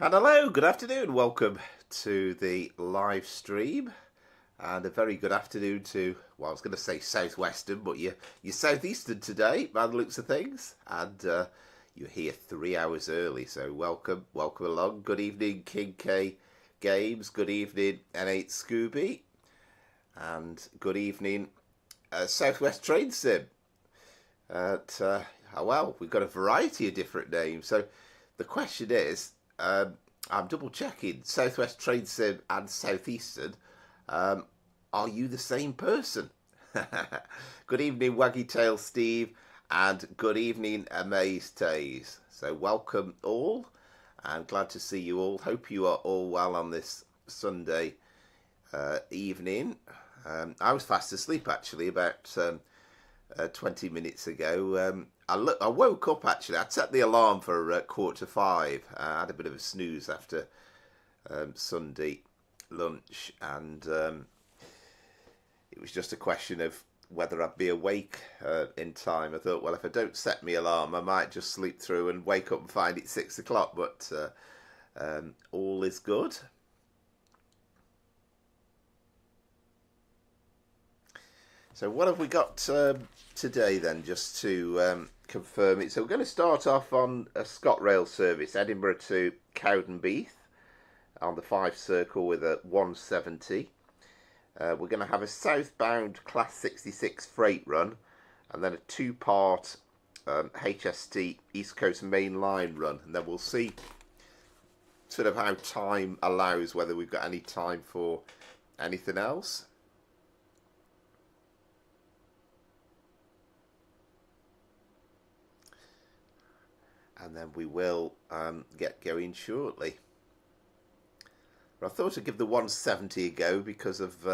And hello, good afternoon. Welcome to the live stream, and a very good afternoon to, well, I was going to say southwestern, but you're southeastern today by the looks of things, and you're here 3 hours early. So welcome along. Good evening, King K Games. Good evening, N8 Scooby, and good evening, Southwest Train Sim. Well, we've got a variety of different names. So the question is, I'm double checking Southwest Train Sim and Southeastern. Are you the same person? Good evening, Waggy Tail Steve, and good evening, Amaze Taze. So welcome all. I'm glad to see you all. Hope you are all well on this Sunday evening. I was fast asleep actually about 20 minutes ago. I woke up actually. I'd set the alarm for 4:45. I had a bit of a snooze after Sunday lunch, and it was just a question of whether I'd be awake in time. I thought, well, if I don't set my alarm, I might just sleep through and wake up and find it's 6 o'clock. But all is good. So what have we got today then, just to confirm it? So we're going to start off on a Scotrail service, Edinburgh to Cowdenbeath on the Fife Circle with a 170. We're going to have a southbound Class 66 freight run, and then a two-part HST East Coast Main Line run, and then we'll see sort of how time allows, whether we've got any time for anything else. And then we will get going shortly. But I thought I'd give the 170 a go because of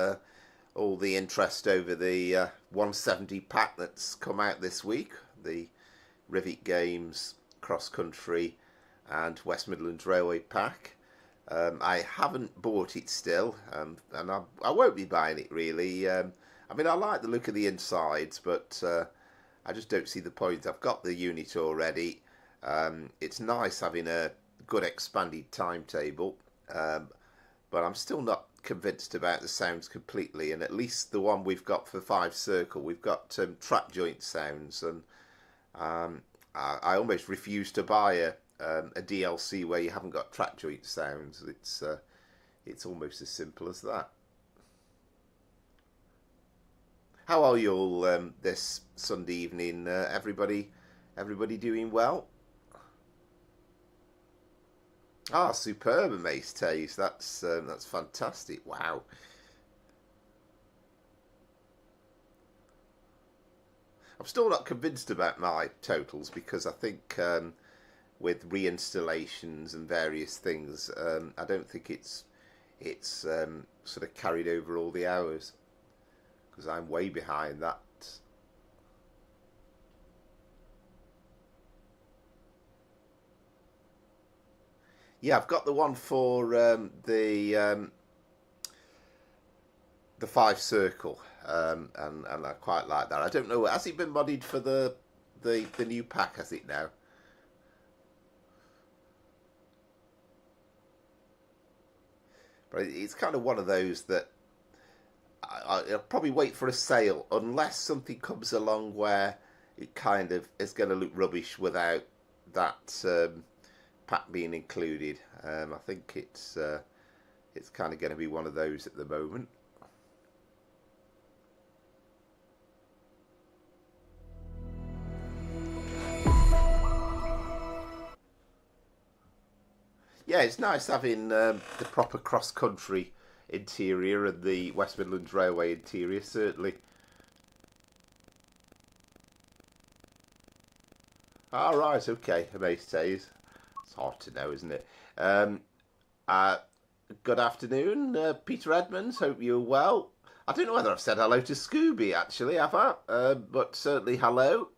all the interest over the 170 pack that's come out this week. The Rivet Games Cross Country and West Midlands Railway pack. I haven't bought it still, and I won't be buying it really. I mean, I like the look of the insides, but I just don't see the point. I've got the unit already. It's nice having a good expanded timetable, but I'm still not convinced about the sounds completely. And at least the one we've got for Fife Circle, we've got track joint sounds, and I almost refuse to buy a DLC where you haven't got track joint sounds. It's almost as simple as that. How are you all this Sunday evening? Everybody doing well? Ah, superb, Amaze Taste. That's fantastic. Wow. I'm still not convinced about my totals because I think with reinstallations and various things, I don't think it's sort of carried over all the hours because I'm way behind that. Yeah, I've got the one for the Fife Circle, and I quite like that. I don't know, has it been modded for the new pack? Has it now? But it's kind of one of those that I'll probably wait for a sale unless something comes along where it kind of is going to look rubbish without that pack being included. I think it's kind of going to be one of those at the moment. Yeah, it's nice having the proper cross-country interior and the West Midlands Railway interior, certainly. All right, okay, Amaze Taze. It's hard to know, isn't it? Good afternoon, Peter Edmonds. Hope you're well. I don't know whether I've said hello to Scooby, actually, have I? But certainly hello.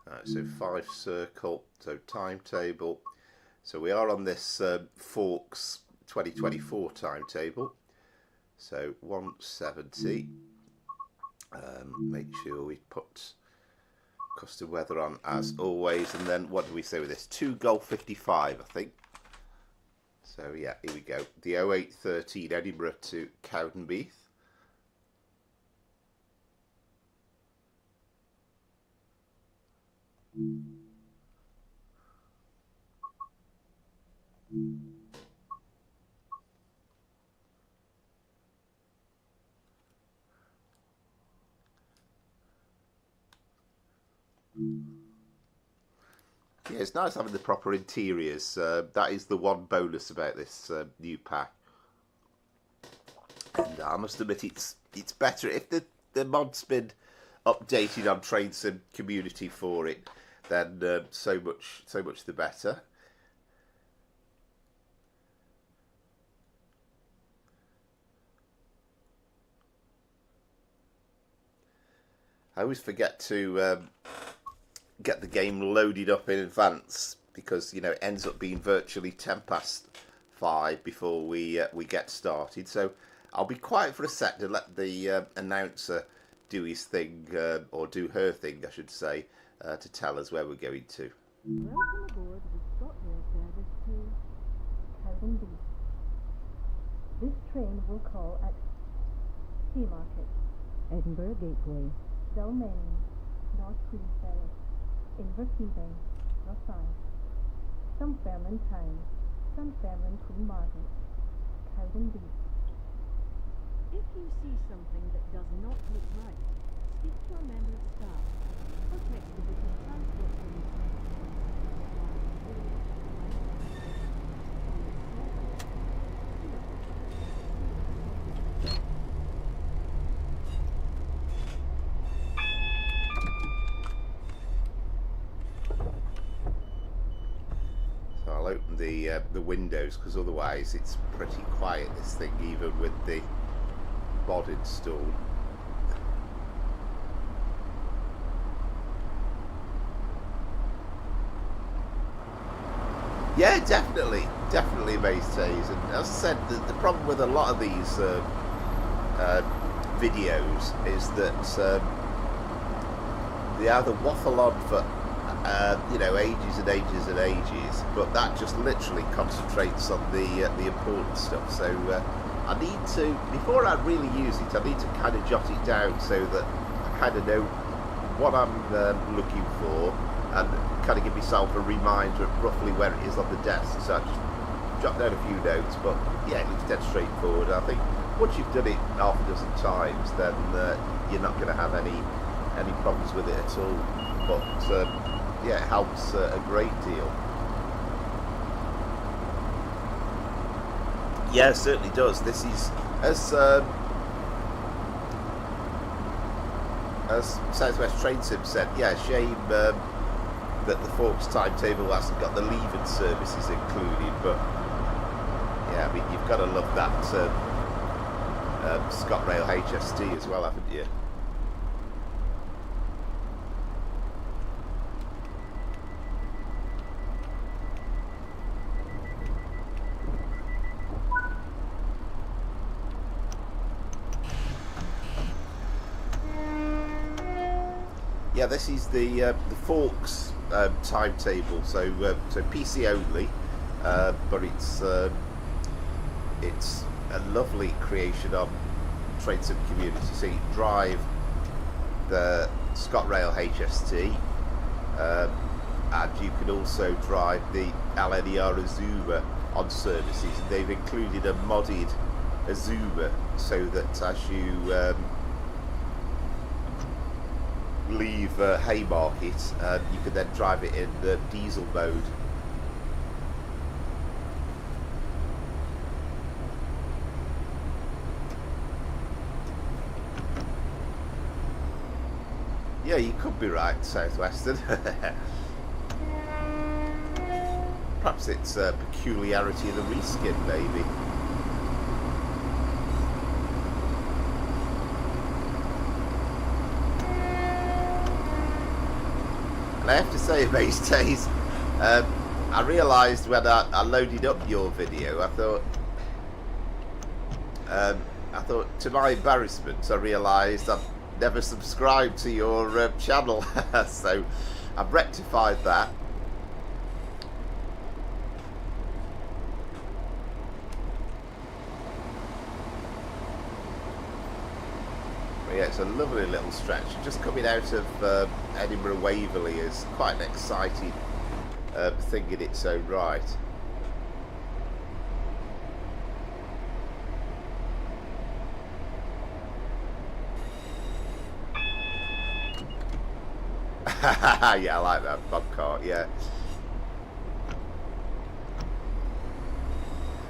Right, so Fife Circle, so timetable. So we are on this FAWX 2024 timetable. So 170. Make sure we put custom weather on as always, and then what do we say with this? 2 Golf 55, I think. So yeah, here we go. The 0813 Edinburgh to Cowdenbeath. Yeah, it's nice having the proper interiors. That is the one bonus about this new pack. And I must admit, it's better if the mod's been updated on Train Sim community for it. Then so much the better. I always forget to get the game loaded up in advance because it ends up being virtually 5:10 before we get started. So I'll be quiet for a sec to let the announcer do his thing, or do her thing, I should say, to tell us where we're going to. Welcome aboard the Scotrail service to Cowdenbeath. This train will call at Haymarket, Edinburgh Gateway, Dalmeny, North Queensferry, Inverkeithing, Rosyth, Dunfermline Town, Dunfermline Queen Margaret, Cowdenbeath. If you see something that does not look right, speak to a member of staff or text the British Transport Police. So I'll open the windows because otherwise it's pretty quiet, this thing, even with the mod installed. Yeah, definitely Maze Days. And as I said, the problem with a lot of these videos is that they either waffle on for ages and ages and ages, but that just literally concentrates on the important stuff. So I need to, before I really use it, I need to kind of jot it down so that I kind of know what I'm looking for, and kind of give myself a reminder of roughly where it is on the desk. So I just jot down a few notes, but yeah, it looks dead straightforward. I think once you've done it half a dozen times, then you're not going to have any problems with it at all. But yeah, it helps a great deal. Yeah, it certainly does. This is, as Southwest Train Sim said, yeah, shame that the FAWX timetable hasn't got the leaving services included, but yeah, I mean, you've got to love that Scotrail HST as well, haven't you? Yeah, this is the FAWX timetable, so PC only, but it's a lovely creation of Train Sim community. So you drive the Scotrail HST, and you can also drive the LNER Azuma on services. And they've included a modded Azuma so that as you leave Haymarket, you can then drive it in the diesel mode. Yeah, you could be right, Southwestern. Perhaps it's a peculiarity of the reskin, maybe. And I have to say, Maze Days, I realised when I loaded up your video, I thought to my embarrassment, I realised I've never subscribed to your channel. So I've rectified that. But yeah, it's a lovely little stretch. Just coming out of Edinburgh Waverley is quite an exciting thing in its own right. Yeah, I like that bobcart, yeah.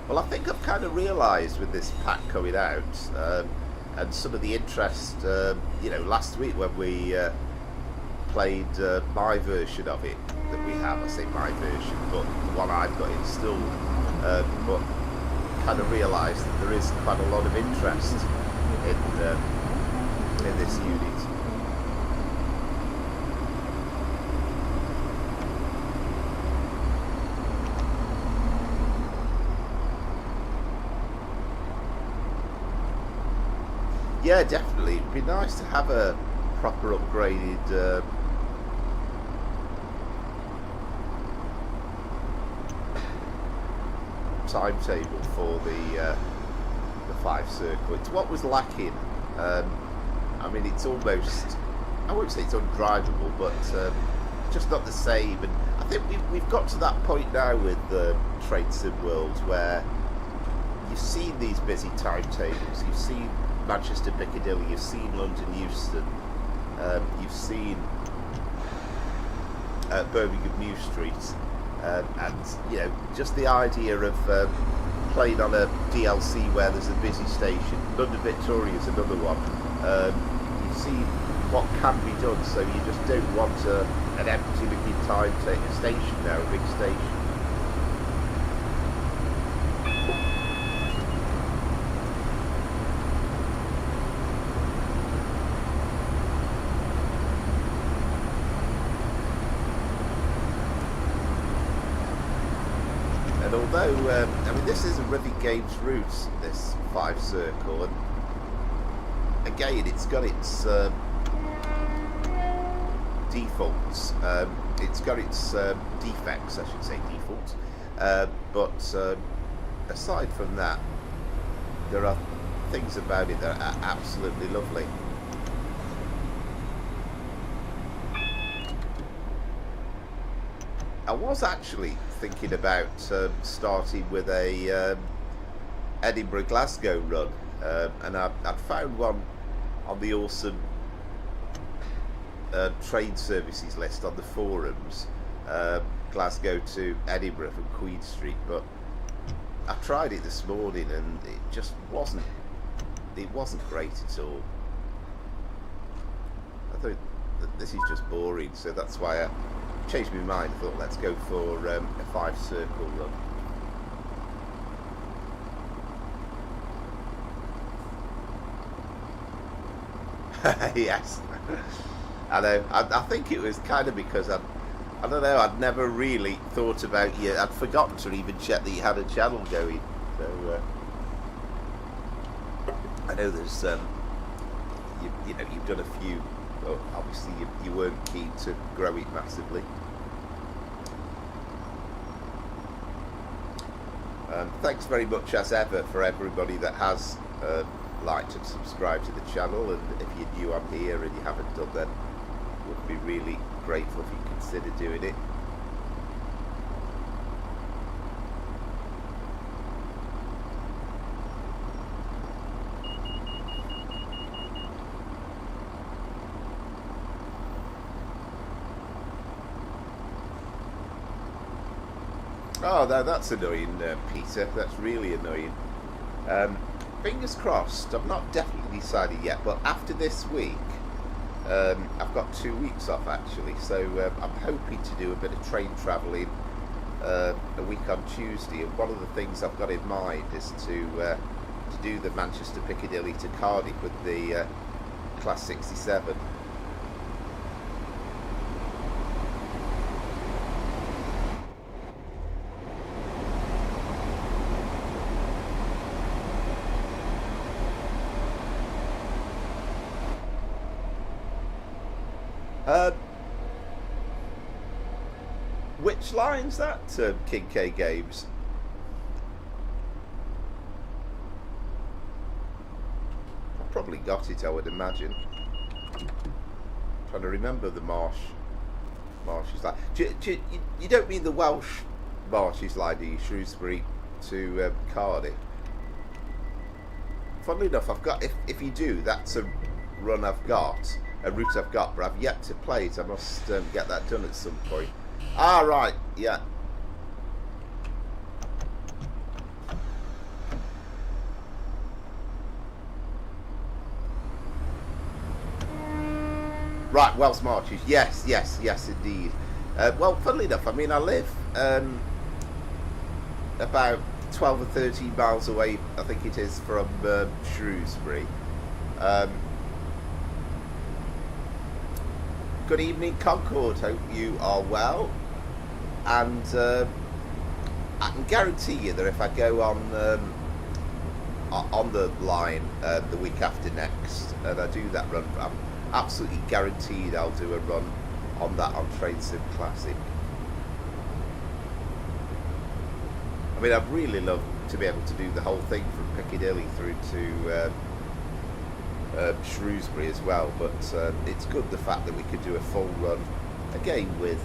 Well, I think I've kind of realised with this pack coming out, and some of the interest, you know, last week when we played my version of it that we have, I say my version, but the one I've got installed, but kind of realised that there is quite a lot of interest in this unit. Yeah, definitely. It'd be nice to have a proper upgraded timetable for the Fife Circle. It's what was lacking. I mean, it's almost, I won't say it's undrivable, but just not the same. And I think we've got to that point now with the Trade Sim World where you've seen these busy timetables, you've seen Manchester Piccadilly, you've seen London Euston, you've seen Birmingham New Street, and you know, just the idea of playing on a DLC where there's a busy station. London Victoria is another one. You've seen what can be done, so you just don't want an empty looking station now, a big station. And although, I mean, this is a Rugby Games route, this Fife Circle, and again, it's got its defaults, it's got its defects, I should say defaults, but aside from that, there are things about it that are absolutely lovely. I was actually thinking about starting with a Edinburgh-Glasgow run, and I'd found one on the awesome train services list on the forums, Glasgow to Edinburgh from Queen Street, but I tried it this morning and it just wasn't great at all. I thought that this is just boring, so that's why I changed my mind. I thought, let's go for a Fife Circle run. Yes, I know. I think it was kind of because I don't know, I'd never really thought about you. I'd forgotten to even check that you had a channel going. So I know there's you know, you've done a few. Well, obviously you weren't keen to grow it massively. Thanks very much as ever for everybody that has liked and subscribed to the channel, and if you're new on here and you haven't done that, would be really grateful if you consider doing it. Oh, no, that's annoying, Peter. That's really annoying. Fingers crossed. I've not definitely decided yet, but after this week, I've got 2 weeks off actually, so I'm hoping to do a bit of train travelling a week on Tuesday. And one of the things I've got in mind is to do the Manchester Piccadilly to Cardiff with the Class 67. Which line's that, King K Games? I've probably got it, I would imagine. Trying to remember the marshes line. You don't mean the Welsh marshes line, do you? Shrewsbury to Cardiff. Funnily enough, I've got. If you do, that's a run I've got, a route I've got, but I've yet to play it. I must get that done at some point. Ah, right, yeah. Right, Welsh Marches. Yes, indeed. Well, funnily enough, I mean, I live about 12 or 13 miles away, I think it is, from Shrewsbury. Good evening, Concord. Hope you are well. And I can guarantee you that if I go on the line the week after next, and I do that run, I'm absolutely guaranteed I'll do a run on that on Trade Sim Classic. I mean, I'd really love to be able to do the whole thing from Piccadilly through to Shrewsbury as well, but it's good the fact that we could do a full run, again with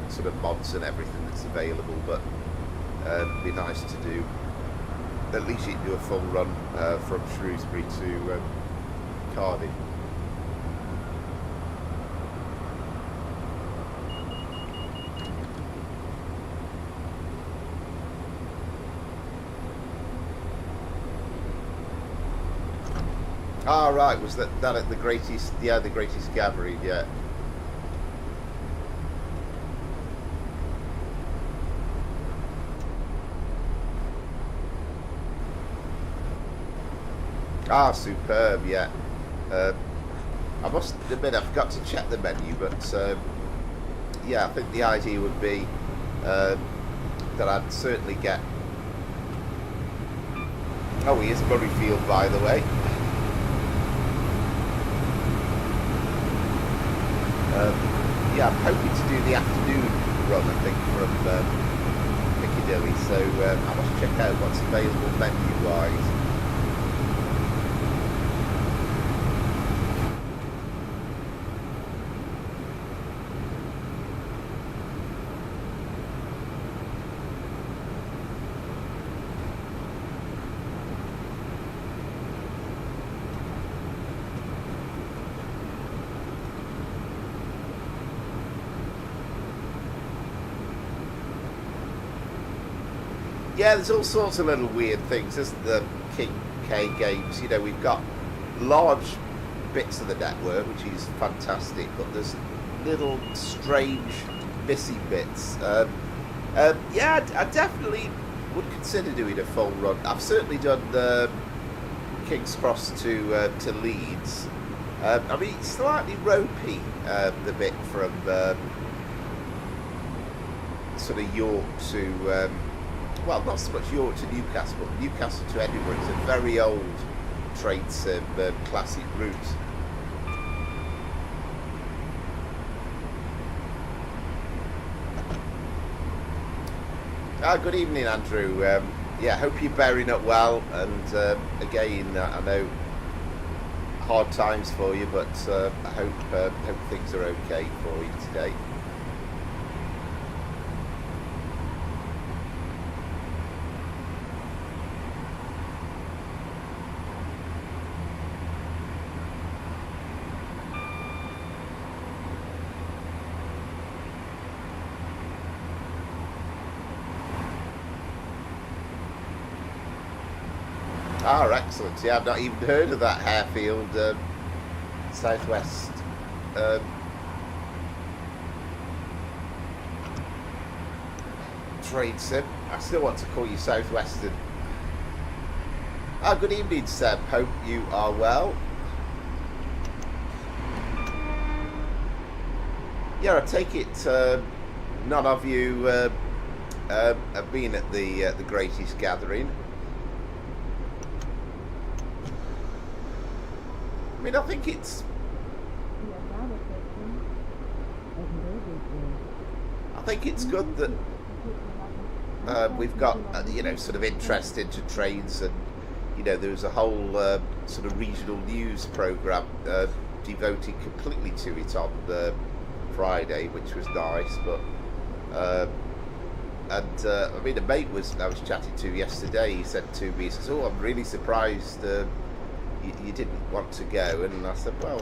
sort of mods and everything that's available, but it'd be nice to do, at least you can do a full run from Shrewsbury to Cardiff. Ah, right, was that at the Greatest, yeah, the Greatest Gathering, yeah. Ah, superb, yeah. I must admit, I forgot to check the menu, but yeah, I think the idea would be that I'd certainly get... Oh, he is Murrayfield, by the way. Yeah, I'm hoping to do the afternoon run, I think, from Piccadilly, so I must check out what's available menu-wise. Yeah, there's all sorts of little weird things, isn't there, King K Games? You know, we've got large bits of the network, which is fantastic, but there's little strange missing bits. Yeah, I definitely would consider doing a full run. I've certainly done King's Cross to Leeds. I mean, it's slightly ropey, the bit from sort of York to... well, not so much York to Newcastle, but Newcastle to Edinburgh. It's a very old Trade Sim classic route. Good evening, Andrew. Yeah, hope you're bearing up well. And again, I know hard times for you, but I hope things are okay for you today. Ah, excellent. Yeah, I've not even heard of that Harefield Southwest Trade Sim. I still want to call you Southwestern. Good evening, Seb. Hope you are well. Yeah, I take it none of you have been at the Greatest Gathering. I mean, I think it's... think it's good that we've got you know, sort of interest into trains, and you know, there was a whole sort of regional news programme devoted completely to it on Friday, which was nice. But I mean, a mate I was chatting to yesterday, he said to me, he says, "Oh, I'm really surprised you didn't want to go." And I said, well,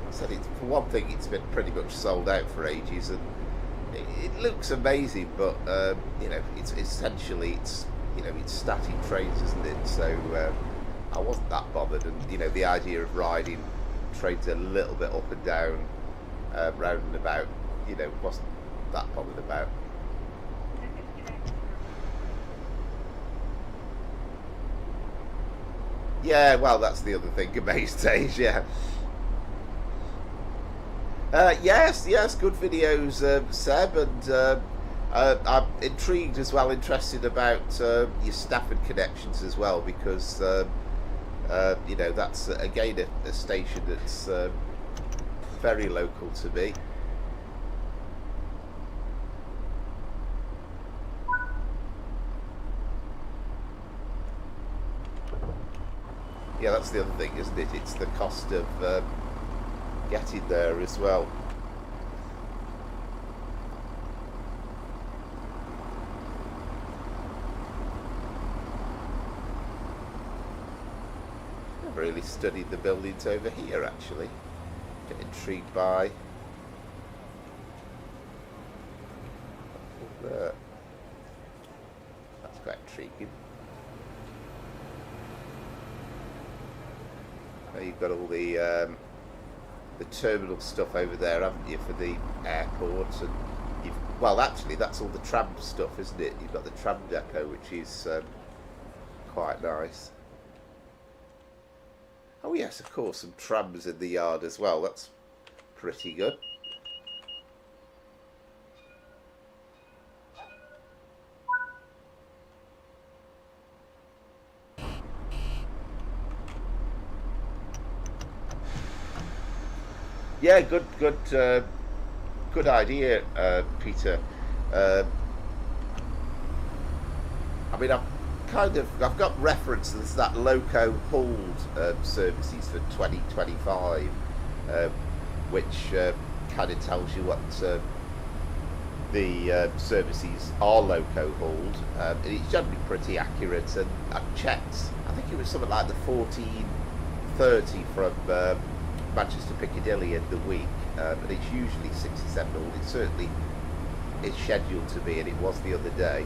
it's, for one thing, it's been pretty much sold out for ages, and it looks amazing, but you know, it's essentially, you know, it's static trains, isn't it? So I wasn't that bothered, and you know, the idea of riding trains a little bit up and down, round and about, you know, wasn't that bothered about. Yeah, well, that's the other thing about stage, yeah. Yes, good videos, Seb, and I'm intrigued as well, interested about your Stafford connections as well, because you know, that's again a station that's very local to me. Yeah, that's the other thing, isn't it? It's the cost of getting there as well. I've really studied the buildings over here, actually. Get intrigued by there. That's quite intriguing. You've got all the terminal stuff over there, haven't you, for the airport? And well, actually, that's all the tram stuff, isn't it? You've got the tram depot, which is quite nice. Oh yes, of course, some trams in the yard as well. That's pretty good. Yeah, good idea, Peter. I mean, I've got references that loco hauled services for 2025, which kind of tells you what the services are loco hauled. It's generally pretty accurate, and I've checked. I think it was something like the 14:30 from Manchester Piccadilly in the week, and it's usually 67 all. It certainly is scheduled to be, and it was the other day.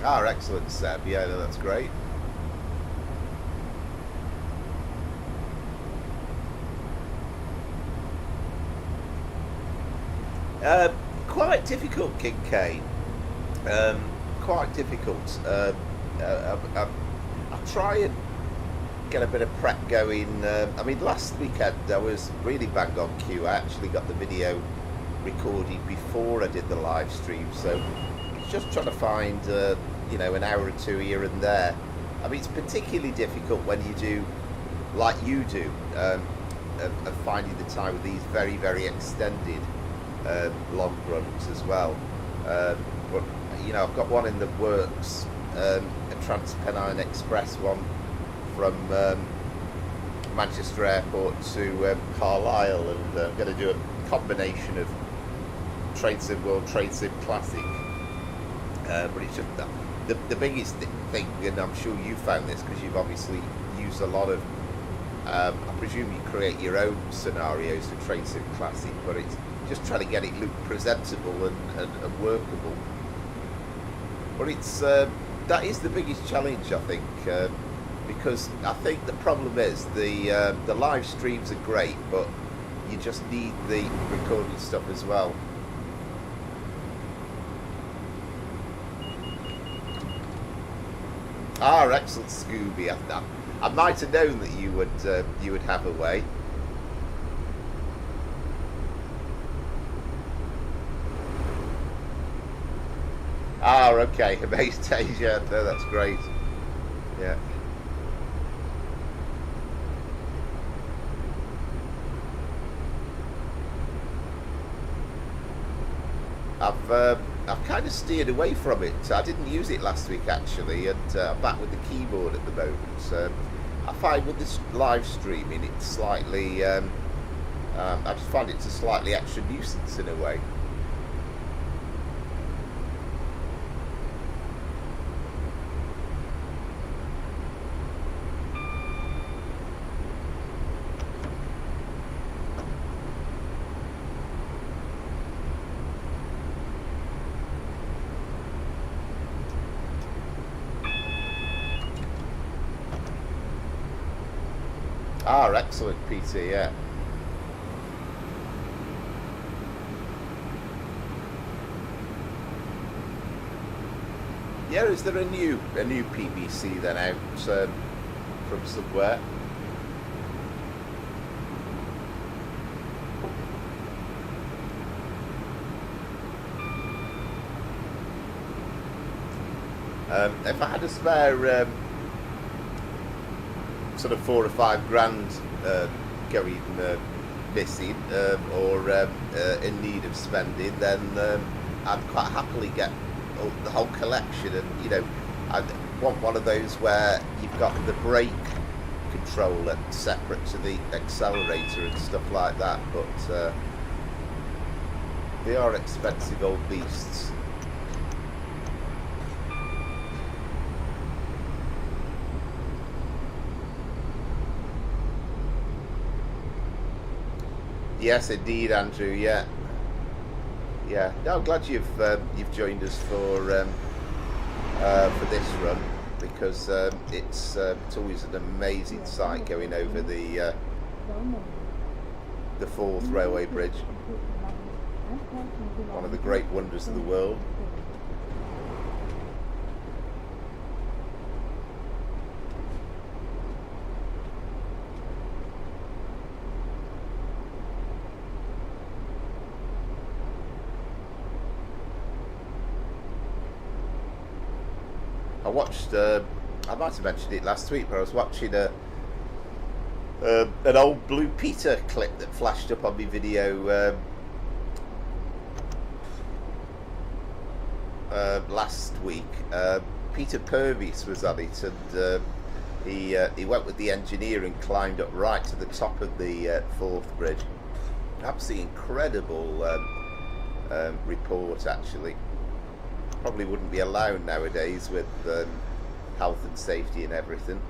Ah, excellent, Seb. Yeah, no, that's great. Quite difficult, Kincaid. Quite difficult. I'll try and get a bit of prep going. I mean, last weekend I was really bang on cue. I actually got the video recorded before I did the live stream, so it's just trying to find you know, an hour or two here and there. I mean, it's particularly difficult when you do like you do, of finding the time with these very, very extended long runs as well. But you know, I've got one in the works, a Trans-Pennine Express one from Manchester Airport to Carlisle, and I'm going to do a combination of Train Sim World, Train Sim Classic. But it's just the biggest thing, and I'm sure you found this because you've obviously used a lot of, I presume you create your own scenarios for Train Sim Classic, but it's just trying to get it look presentable and workable. But it's that is the biggest challenge, I think, because I think the problem is the live streams are great, but you just need the recorded stuff as well. Ah, excellent, Scooby. I might have known that you would have a way. Ah, okay, Amazed Asia. No, that's great. Yeah. I've kind of steered away from it. I didn't use it last week actually, and I'm back with the keyboard at the moment. I find with this live streaming, it's slightly. I just find it's a slightly extra nuisance in a way. Ah, excellent, Peter, yeah. Yeah, is there a new PVC then out from somewhere? If I had a spare sort of 4 or 5 grand going missing or in need of spending, then I'd quite happily get the whole collection. And you know, I'd want one of those where you've got the brake controller separate to the accelerator and stuff like that, but they are expensive old beasts. Yes, indeed, Andrew. Yeah, yeah. No, I'm glad you've joined us for this run, because it's always an amazing sight going over the Forth Railway Bridge, one of the great wonders of the world. I watched, I might have mentioned it last week, but I was watching an old Blue Peter clip that flashed up on my video last week. Peter Purvis was on it, and he went with the engineer and climbed up right to the top of the Forth Bridge. Absolutely incredible report, actually. Probably wouldn't be allowed nowadays with health and safety and everything.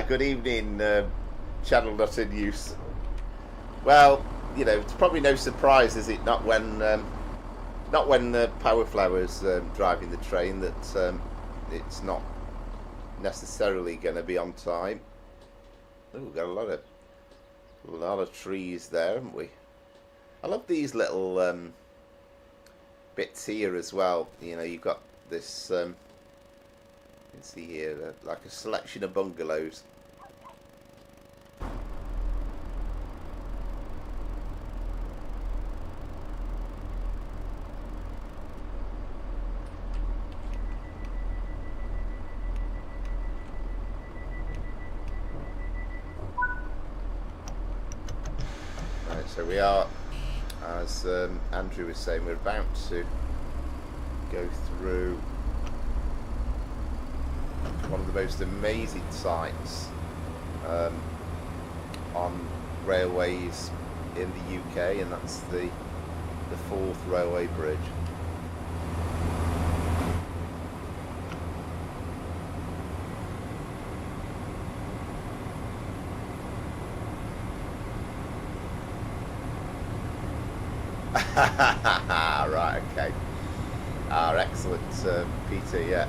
Good evening, channel not in use. Well, you know, it's probably no surprise, is it, not when Powerflower's driving the train, that it's not necessarily going to be on time. Oh, we've got a lot of trees there, haven't we? I love these little bits here as well. You know, you've got this. You can see here, like a selection of bungalows. So we are, as Andrew was saying, we're about to go through one of the most amazing sights on railways in the UK, and that's the Forth Railway Bridge. Right, okay. Excellent, Peter, yeah.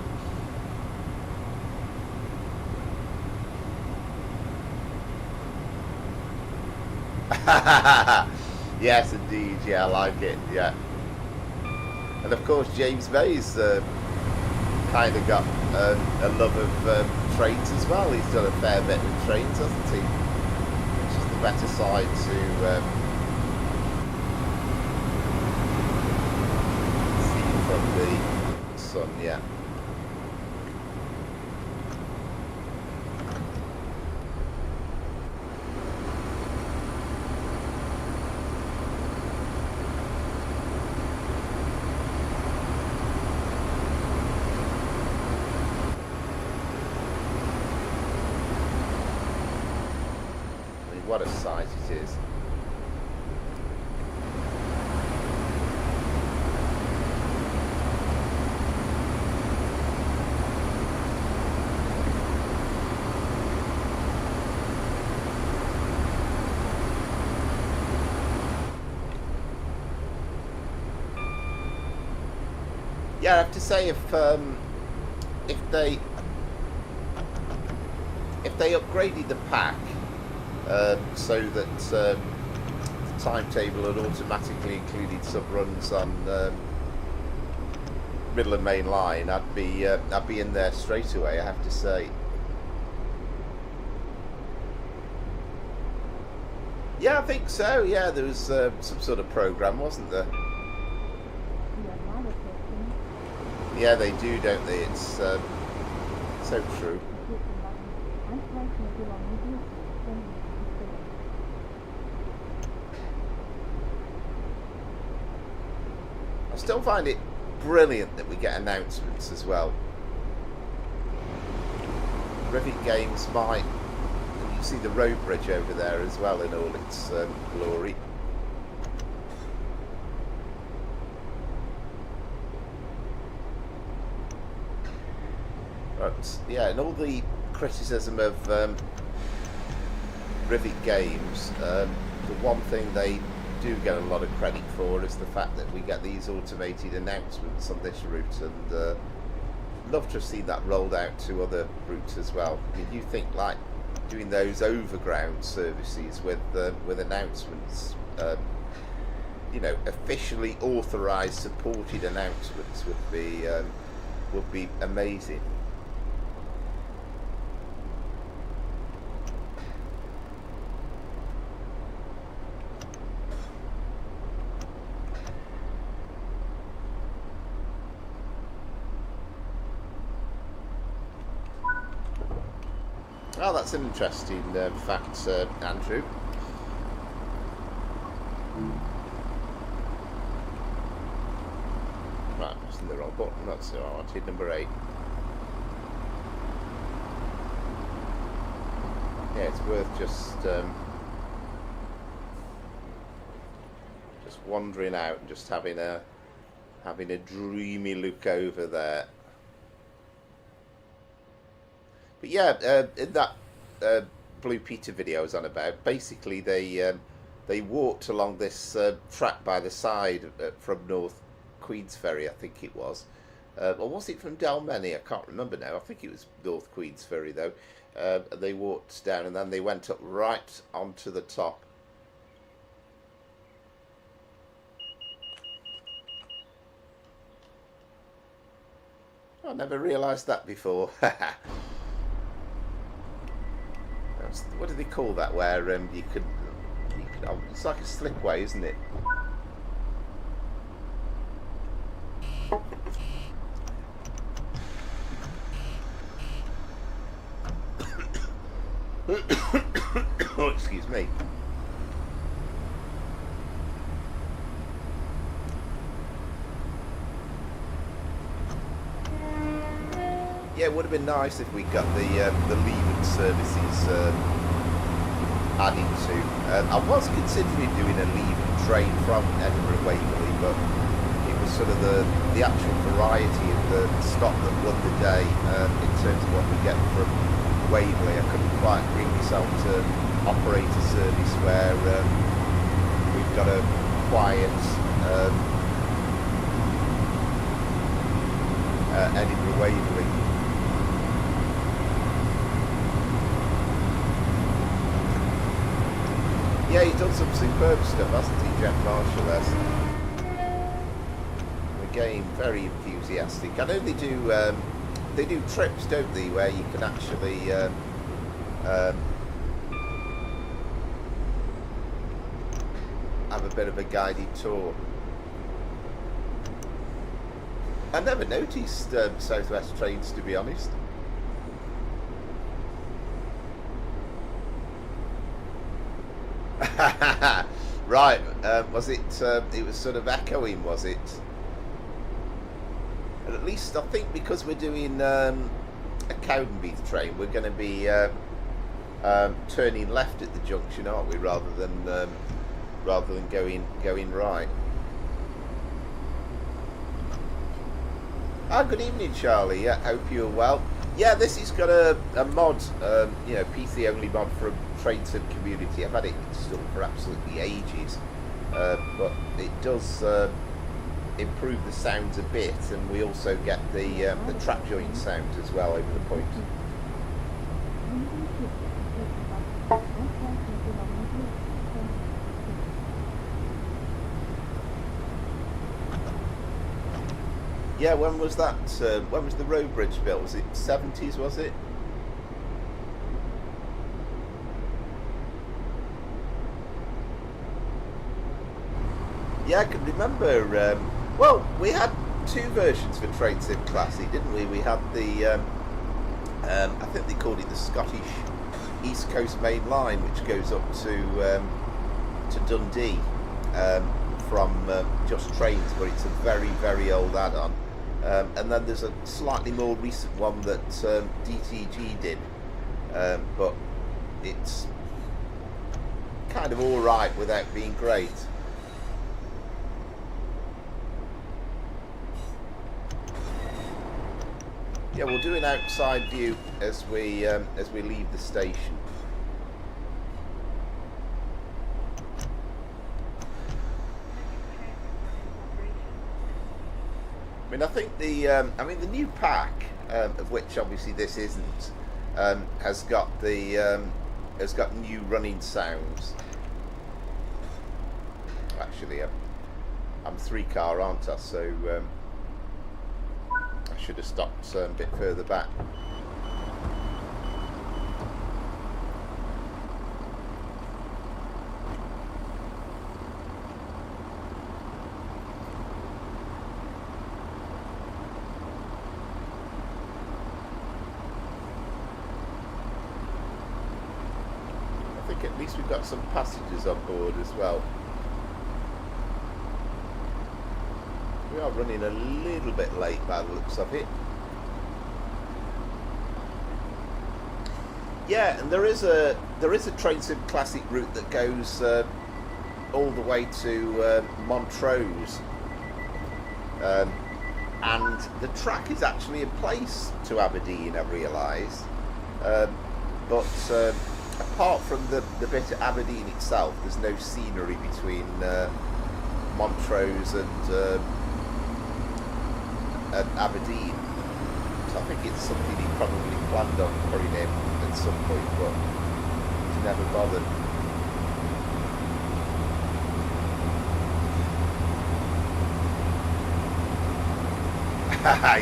Yes, indeed, yeah, I like it, yeah. And of course, James May's kind of got a love of trains as well. He's done a fair bit with trains, hasn't he? Which is the better side to sun, yeah. I mean, what a sight it is. Yeah, I have to say, if they upgraded the pack so that the timetable had automatically included sub runs on middle and main line, I'd be in there straight away, I have to say. Yeah, I think so. Yeah, there was some sort of program, wasn't there? Yeah, they do, don't they? It's so true. I still find it brilliant that we get announcements as well. Rivet Games might, and you see the road bridge over there as well in all its glory. But yeah, and all the criticism of Rivet Games, the one thing they do get a lot of credit for is the fact that we get these automated announcements on this route, and love to see that rolled out to other routes as well. I mean, you think like doing those overground services with announcements, you know, officially authorised, supported announcements would be amazing. Oh, that's an interesting fact, Andrew. Right, I'm pressing the wrong button. That's what I wanted. Number 8. Yeah, it's worth just wandering out and just having a dreamy look over there. But yeah, in that Blue Peter video I was on about, basically they walked along this track by the side from North Queensferry, I think it was. Or was it from Dalmeny? I can't remember now. I think it was North Queensferry though. They walked down and then they went up right onto the top. I never realised that before. What do they call that? Where you could oh, it's like a slipway, isn't it? Oh, excuse me. Yeah, it would have been nice if we got the leaving services added to. I was considering doing a leaving train from Edinburgh Waverley, but it was sort of the actual variety of the stop that won the day in terms of what we get from Waverley. I couldn't quite bring myself to operate a service where we've got a quiet Edinburgh Waverley. Yeah, he's done some superb stuff, hasn't he, Jeff Marshall has? Again, very enthusiastic. I know they do trips, don't they, where you can actually have a bit of a guided tour. I never noticed Southwest trains, to be honest. Right, was it, it was sort of echoing, was it? And at least I think because we're doing a Cowdenbeath train, we're going to be turning left at the junction, aren't we, rather than going right. Ah, good evening, Charlie. Yeah, hope you're well. Yeah, this has got a mod, you know, PC only mod from Train Sim Community. I've had it installed for absolutely ages, but it does improve the sounds a bit, and we also get the track joint sounds as well over the point. Yeah, when was that? When was the road bridge built? Was it 70s? Was it? Yeah, I can remember. Well, we had two versions for Train Sim Classic, didn't we? We had the, I think they called it the Scottish East Coast Main Line, which goes up to Dundee from Just Trains, but it's a very, very old add-on. And then there's a slightly more recent one that DTG did, but it's kind of alright without being great. Yeah, we'll do an outside view as we leave the station. I mean, I think the new pack, of which obviously this isn't, has got new running sounds. Actually, I'm 3-car, aren't I? So I should have stopped a bit further back. I think at least we've got some passengers on board as well. We are running a little bit late by the looks of it. Yeah, and there is a Train Sim Classic route that goes all the way to Montrose, and the track is actually in place to Aberdeen, I realise, but apart from the bit at Aberdeen itself, there's no scenery between Montrose and Aberdeen, so I think it's something he probably planned on putting in at some point, but he's never bothered.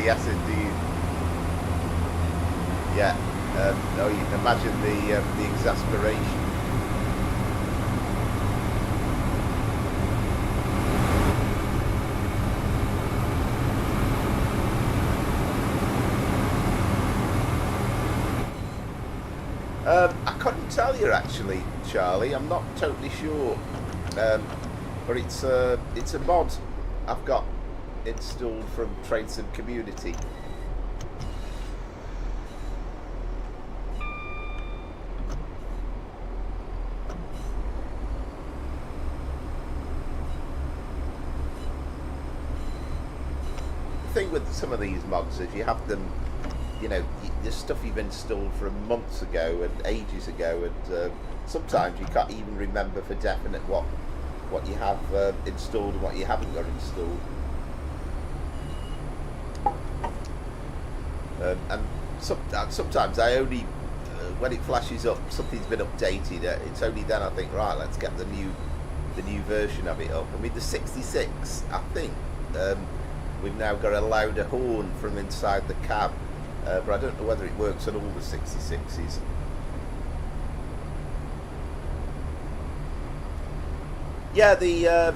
Yes, indeed. Yeah. No, you can imagine the exasperation. I couldn't tell you actually, Charlie. I'm not totally sure, but it's a mod I've got installed from Train Sim Community. The thing with some of these mods is you have them, you know, there's stuff you've installed from months ago and ages ago, and sometimes you can't even remember for definite what you have installed and what you haven't got installed. And sometimes I only, when it flashes up, something's been updated. It's only then I think, right, let's get the new version of it up. I mean, the 66, I think we've now got a louder horn from inside the cab. But I don't know whether it works on all the 66s. Yeah, the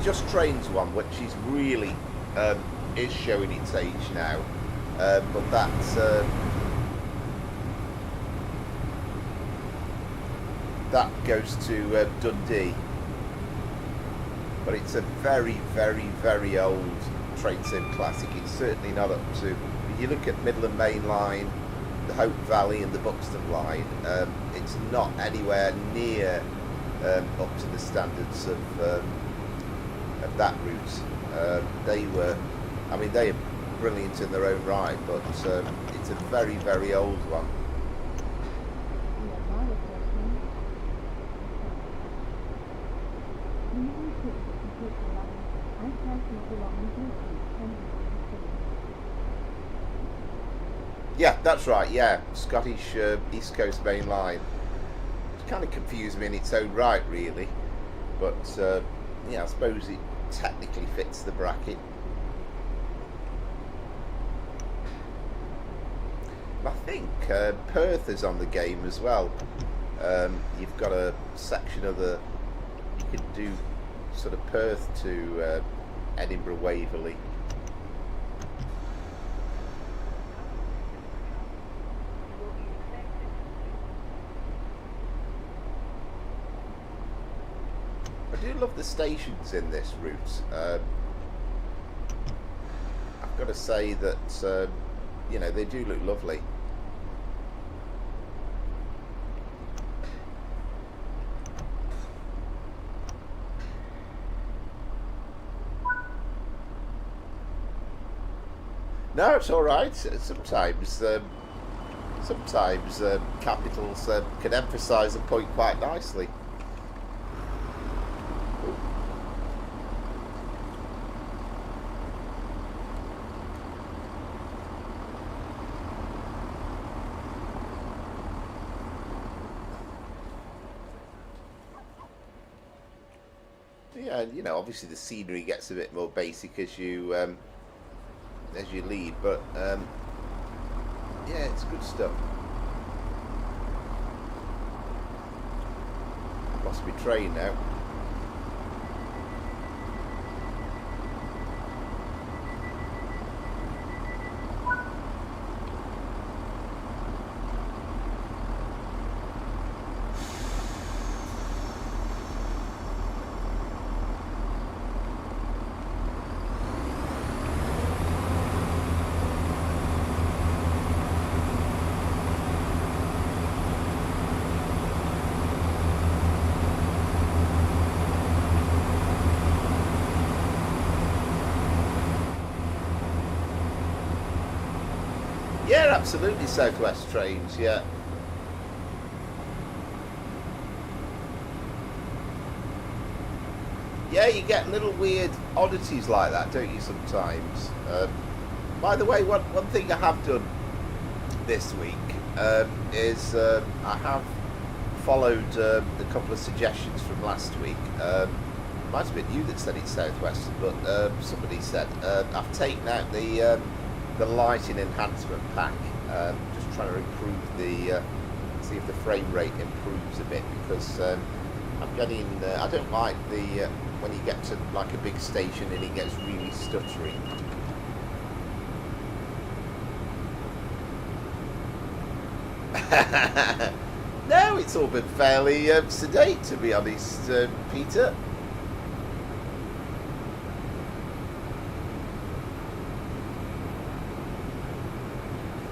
Just Trains one, which is really is showing its age now, but that goes to Dundee. But it's a very, very, very old train sim classic. It's certainly not up to. If you look at Midland Main Line, the Hope Valley, and the Buxton Line, it's not anywhere near up to the standards of that route. They are brilliant in their own right, but it's a very, very old one. Yeah, that's right, yeah. Scottish East Coast Main Line. It kind of confused me in its own right, really. But, yeah, I suppose it technically fits the bracket. I think Perth is on the game as well. You've got a section of the... You could do sort of Perth to Edinburgh Waverley. I do love the stations in this route. I've got to say that you know, they do look lovely. No, it's all right. Sometimes capitals can emphasise a point quite nicely. Yeah, you know, obviously the scenery gets a bit more basic as you lead, but yeah, it's good stuff. Lost my train now. Yeah, absolutely, Southwest trains, yeah. Yeah, you get little weird oddities like that, don't you, sometimes? By the way, one thing I have done this week is I have followed a couple of suggestions from last week. Might have been you that said it's Southwest, but somebody said I've taken out the lighting enhancement pack, just trying to improve the see if the frame rate improves a bit, because I'm getting I don't like the when you get to like a big station and it gets really stuttery. No, it's all been fairly sedate, to be honest, Peter.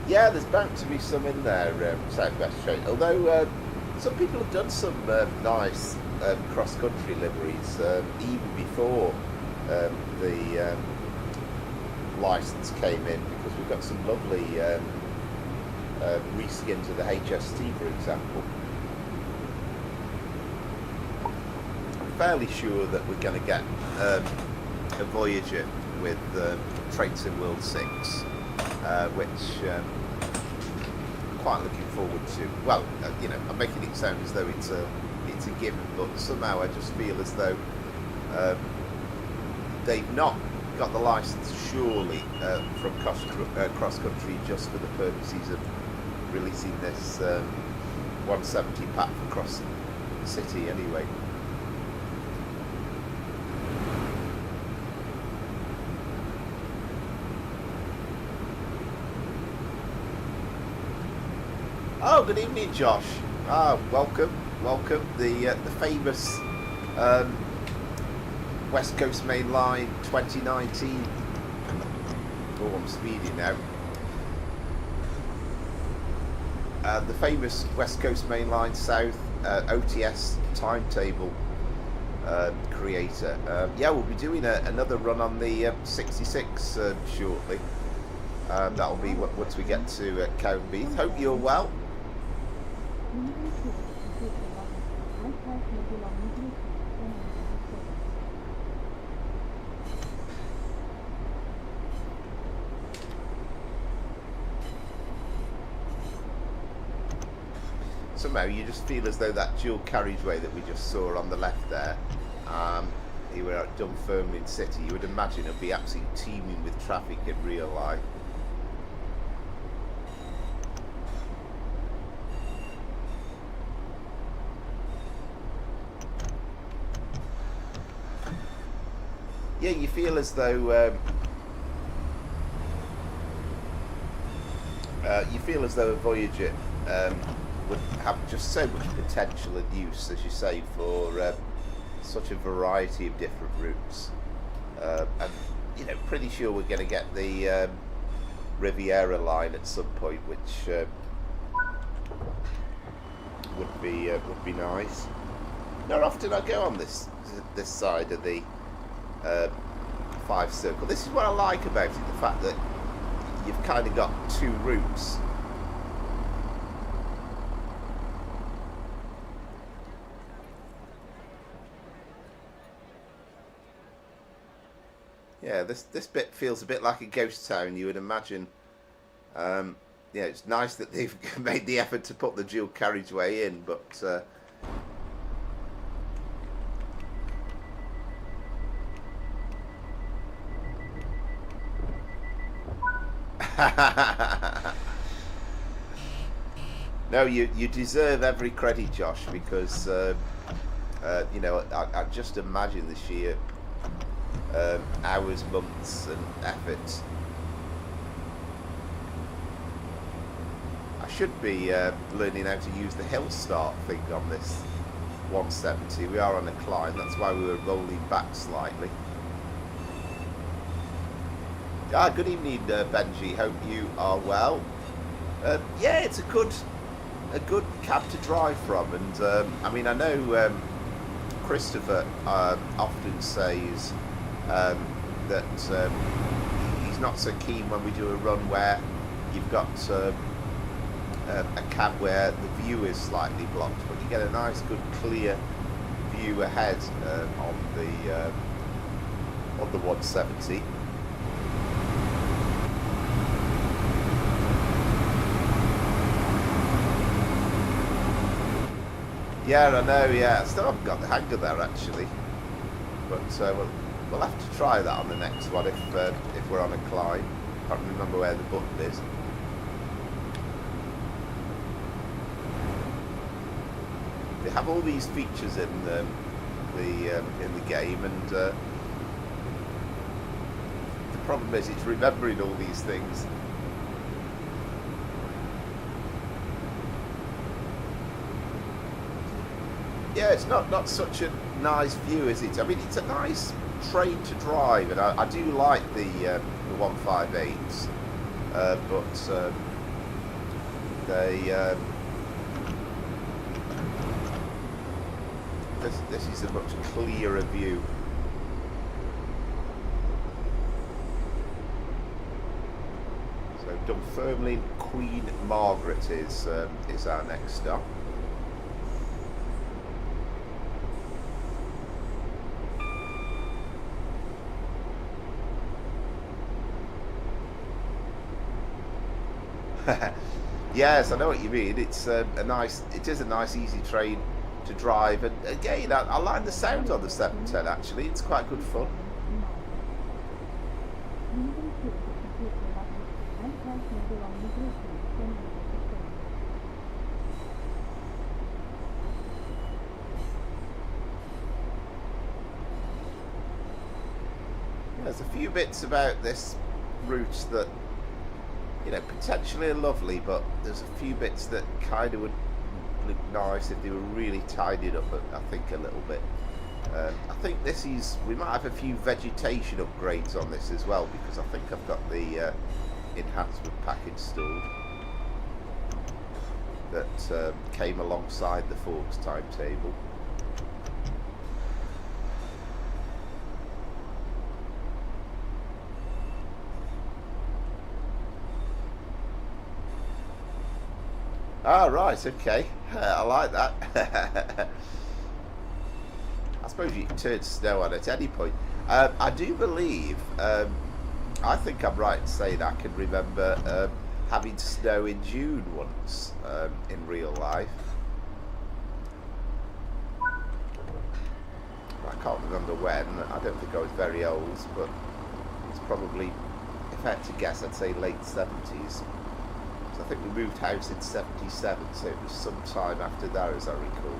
Yeah, there's bound to be some in there, Southwest train. Although some people have done some nice cross-country liveries even before the licence came in, because we've got some lovely reskins of the HST, for example. I'm fairly sure that we're going to get a Voyager with Train Sim World 6. Which I'm quite looking forward to. Well, you know, I'm making it sound as though it's a given, but somehow I just feel as though they've not got the license, surely, from cross country just for the purposes of releasing this 170 pack for cross city, anyway. Oh, good evening, Josh. Welcome. The famous West Coast Main Line 2019. Oh, I'm speeding now. The famous West Coast Main Line South OTS timetable creator. Yeah, we'll be doing another run on the 66 shortly. That'll be once we get to Cowdenbeath. Hope you're well. Somehow you just feel as though that dual carriageway that we just saw on the left there, you were at Dunfermline City, you would imagine it would be absolutely teeming with traffic in real life. Yeah, you feel as though a Voyager would have just so much potential and use, as you say, for such a variety of different routes. And you know, pretty sure we're going to get the Riviera line at some point, which would be nice. Not often I go on this side of the Fife Circle. This is what I like about it, the fact that you've kind of got two routes. Yeah, this bit feels a bit like a ghost town, you would imagine. Yeah, it's nice that they've made the effort to put the dual carriageway in, but no, you deserve every credit, Josh, because you know, I just imagine the sheer hours, months and effort. I should be learning how to use the hill start thing on this 170. We are on a climb, that's why we were rolling back slightly. Good evening, Benji. Hope you are well. Yeah, it's a good cab to drive from, and I mean, I know Christopher often says that he's not so keen when we do a run where you've got a cab where the view is slightly blocked, but you get a nice, good, clear view ahead on the 170. Yeah, I know. Yeah, I still haven't got the hang of that actually, but we'll have to try that on the next one if we're on a climb. Can't remember where the button is. They have all these features in the game, and the problem is it's remembering all these things. Yeah, it's not such a nice view, is it? I mean, it's a nice train to drive, and I do like the 158s, but they this is a much clearer view. So Dunfermline Queen Margaret is our next stop. Yes, I know what you mean. It's it is a nice, easy train to drive, and again, I like the sound on the 710. Actually, it's quite good fun. There's a few bits about this route that you know, potentially lovely, but there's a few bits that kind of would look nice if they were really tidied up, I think, a little bit. I think we might have a few vegetation upgrades on this as well, because I think I've got the enhancement pack installed that came alongside the FAWX timetable. Ah, right, okay. I like that. I suppose you can turn snow on at any point. I do believe, I think I'm right in saying I can remember having snow in June once in real life. I can't remember when. I don't think I was very old, but it's probably, if I had to guess, I'd say late 70s. I think we moved house in 77, so it was some time after that, as I recall.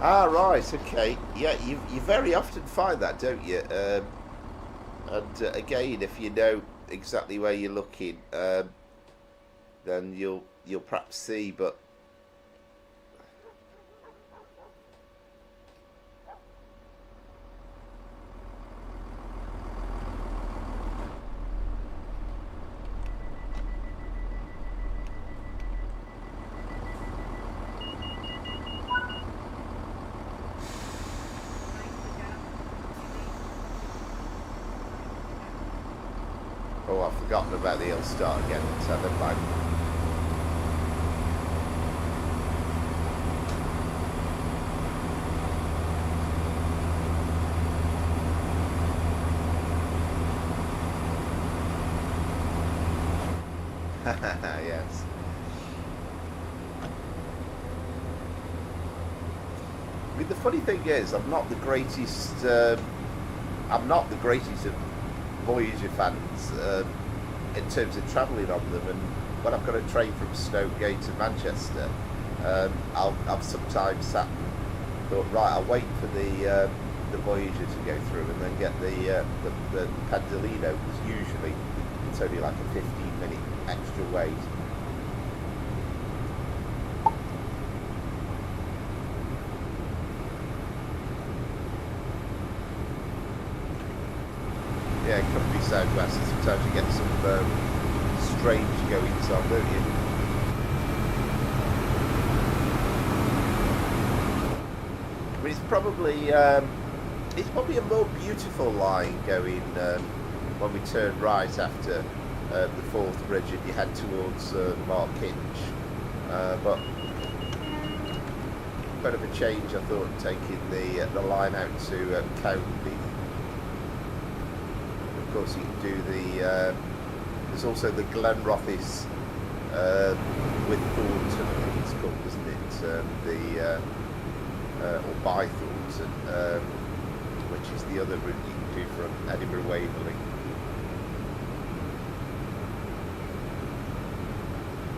Ah, right, okay. Yeah, you very often find that, don't you? And again, if you know exactly where you're looking, then you'll perhaps see, but oh, I've forgotten about the hill start again, so never mind. Yes. I mean, the funny thing is, I'm not the greatest of Voyager fans in terms of travelling on them, and when I've got a train from Stokegate to Manchester, I've sometimes sat and thought, right, I'll wait for the Voyager to go through and then get the Pendolino, because usually it's only like a 15-minute extra wait. Yeah, Cowdenbeath Southwest, sometimes you get some strange goings on, don't you? I mean, it's probably a more beautiful line going when we turn right after the Fourth Bridge and you head towards Markinch, but a bit of a change, I thought, taking the line out to Cowdenbeath. Of course, you can do there's also the Glenrothes with Thornton, I think it's called, isn't it? Or by Thornton, which is the other route you can do from Edinburgh Waverley.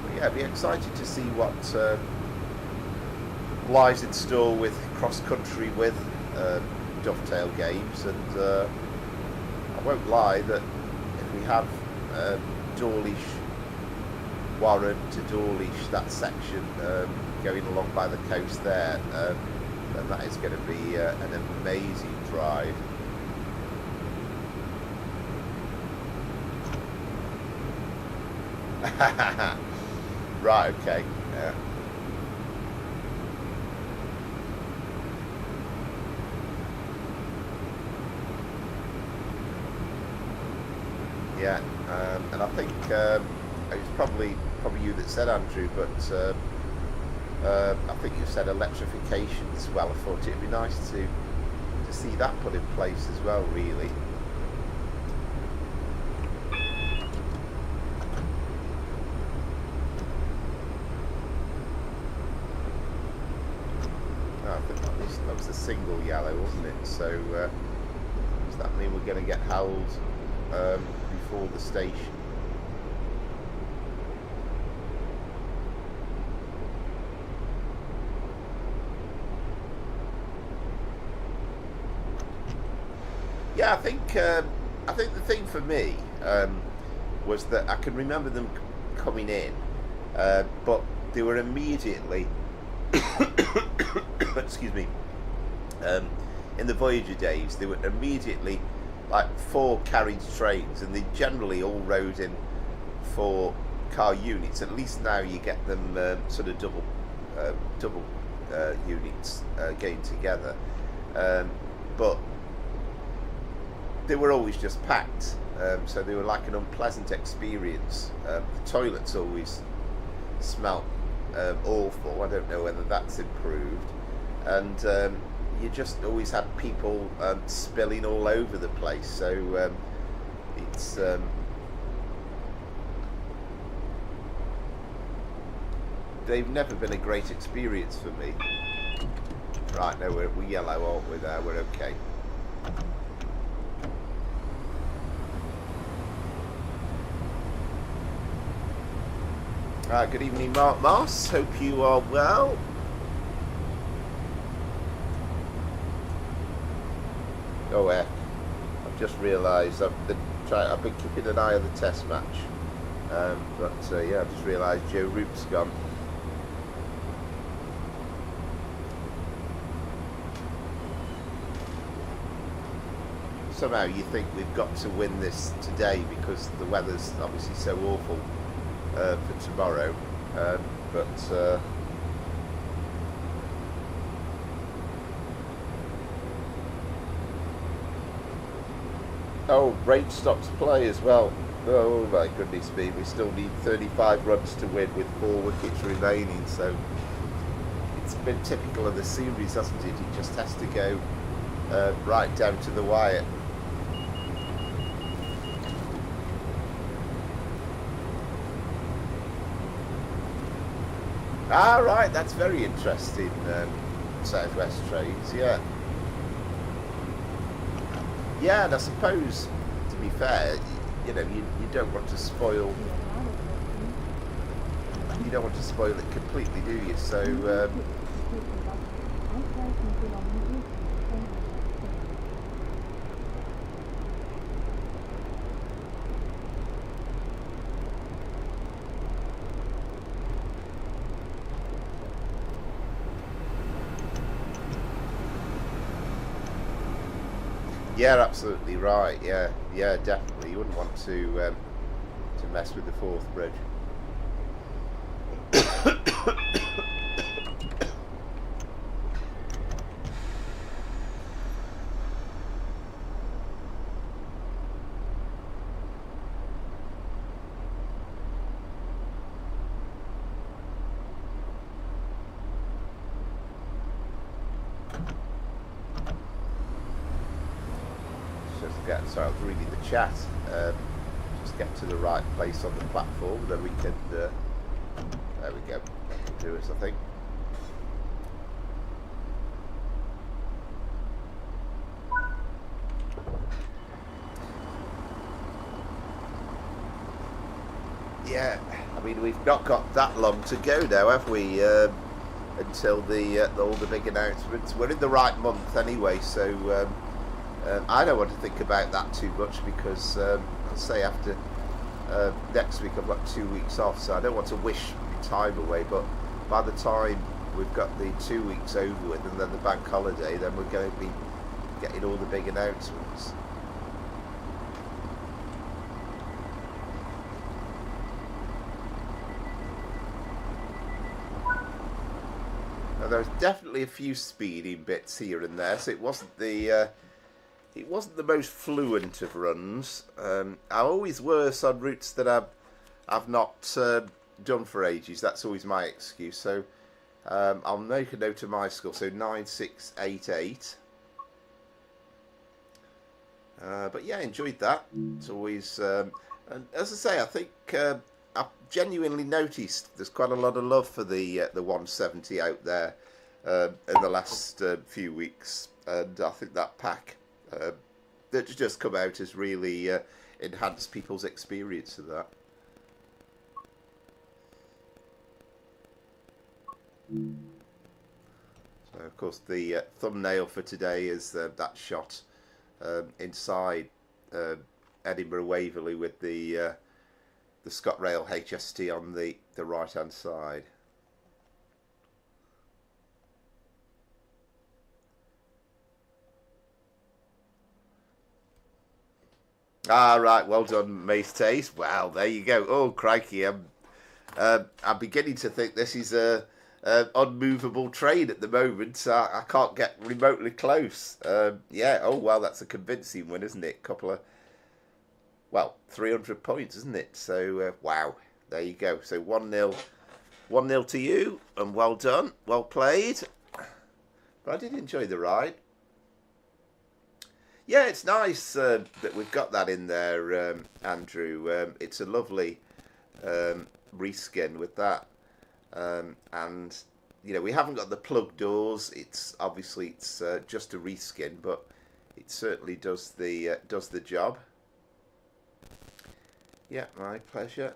But yeah, I'd be excited to see what lies in store with cross-country with dovetail games, and I won't lie that if we have Dawlish, Warren to Dawlish, that section going along by the coast there, then that is going to be an amazing drive. Right, okay. Yeah. Yeah, and I think it was probably you that said, Andrew, but I think you said electrification as well. I thought it'd be nice to see that put in place as well, really. I think that was a single yellow, wasn't it? So does that mean we're going to get held before the station? Yeah, I think the thing for me was that I can remember them coming in, but they were immediately, excuse me, in the Voyager days, they were immediately like 4 carriage trains, and they generally all rode in 4 car units. At least now you get them sort of double units getting together, but they were always just packed, so they were like an unpleasant experience. The toilets always smelt awful. I don't know whether that's improved, and you just always had people spilling all over the place, so it's they've never been a great experience for me. Right, no, we're yellow, aren't we there? We're okay. Good evening, Mark Moss. Hope you are well. Oh, I've just realised I've been keeping an eye on the test match, but yeah, I've just realised Joe Root's gone. Somehow you think we've got to win this today because the weather's obviously so awful for tomorrow, but oh, rain stops play as well. Oh my goodness me, we still need 35 runs to win with 4 wickets remaining, so it's been typical of the series, hasn't it? It just has to go right down to the wire. Ah, right, that's very interesting. Southwest trains, yeah. Yeah, and I suppose, to be fair, you know, you don't want to spoil. You don't want to spoil it completely, do you? So. Yeah, absolutely right. Yeah, yeah, definitely. You wouldn't want to mess with the 4th bridge. Sorry, I was reading the chat. Just get to the right place on the platform, then we can. There we go. That will do us, I think. Yeah, I mean we've not got that long to go now, have we? Until all the big announcements. We're in the right month anyway, so. I don't want to think about that too much because, I'll say after next week I've got 2 weeks off, so I don't want to wish time away. But by the time we've got the 2 weeks over with and then the bank holiday, then we're going to be getting all the big announcements. Now, there's definitely a few speeding bits here and there, so it wasn't the most fluent of runs. I always worse on routes that I've not done for ages. That's always my excuse. So I'll make a note of my score. So 9688. But yeah, enjoyed that. It's always, and as I say, I think I've genuinely noticed there's quite a lot of love for the 170 out there in the last few weeks, and I think that pack. That's just come out has really enhanced people's experience of that. So, of course, the thumbnail for today is that shot inside Edinburgh Waverley with the Scotrail HST on the right hand side. Ah, right, well done, Mace Taste. Wow, there you go. Oh, crikey, I'm beginning to think this is a unmovable train at the moment. I can't get remotely close. Yeah, oh, well, that's a convincing one, isn't it? Couple of, well, 300 points, isn't it? So, wow, there you go. So 1-0 to you, and well done, well played. But I did enjoy the ride. Yeah, it's nice that we've got that in there, Andrew. It's a lovely reskin with that, and you know, we haven't got the plug doors. It's obviously just a reskin, but it certainly does the job. Yeah, my pleasure.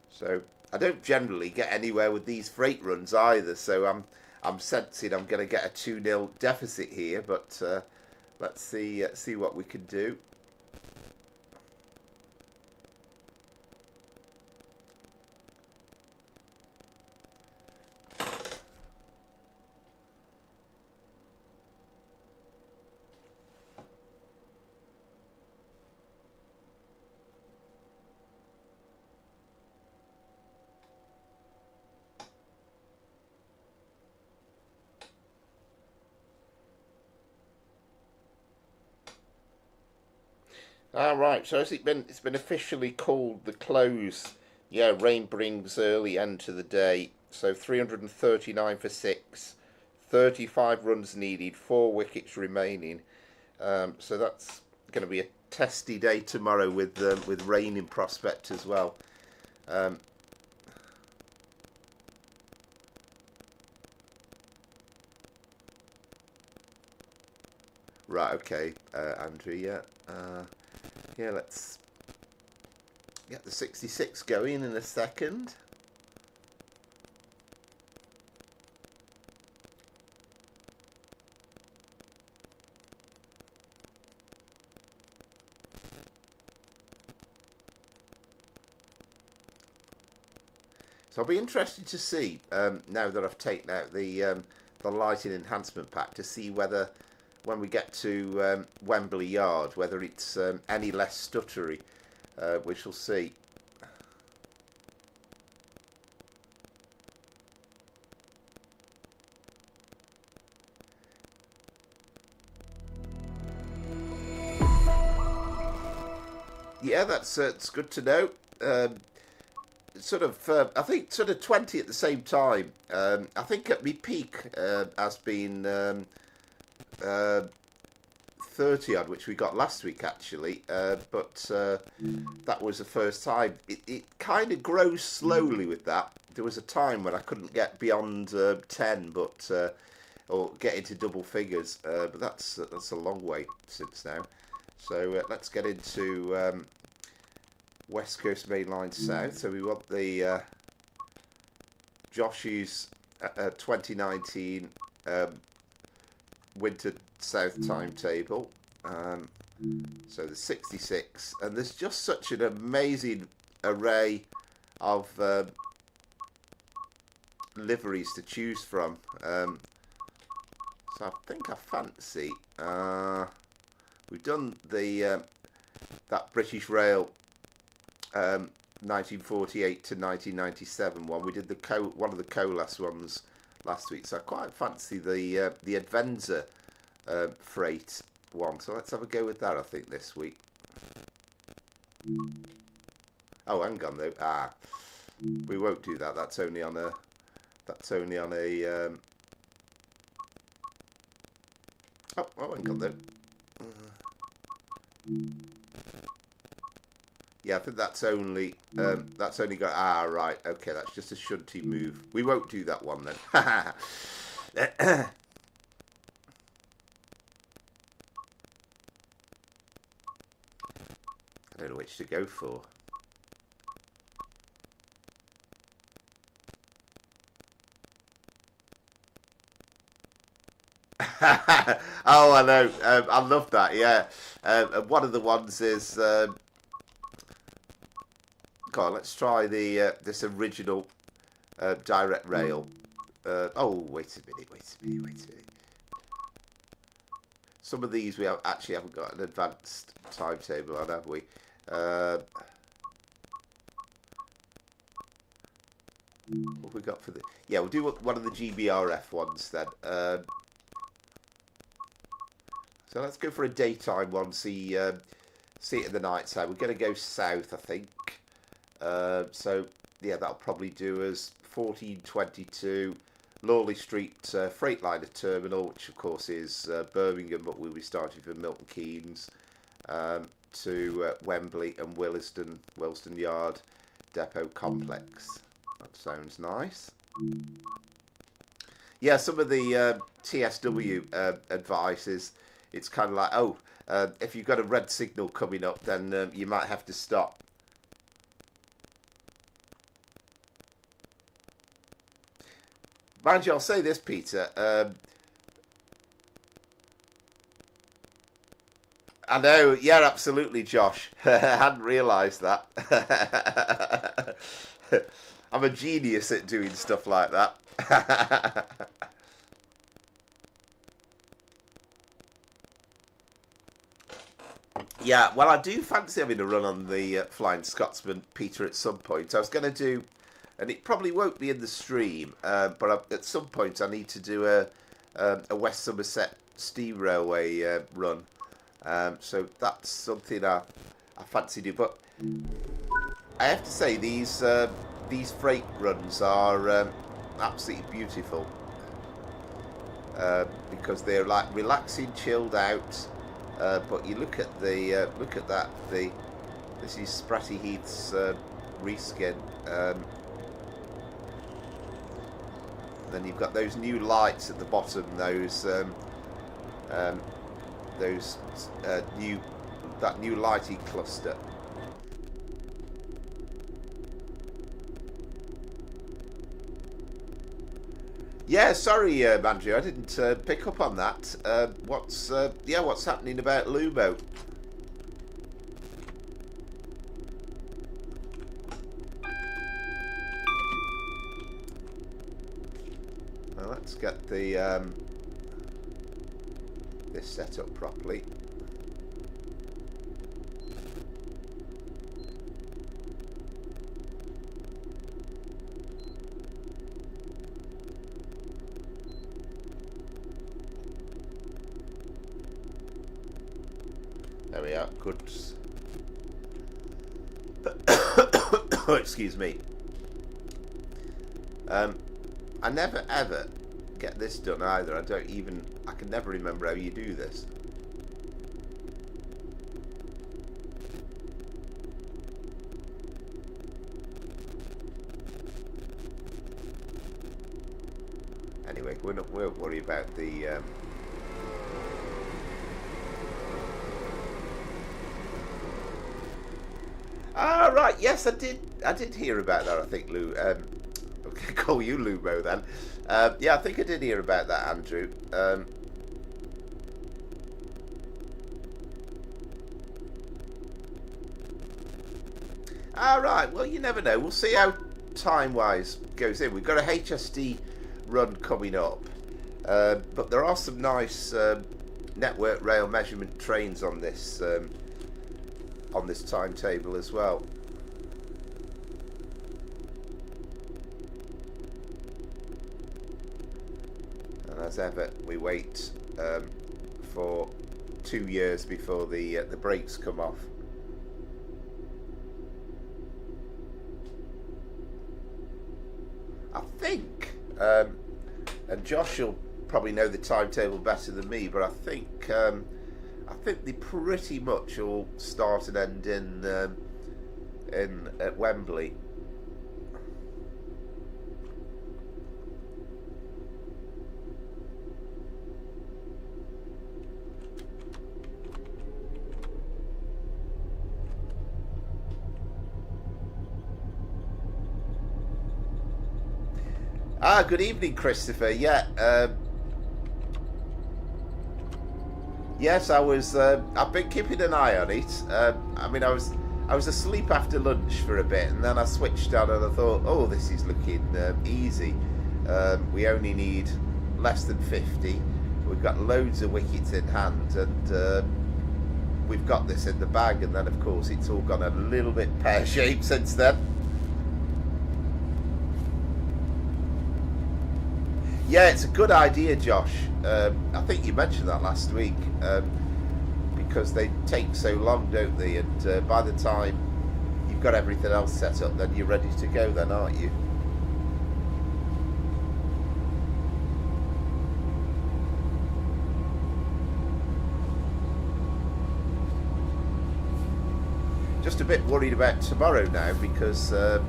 So I don't generally get anywhere with these freight runs either, so I'm sensing I'm going to get a 2-0 deficit here, but let's see what we can do. Ah, right. So has it been? It's been officially called the close. Yeah, rain brings early end to the day. So 339 for 6, 35 runs needed, 4 wickets remaining. So that's going to be a testy day tomorrow with rain in prospect as well. Right. Okay, Andrew. Yeah. Yeah, let's get the 66 going in a second. So I'll be interested to see, now that I've taken out the lighting enhancement pack, to see whether when we get to Wembley Yard, whether it's any less stuttery. We shall see. Yeah, that's good to know. I think sort of 20 at the same time. I think at my peak has been 30 odd, which we got last week actually, but that was the first time. It kind of grows slowly with that. There was a time when I couldn't get beyond 10, but or get into double figures, but that's a long way since now. So let's get into West Coast Main Line South. So we want the Josh's 2019 Winter South timetable. So the 66, and there's just such an amazing array of liveries to choose from. So I think I fancy we've done the that British Rail 1948 to 1997 one. We did one of the Colas ones last week, so I quite fancy the Advenza freight one. So let's have a go with that, I think, this week. Oh, hang on though. We won't do that. That's only on a. Oh, hang on though. Yeah, I think that's only got. Right. Okay, that's just a shunty move. We won't do that one then. I don't know which to go for. Oh, I know. I love that. Yeah. And one of the ones is. Go on, let's try the this original direct rail. Oh, wait a minute. Some of these we actually haven't got an advanced timetable on, have we? What have we got for the? Yeah, we'll do one of the GBRF ones then. So let's go for a daytime one. See it in the night time. We're going to go south, I think. So yeah, that'll probably do us 1422 Lawley Street Freightliner Terminal, which of course is Birmingham, but we'll be starting from Milton Keynes to Wembley and Willesden Yard Depot Complex. That sounds nice. Yeah, some of the TSW advice is, it's kind of like, oh, if you've got a red signal coming up, then you might have to stop. Mind you, I'll say this, Peter. I know, yeah, absolutely, Josh. I hadn't realised that. I'm a genius at doing stuff like that. Yeah, well, I do fancy having a run on the Flying Scotsman, Peter, at some point. I was going to do, and it probably won't be in the stream, but at some point I need to do a West Somerset Steam Railway run. So that's something I fancy do. But I have to say, these freight runs are absolutely beautiful because they're like relaxing, chilled out. But you look at the this is Spratty Heath's reskin. Then you've got those new lights at the bottom. Those new lighting cluster. Yeah, sorry, Andrew, I didn't pick up on that. What's happening about Lumo? Well, let's get the this set up properly. There we are. Good. Oh, excuse me. I never ever get this done either. I can never remember how you do this. Anyway, we won't worry about the Ah, right. Yes, I did hear about that. I think Lou. Okay, call you Lumo then. Yeah, I think I did hear about that, Andrew. All right. Well, you never know. We'll see how time-wise goes in. We've got a HSD run coming up, but there are some nice network rail measurement trains on this timetable as well. And as ever, we wait for 2 years before the brakes come off. I think, and Josh will probably know the timetable better than me, but I think they pretty much all start and end at Wembley. Good evening, Christopher. Yeah, Yes, I was. I've been keeping an eye on it. I mean, I was asleep after lunch for a bit, and then I switched on and I thought, oh, this is looking easy. We only need less than 50. We've got loads of wickets in hand, and we've got this in the bag. And then, of course, it's all gone a little bit pear-shaped since then. Yeah, it's a good idea, Josh. I think you mentioned that last week, because they take so long, don't they? And by the time you've got everything else set up, then you're ready to go then, aren't you? Just a bit worried about tomorrow now, because I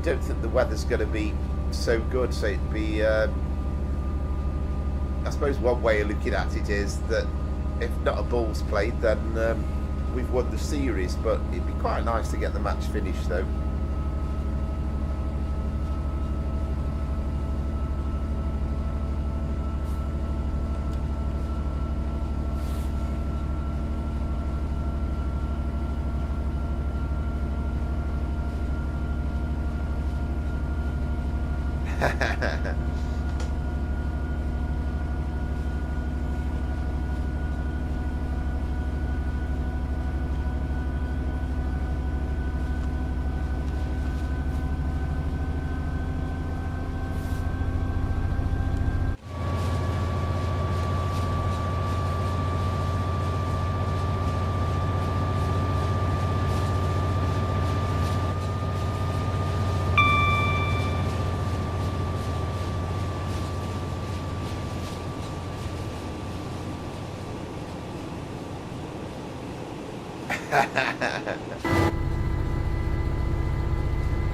don't think the weather's going to be so good. So it'd be, I suppose one way of looking at it is that if not a ball's played, then we've won the series, but it'd be quite nice to get the match finished though.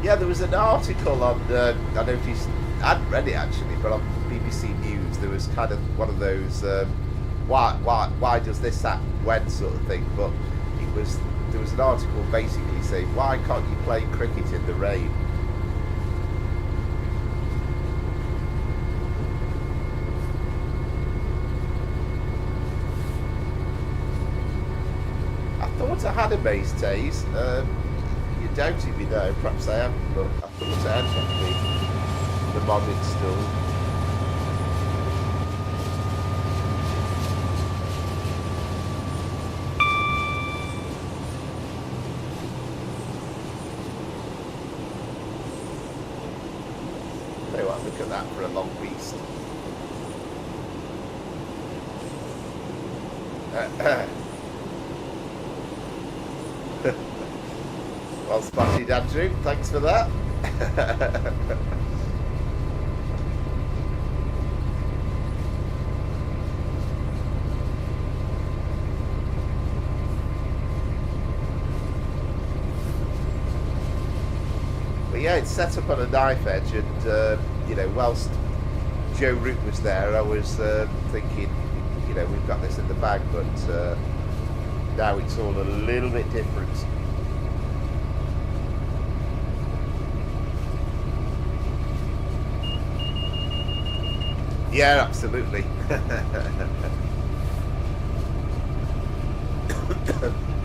Yeah, there was an article on, I noticed, I hadn't read it actually, but on BBC News there was kind of one of those, why does this happen when sort of thing, but there was an article basically saying, why can't you play cricket in the rain? I had a base days. You doubted me now, perhaps I haven't, but I thought I had actually the mod installed. Tell you what, look at that for a long beast. Well spotted, Andrew, thanks for that. But yeah, it's set up on a knife edge, and you know, whilst Joe Root was there, I was thinking, you know, we've got this in the bag, but now it's all a little bit different. Yeah, absolutely.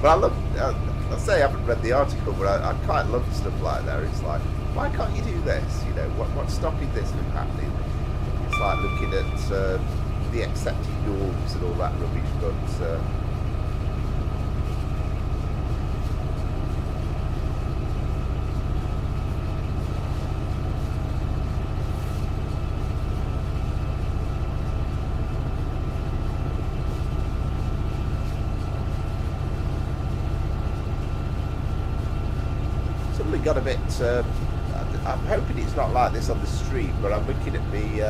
But I love, I'll say I haven't read the article, but I quite love stuff like that. It's like, why can't you do this? You know, what's stopping this from happening? It's like looking at the accepted norms and all that rubbish, but got a bit. I'm hoping it's not like this on the street, but I'm looking at the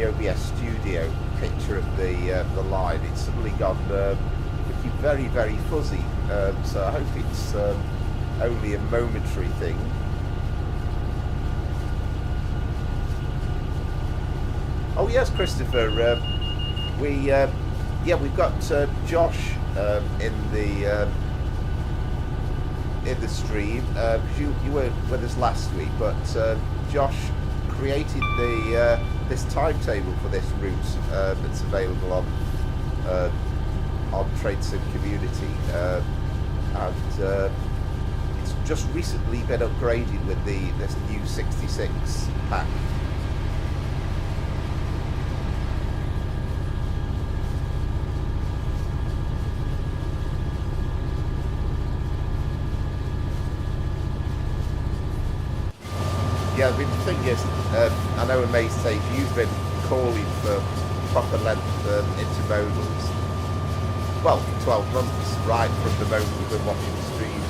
OBS studio picture of the line. It's suddenly gone looking very, very fuzzy. So I hope it's only a momentary thing. Oh yes, Christopher. We've got Josh in the stream, because you weren't with us last week, but Josh created this timetable for this route that's available on on Trade Sim Community, and it's just recently been upgraded with this new 66 pack. Yeah, I mean, the thing is, I know in May's Stage you've been calling for proper length intermodals, well, for 12 months, right from the moment we've been watching the streams.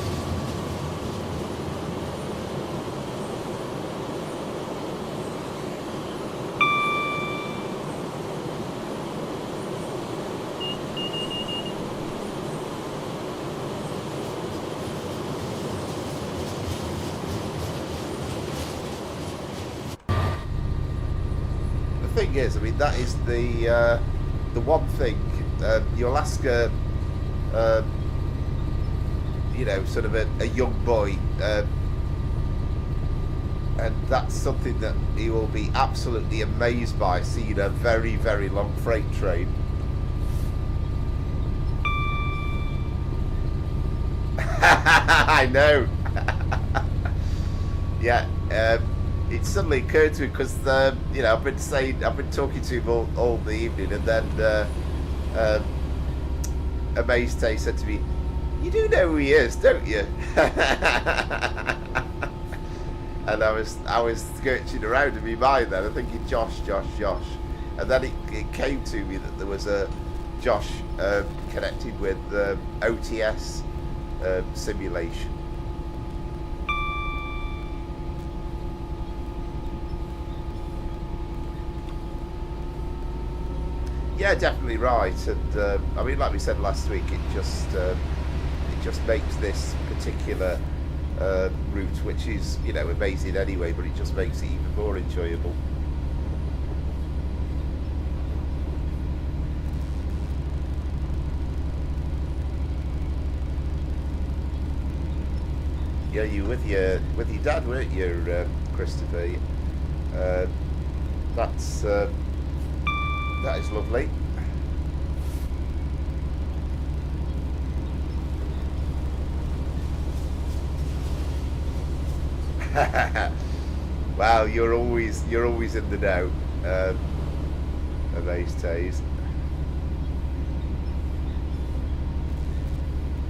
The thing is, I mean, that is the one thing. You'll ask a you know, sort of a young boy, and that's something that he will be absolutely amazed by, seeing a very, very long freight train. I know. Yeah. It suddenly occurred to me because you know, I've been talking to him all the evening, and then Amazed Tay said to me, "You do know who he is, don't you?" And I was skirting around in my mind then, I'm thinking Josh, and then it came to me that there was a Josh connected with OTS simulation. Yeah, definitely right, and I mean, like we said last week, it just makes this particular route, which is, you know, amazing anyway, but it just makes it even more enjoyable. Yeah, you with your dad, weren't you, Christopher? That is lovely. Wow, you're always in the know, Amazed Tays.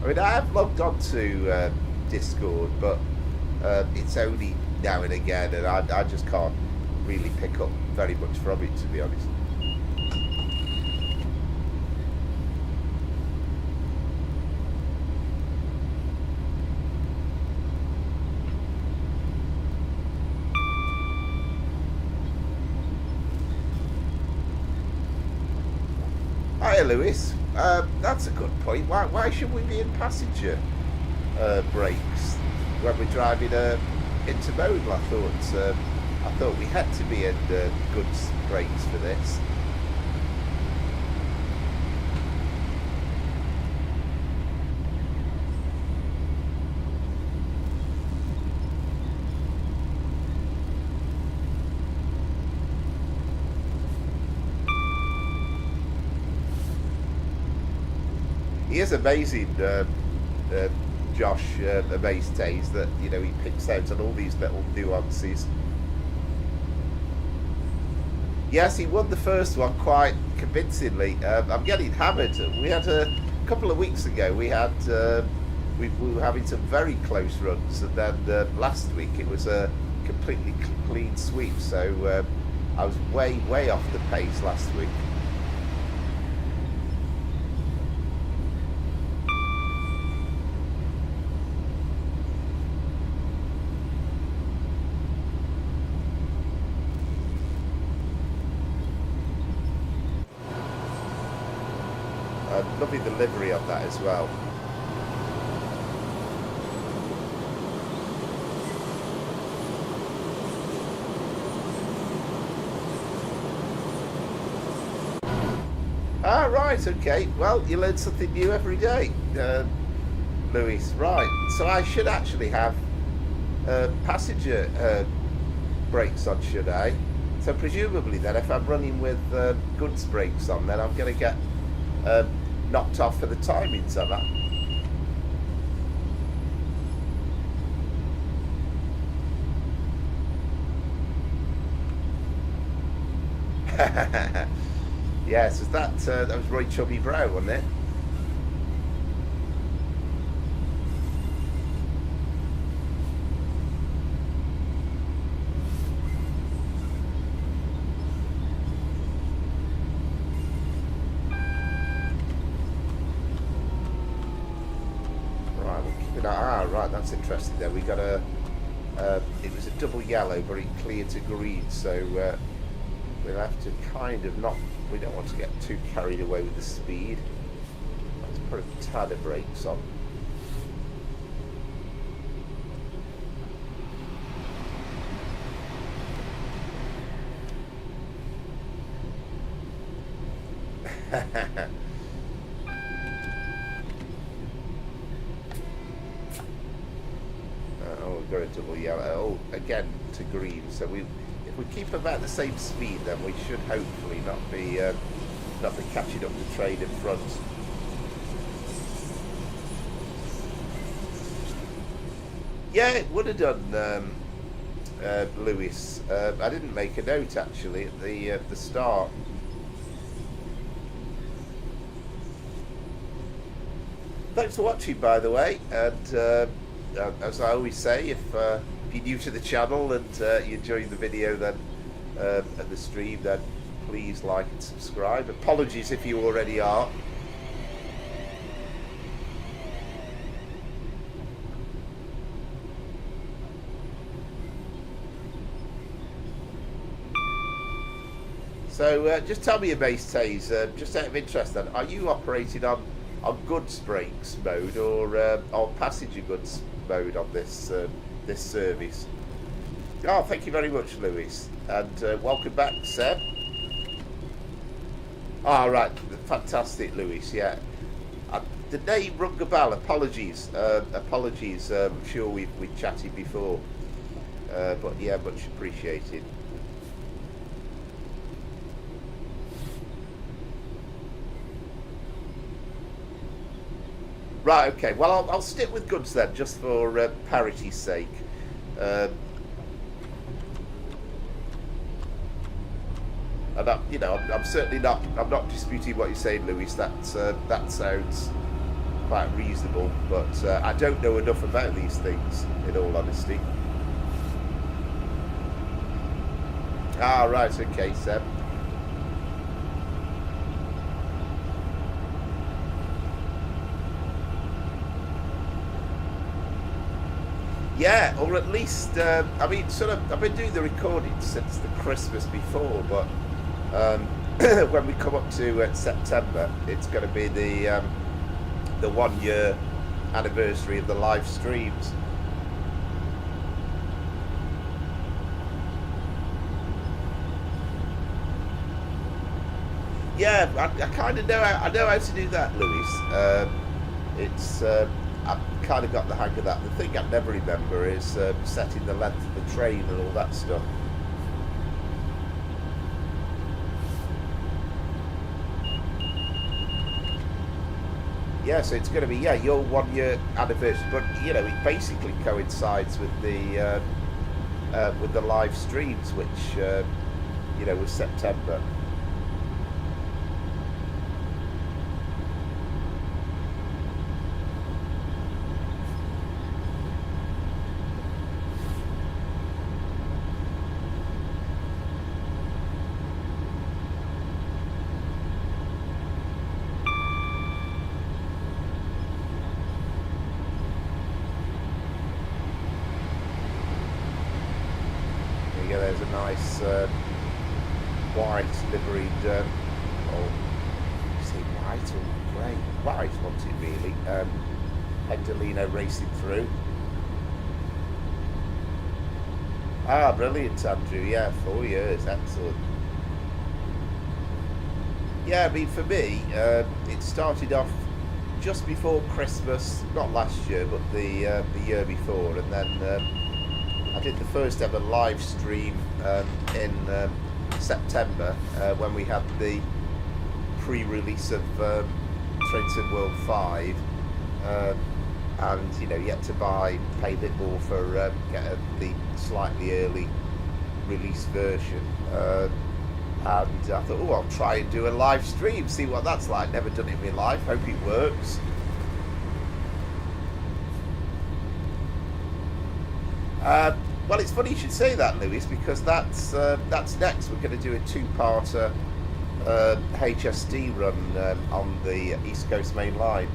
I mean, I have logged on to Discord, but it's only now and again, and I just can't really pick up very much from it, to be honest. Hi, Lewis. That's a good point. Why should we be in passenger brakes when we're driving intermodal? I thought we had to be in goods brakes for this. He is amazing, Josh, Amazed Tays, that, you know, he picks out on all these little nuances. Yes, he won the first one quite convincingly. I'm getting hammered. We had a couple of weeks ago, we were having some very close runs, and then last week it was a completely clean sweep, so I was way off the pace last week. Lovely delivery on that as well. Ah, right, okay. Well, you learn something new every day, Louis. Right, so I should actually have passenger brakes on, should I? So presumably then, if I'm running with goods brakes on, then I'm going to get knocked off for the timings of that. Yes, was that was Roy Chubby Brow, wasn't it? Right, we'll keep it out. Right, that's interesting. There, we got a. It was a double yellow, but it cleared to green, so we'll have to kind of not. We don't want to get too carried away with the speed. Let's put a tad of brakes on. Oh, we've got a double yellow. Oh, again to green. So if we keep about the same speed, then we should hopefully not be catching up the train in front. Yeah, it would have done, Lewis. I didn't make a note actually at the start. Thanks for watching, by the way, and as I always say, if you're new to the channel and you're enjoying the video then and the stream, then please like and subscribe. Apologies if you already are. So just tell me your base Taze, just out of interest then, are you operating on goods brakes mode or on passenger goods mode on this this service? Oh, thank you very much, Lewis, and welcome back, Seb. Ah, right, fantastic, Lewis. Yeah, the name rung a bell. Apologies, apologies. I'm sure we've chatted before, but yeah, much appreciated. Right, okay. Well, I'll stick with goods then, just for parity's sake. And I'm certainly not. I'm not disputing what you're saying, Lewis. That sounds quite reasonable, but I don't know enough about these things, in all honesty. Ah, right. Okay, Seb. Yeah, or at least, I mean, I've been doing the recording since the Christmas before, but when we come up to September, it's going to be the 1 year anniversary of the live streams. Yeah, I kind of know. I know how to do that, Lewis. It's I've kind of got the hang of that. The thing I never remember is setting the length of the train and all that stuff. Yeah, so it's going to be your 1 year anniversary, but it basically coincides with the live streams, which was September. There's a nice white liveried, say white or grey? White, wasn't it really? Pendolino racing through. Ah, brilliant, Andrew. Yeah, 4 years, excellent. Yeah, I mean, for me, it started off just before Christmas, not last year, but the year before, and then I did the first ever live stream in September when we had the pre-release of Train Sim World 5, and you know, yet to pay a bit more for get the slightly early release version. And I thought, oh, I'll try and do a live stream, see what that's like. Never done it in my life. Hope it works. Well, it's funny you should say that, Lewis, because that's next. We're going to do a two-parter HSD run on the East Coast Main Line.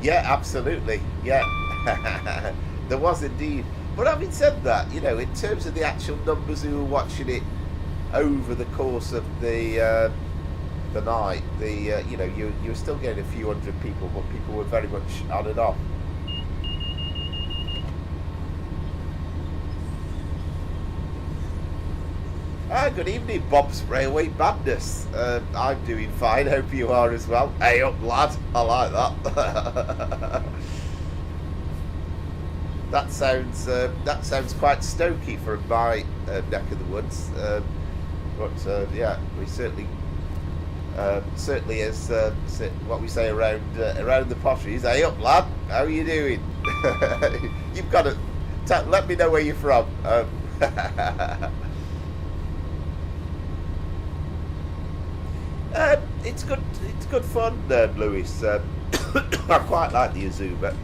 Yeah, absolutely. Yeah, there was indeed. But having said that, you know, in terms of the actual numbers who were watching it over the course of the night, you know, you were still getting a few hundred people, but people were very much on and off. Good evening, Bob's Railway Madness. I'm doing fine. Hope you are as well. Hey up, lad. I like that. That sounds quite stoky from my neck of the woods. But yeah, we certainly is what we say around the potteries. Hey up, lad. How are you doing? You've got to let me know where you're from. It's good fun, Lewis. I quite like the Azuma.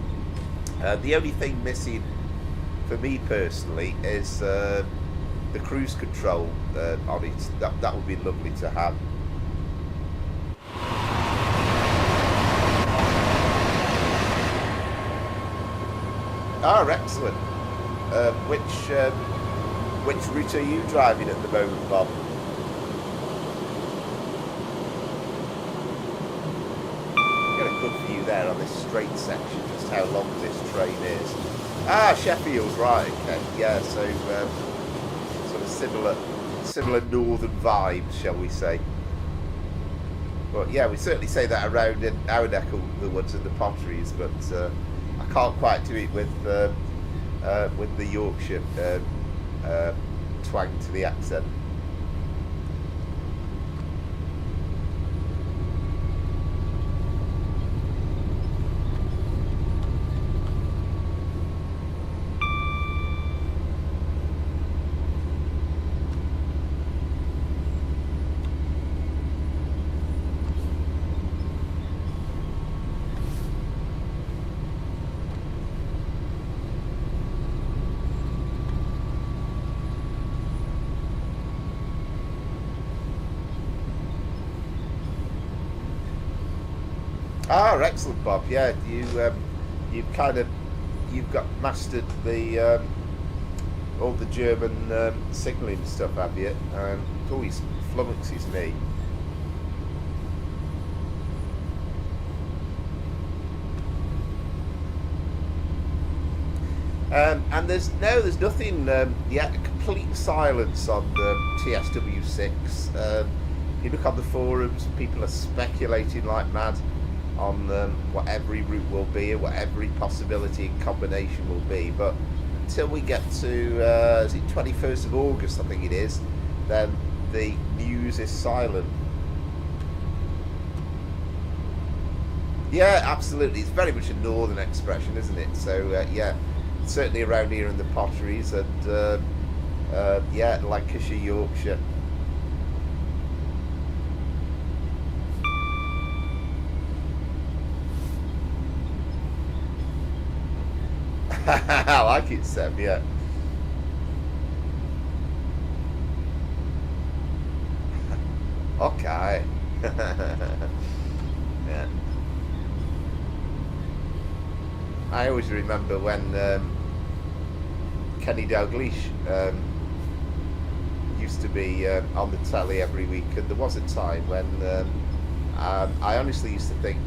The only thing missing for me personally is the cruise control on it. That would be lovely to have. Ah, excellent. Which route are you driving at the moment, Bob? Good view there on this straight section, just how long this train is. Ah, Sheffield, right, okay, yeah, so sort of similar northern vibes, shall we say. But yeah, we certainly say that around in our neck of the woods and the potteries, but I can't quite do it with the Yorkshire twang to the accent. Ah, excellent, Bob. Yeah, you've got mastered the all the German signalling stuff, have you? It always flummoxes me. And there's nothing yet. Complete silence on the TSW6. You look on the forums, people are speculating like mad on what every route will be and what every possibility and combination will be, but until we get to is it 21st of August, I think it is, then the news is silent. Yeah, absolutely. It's very much a northern expression, isn't it? So yeah, certainly around here in the potteries and yeah, Lancashire, Yorkshire. I like it, Seb, yeah. Okay. Yeah. I always remember when Kenny Dalglish used to be on the telly every week, and there was a time when I honestly used to think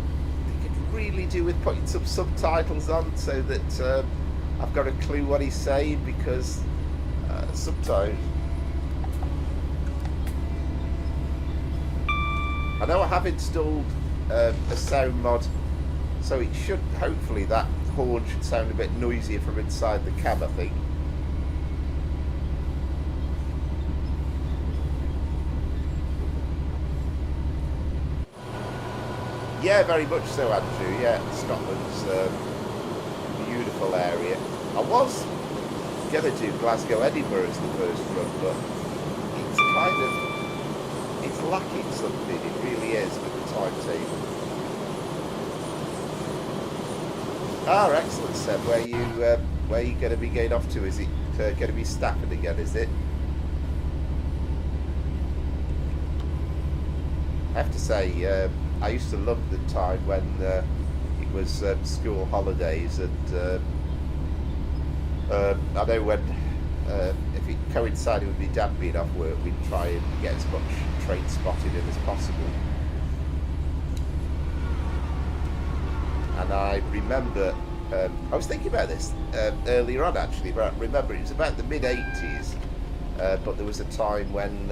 they could really do with putting some subtitles on so that I've got a clue what he's saying, because sometimes I know I have installed a sound mod, so it should, hopefully that horn should sound a bit noisier from inside the cab, I think. Yeah, very much so, Andrew. Yeah, Scotland's a beautiful area. I was going to do Glasgow, Edinburgh as the first run, but it's kind of, it's lacking something. It really is with the timetable. Ah, excellent, Seb. Where you going to be going off to? Is it going to be Stafford again? Is it? I have to say, I used to love the time when it was school holidays, and I know when if it coincided with my dad being off work, we'd try and get as much train spotted in as possible. And I remember, I was thinking about this earlier on actually, but I remember it was about the mid-80s, but there was a time when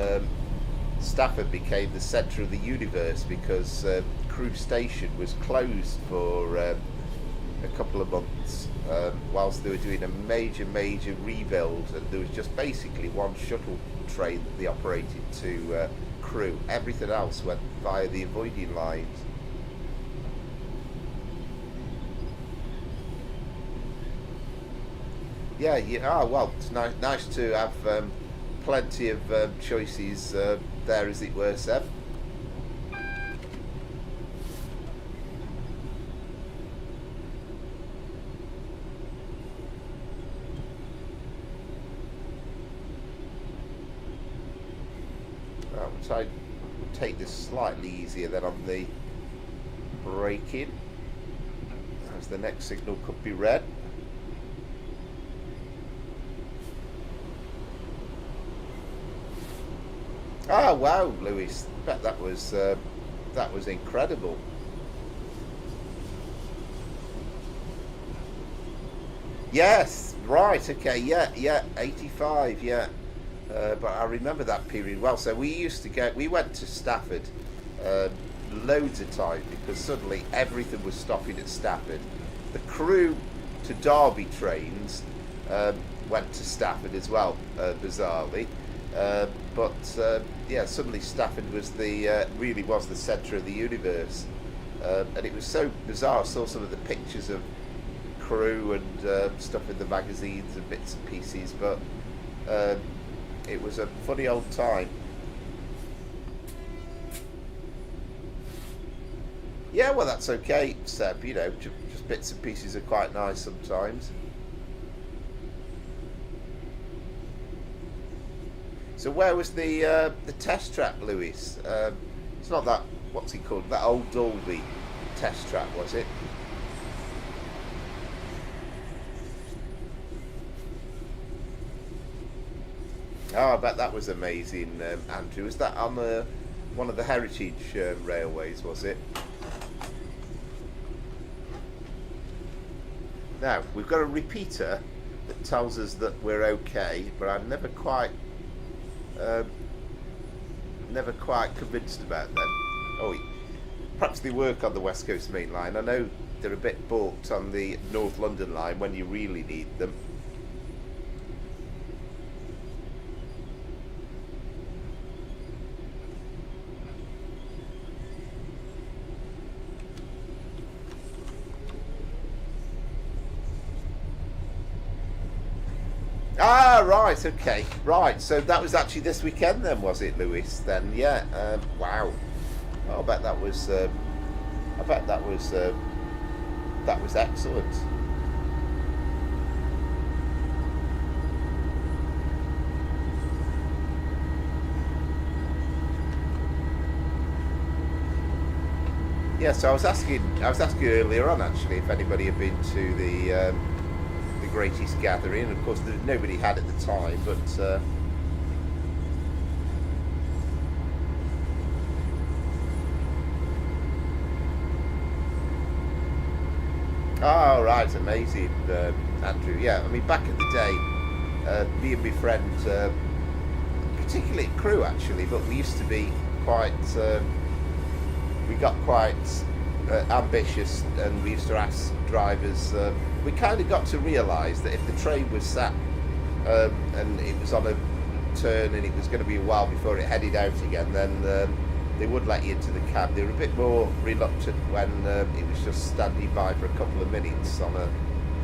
Stafford became the centre of the universe because Crewe Station was closed for a couple of months whilst they were doing a major rebuild, and there was just basically one shuttle train that they operated to Crewe. Everything else went via the avoiding lines. Yeah, well, it's nice to have plenty of choices there, as it were, Seb. Right, we'll try to take this slightly easier than on the braking, as the next signal could be red. Oh wow, Lewis! I bet that was incredible. Yes, right, okay, yeah, 85, yeah. But I remember that period well. So we went to Stafford loads of times because suddenly everything was stopping at Stafford. The Crewe to Derby trains went to Stafford as well, bizarrely. But yeah, suddenly Stafford was really was the centre of the universe, and it was so bizarre. I saw some of the pictures of Crewe and stuff in the magazines and bits and pieces, but it was a funny old time. Yeah, well, that's okay, Seb. You know, just bits and pieces are quite nice sometimes. So where was the test track, Lewis? It's not that, what's he called? That old Dalby test track, was it? Oh, I bet that was amazing, Andrew. Was that on one of the heritage railways, was it? Now, we've got a repeater that tells us that we're okay, but I'm never quite convinced about them. Oh, perhaps they work on the West Coast Main Line. I know they're a bit balked on the North London line when you really need them. Ah, right, okay, right. So that was actually this weekend, then, was it, Lewis? Then, yeah. Wow. Oh, I bet that was. I bet that was. That was excellent. Yeah. So I was asking earlier on actually if anybody had been to the Greatest Gathering. Of course, nobody had at the time, but oh, right, amazing, Andrew. Yeah, I mean, back in the day, me and my friend, particularly at Crewe actually, but we used to be quite, we got quite ambitious, and we used to ask drivers. We kind of got to realise that if the train was sat and it was on a turn and it was going to be a while before it headed out again, then they would let you into the cab. They were a bit more reluctant when it was just standing by for a couple of minutes on a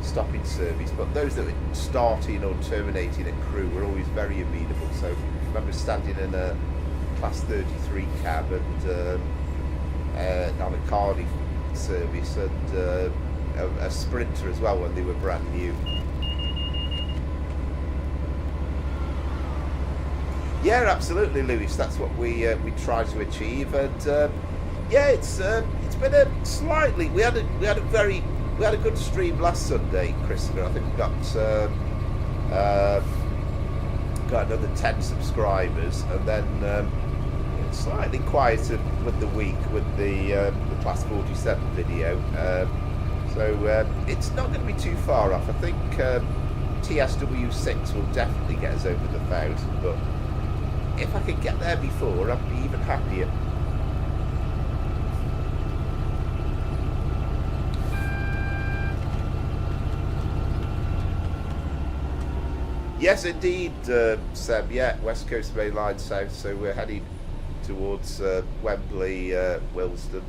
stopping service, but those that were starting or terminating at Crewe were always very amenable. So I remember standing in a class 33 cab and on a Cardiff service, and a Sprinter as well when they were brand new. Yeah, absolutely, Lewis. That's what we try to achieve, and yeah, it's been a slightly. We had a good stream last Sunday, Christopher. I think we got another 10 subscribers, and then slightly quieter with the week with the class 47 video. So it's not going to be too far off. I think TSW5 will definitely get us over the 1,000, but if I could get there before, I'd be even happier. Yes, indeed, Seb. Yeah, West Coast Main Line South. So we're heading towards Wembley, Willesden.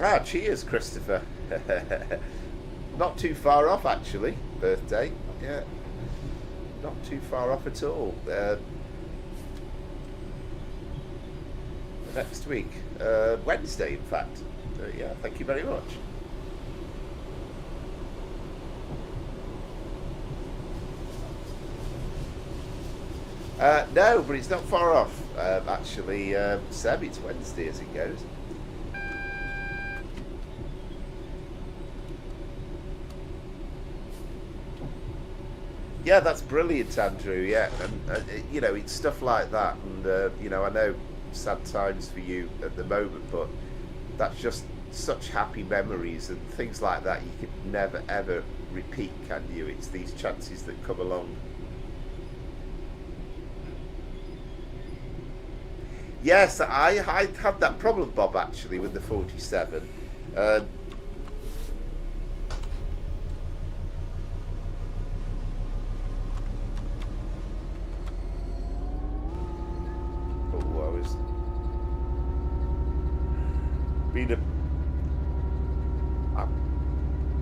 Ah, cheers, Christopher. Not too far off, actually. Birthday, yeah. Not too far off at all. Next week. Wednesday, in fact. Yeah, thank you very much. No, but it's not far off, actually. Seb, it's Wednesday as it goes. Yeah, that's brilliant, Andrew. Yeah, and you know, it's stuff like that, and you know, I know sad times for you at the moment, but that's just such happy memories, and things like that you could never ever repeat, can you? It's these chances that come along. Yes, I had that problem, Bob, actually, with the 47. I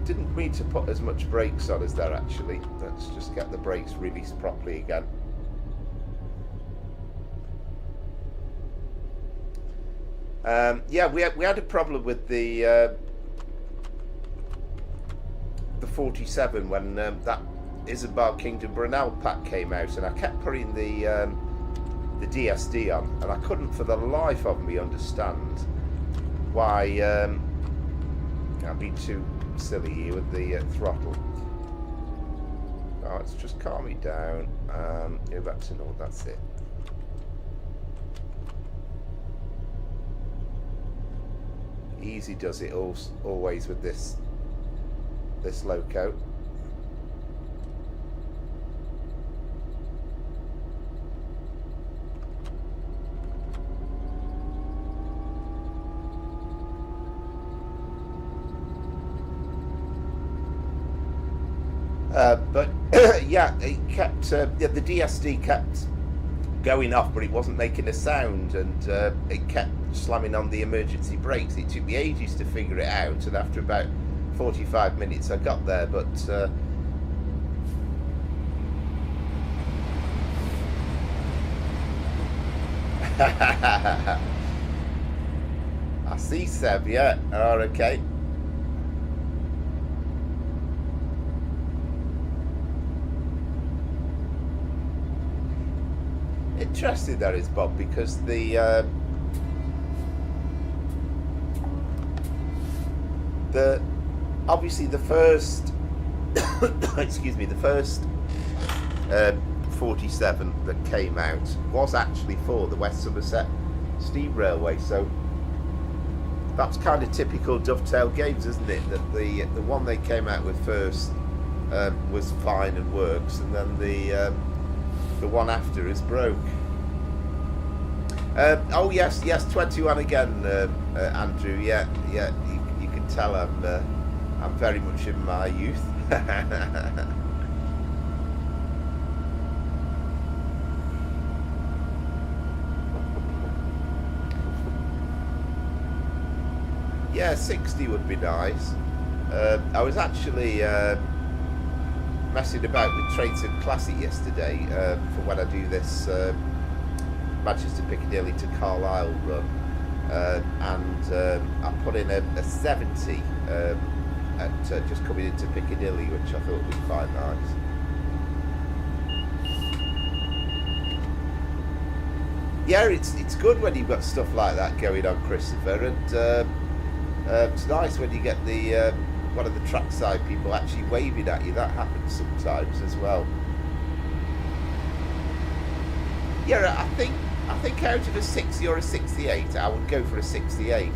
didn't mean to put as much brakes on as there, actually. Let's just get the brakes released properly again. Yeah, we had a problem with the 47 when that Isambard Kingdom Brunel pack came out, and I kept putting the DSD on, and I couldn't for the life of me understand why I've been too silly here with the throttle. Oh, let's just calm it down. Go back to normal. That's it. Easy does it always with this loco. But yeah, it kept yeah, the DSD kept going off, but it wasn't making a sound, and it kept slamming on the emergency brakes. It took me ages to figure it out, and after about 45 minutes I got there, but I see, Seb. Yeah. Oh, okay. Interesting that is, Bob, because the obviously the first excuse me, the first 47 that came out was actually for the West Somerset Steam Railway, so That's kind of typical Dovetail Games, isn't it? That the one they came out with first was fine and works, and then the one after is broke. Oh yes, 21 again, Andrew. Yeah, you can tell I'm very much in my youth. Yeah, 60 would be nice. I was actually messing about with Trades and Classic yesterday for when I do this Manchester Piccadilly to Carlisle run, and I put in a 70 at just coming into Piccadilly, which I thought would be quite nice. Yeah, it's good when you've got stuff like that going on, Christopher, and it's nice when you get the one of the trackside people actually waving at you. That happens sometimes as well. Yeah, I think out of a 60 or a 68, I would go for a 68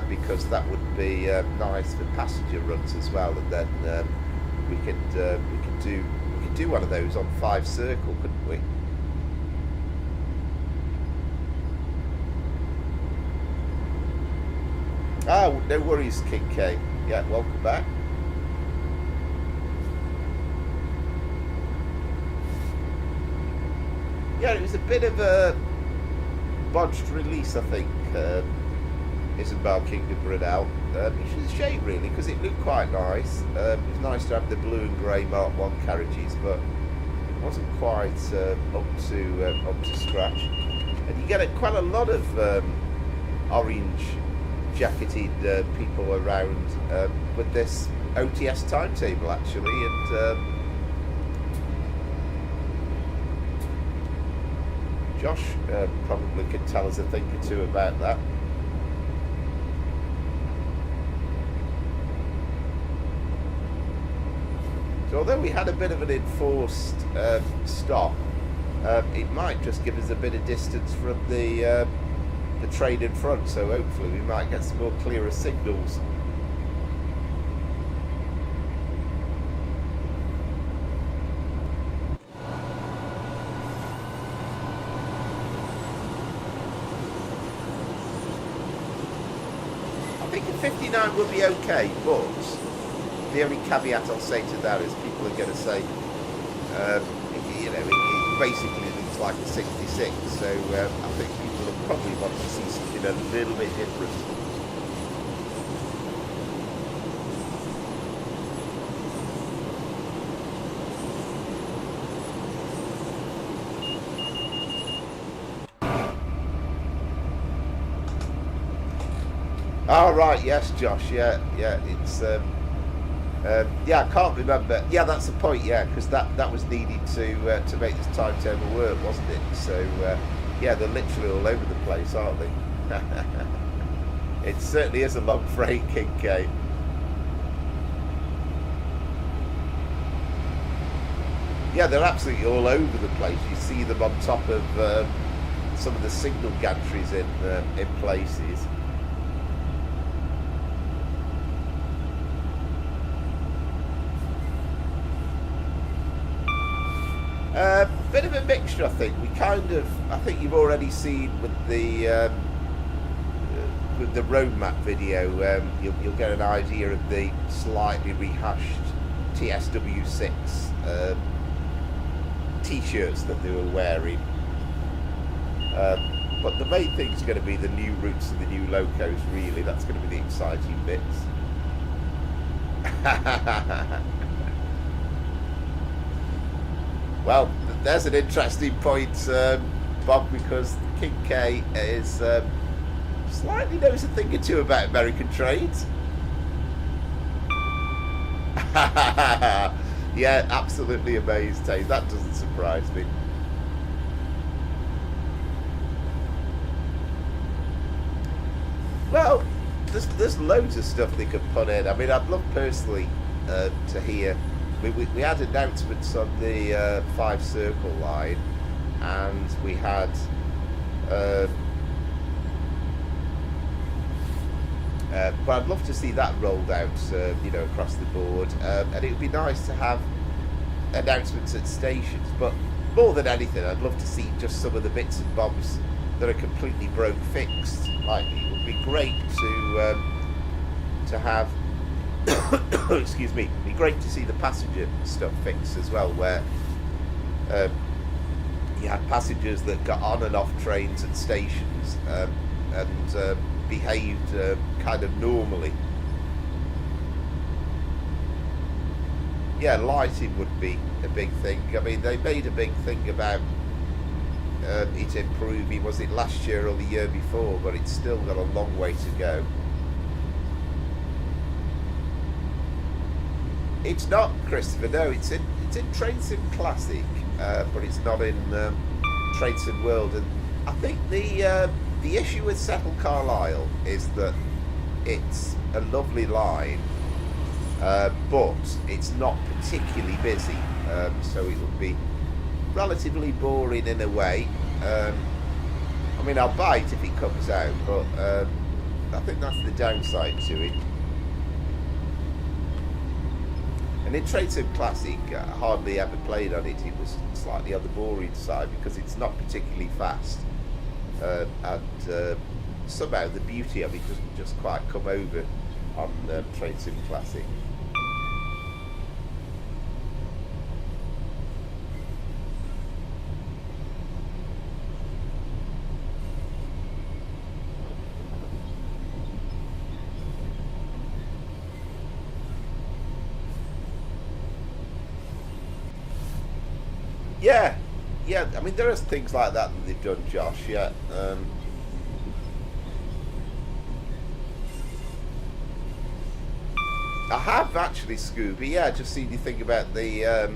because that would be nice for passenger runs as well, and then we could do one of those on Fife Circle, couldn't we? Oh, no worries, King K. Yeah, welcome back. Yeah, it was a bit of a bodged release, I think, Isabel Kingdom Brunel, which is a shame, really, because it looked quite nice. It was nice to have the blue and grey Mark 1 carriages, but it wasn't quite up to scratch. And you get quite a lot of orange jacketed people around with this OTS timetable, actually, and Josh probably could tell us a thing or two about that. So although we had a bit of an enforced stop, it might just give us a bit of distance from the train in front, so hopefully we might get some more clearer signals. I think a 59 will be okay, but the only caveat I'll say to that is people are going to say, it basically looks like a 66, so I think people will probably want to see something a little bit different. Oh, right, yes, Josh, yeah, it's, yeah, I can't remember. Yeah, that's the point, yeah, because that was needed to make this timetable work, wasn't it? So, yeah, they're literally all over the place, aren't they? It certainly is a long freight, King K. Yeah, they're absolutely all over the place. You see them on top of some of the signal gantries in places. Bit of a mixture, I think. I think you've already seen with the road map video, you'll get an idea of the slightly rehashed TSW6 t-shirts that they were wearing. But the main thing's going to be the new routes and the new locos, really. That's going to be the exciting bits. Well, there's an interesting point, Bob, because King K is slightly knows a thing or two about American trades. Yeah, absolutely amazed, Tay. That doesn't surprise me. Well, there's loads of stuff they could put in. I mean, I'd love personally to hear. We had announcements on the Fife Circle line, and we had But I'd love to see that rolled out, you know, across the board, and it would be nice to have announcements at stations. But more than anything, I'd love to see just some of the bits and bobs that are completely broke fixed. Like, it would be great to have. Excuse me. It'd be great to see the passenger stuff fixed as well, where you had passengers that got on and off trains at stations and behaved kind of normally. Yeah, lighting would be a big thing. I mean, they made a big thing about it improving, was it last year or the year before, but it's still got a long way to go. It's not, Christopher, no, it's in Train Sim Classic, but it's not in Train Sim World. And I think the issue with Settle Carlisle is that it's a lovely line, but it's not particularly busy, so it would be relatively boring in a way. I mean, I'll buy it if it comes out, but I think that's the downside to it. And in Train Sim Classic, I hardly ever played on it. It was slightly on the boring side because it's not particularly fast, and somehow the beauty of it doesn't just quite come over on Train Sim Classic. Yeah, I mean, there are things like that they've done, Josh, yeah. I have actually, Scooby, yeah, just seen you think about the,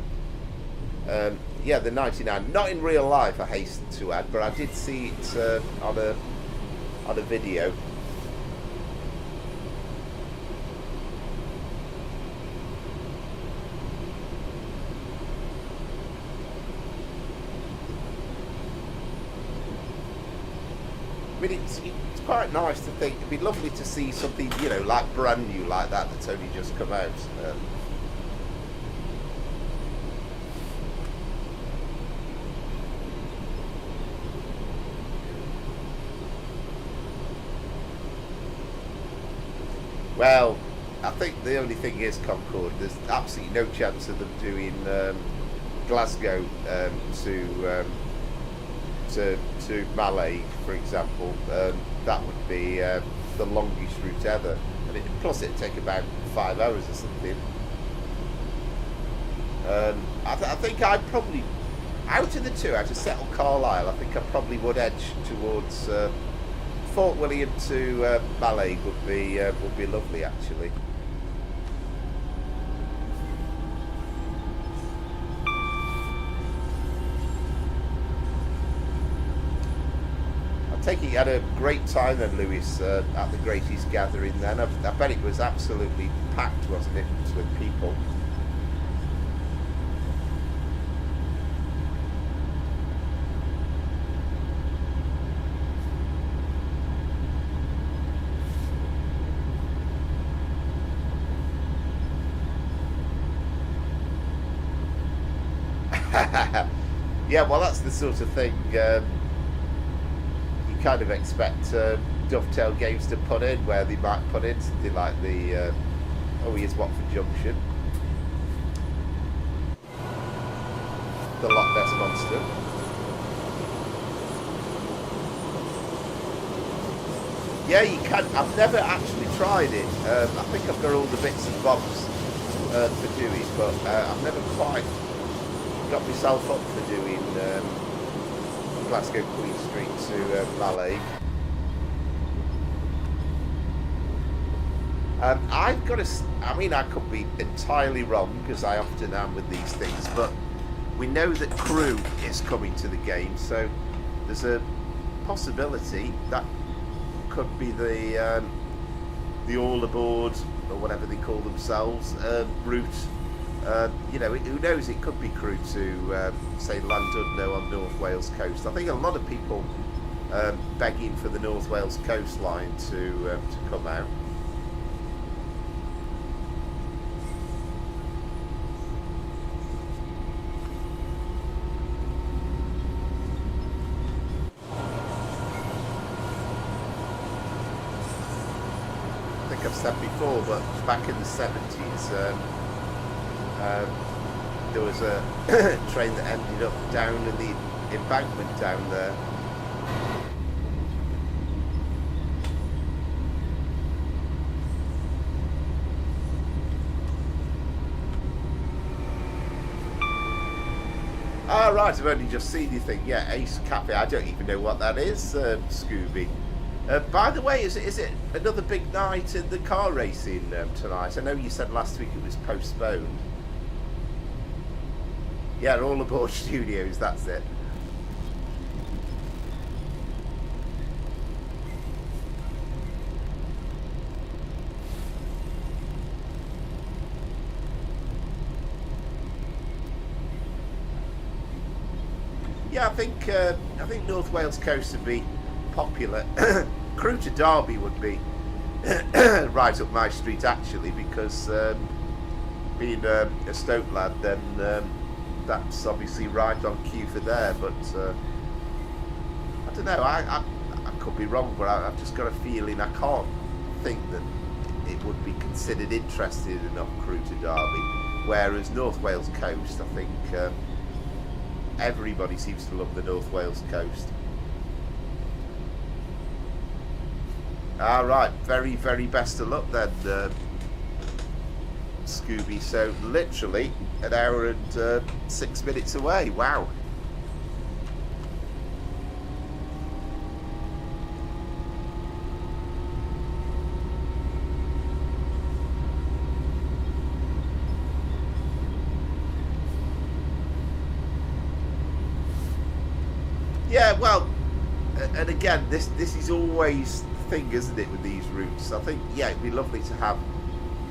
the 99. Not in real life, I hasten to add, but I did see it on a video. I mean, it's quite nice to think. It'd be lovely to see something, you know, like brand new like that that's only just come out. Well, I think the only thing is Concorde. There's absolutely no chance of them doing Glasgow to Malay, for example. That would be the longest route ever, and plus it'd take about 5 hours or something. I think I'd probably, out of the two, out of Settle Carlisle, I think I probably would edge towards Fort William to Malay would be lovely, actually. I take it you had a great time then, Lewis, at the Great East Gathering then. I bet it was absolutely packed, wasn't it, with people? Yeah, well, that's the sort of thing you kind of expect Dovetail Games to put in, where they might put in something like the here's Watford Junction, the Loch Ness Monster. Yeah, you can. I've never actually tried it. I think I've got all the bits and bobs for doing, but I've never quite got myself up for doing Glasgow Queen Street to Malay. I've got to, I mean, I could be entirely wrong, because I often am with these things, but we know that Crew is coming to the game, so there's a possibility that could be the all aboard, or whatever they call themselves, route. You know, who knows, it could be Crew to, say, Llandudno on North Wales coast. I think a lot of people begging for the North Wales coastline to come out. I've said before, but back in the 70s, there was a train that ended up down in the embankment down there. Ah, right, I've only just seen you think, yeah, Ace Cafe. I don't even know what that is, Scooby. By the way, is it another big night in the car racing tonight? I know you said last week it was postponed. Yeah, all aboard studios, that's it. Yeah, I think North Wales Coast would be popular. Crew to Derby would be right up my street actually, because being a Stoke lad, then that's obviously right on cue for there. But I don't know. I could be wrong, but I've just got a feeling I can't think that it would be considered interested enough Crew to Derby. Whereas North Wales Coast, I think. Everybody seems to love the North Wales coast. Alright, very, very best of luck then, Scooby. So, literally, an hour and 6 minutes away. Wow. Yeah, well, and again, this is always the thing, isn't it, with these routes? I think, yeah, it'd be lovely to have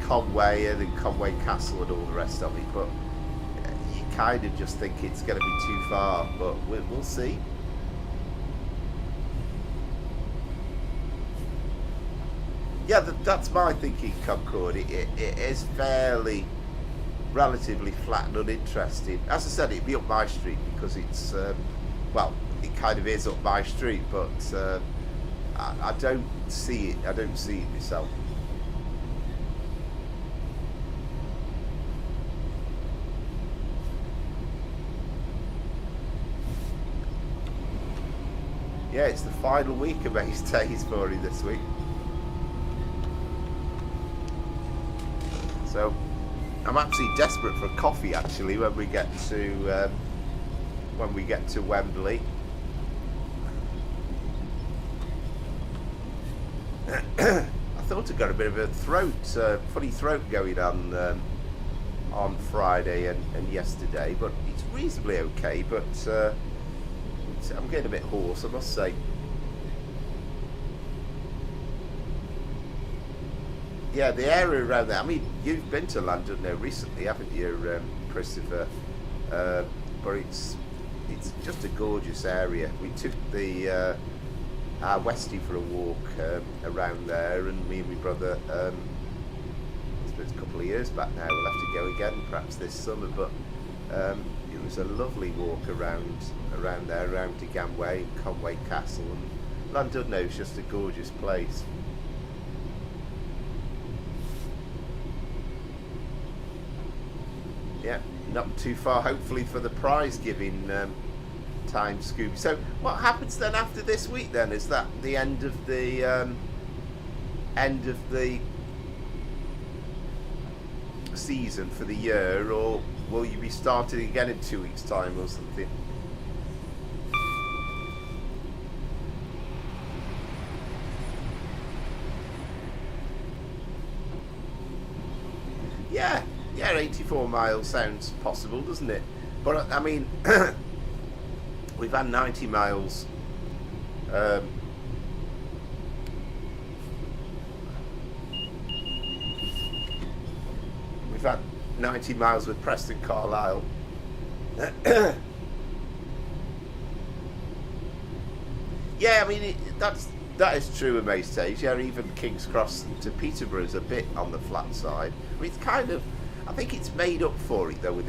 Conway and Conway Castle and all the rest of it, but you kind of just think it's going to be too far, but we'll see. Yeah, that's my thinking, Concord. It is fairly, relatively flat and uninteresting. As I said, it'd be up my street because it's, well, it kind of is up my street, but I don't see it. I don't see it myself. Yeah, it's the final week of Ace Days for you this week. So I'm absolutely desperate for a coffee actually when we get to Wembley. I thought I got a bit of a funny throat going on Friday and yesterday, but it's reasonably okay. But I'm getting a bit hoarse, I must say. Yeah, the area around there. I mean, you've been to London now recently, haven't you, Christopher? But it's just a gorgeous area. We took the our Westie for a walk around there, and me and my brother, I suppose a couple of years back now. We'll have to go again, perhaps this summer. But it was a lovely walk around there, around Ganway and Conway Castle, and London now is just a gorgeous place. Yeah, not too far, hopefully, for the prize giving time, Scooby. So what happens then after this week then? Is that the end of the season for the year, or will you be starting again in 2 weeks' time or something? Yeah, 84 miles sounds possible, doesn't it? But I mean, we've had 90 miles. We've had 90 miles with Preston Carlisle. Yeah, I mean that is true of most days. Yeah, even King's Cross to Peterborough is a bit on the flat side. I mean, it's kind of, I think it's made up for it though with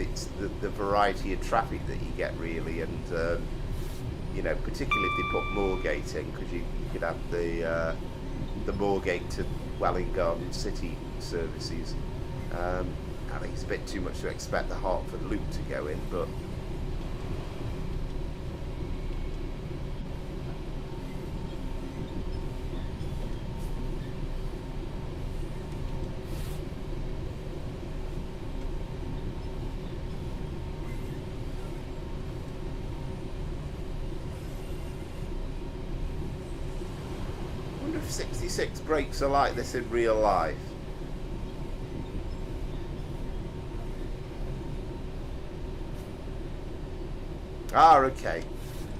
the variety of traffic that you get really, and you know, particularly if they put Moorgate in, because you could have the Moorgate to Welwyn Garden City services. I think it's a bit too much to expect the Hertford Loop to go in, but I wonder if 66 brakes are like this in real life. Ah, okay.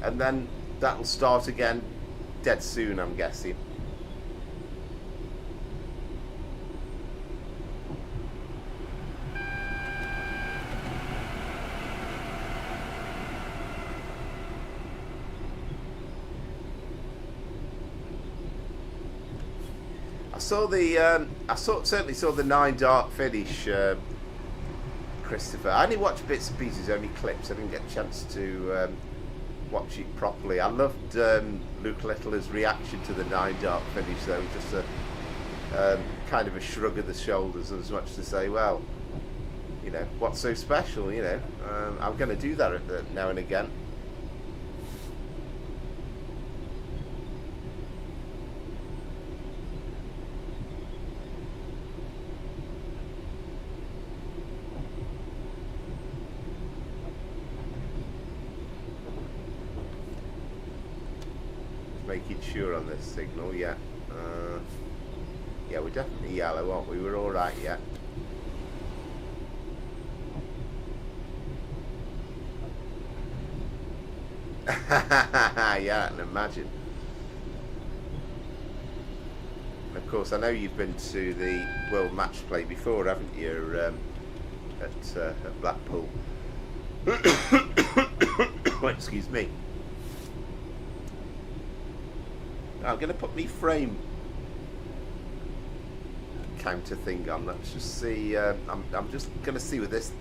And then that'll start again dead soon, I'm guessing. Certainly saw the 9 dart finish, Christopher. I only watched bits and pieces, only clips. I didn't get a chance to watch it properly. I loved Luke Littler's reaction to the 9 dart finish, though. Just a kind of a shrug of the shoulders, as much to say, well, you know, what's so special? You know, I'm going to do that now and again. Making sure on this signal, yeah. Yeah, we're definitely yellow, aren't we? We're all right, yeah. Yeah, I can imagine. And of course, I know you've been to the World Match Play before, haven't you? At Blackpool. Excuse me. I'm going to put my frame counter thing on. Let's just see. I'm just going to see with this.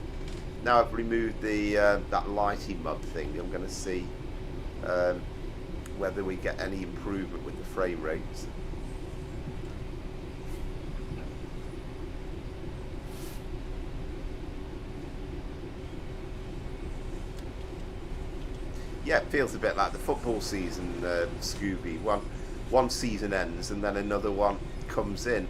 Now I've removed the that lighting mud thing. I'm going to see whether we get any improvement with the frame rates. Yeah, it feels a bit like the football season, Scooby. One season ends and then another one comes in.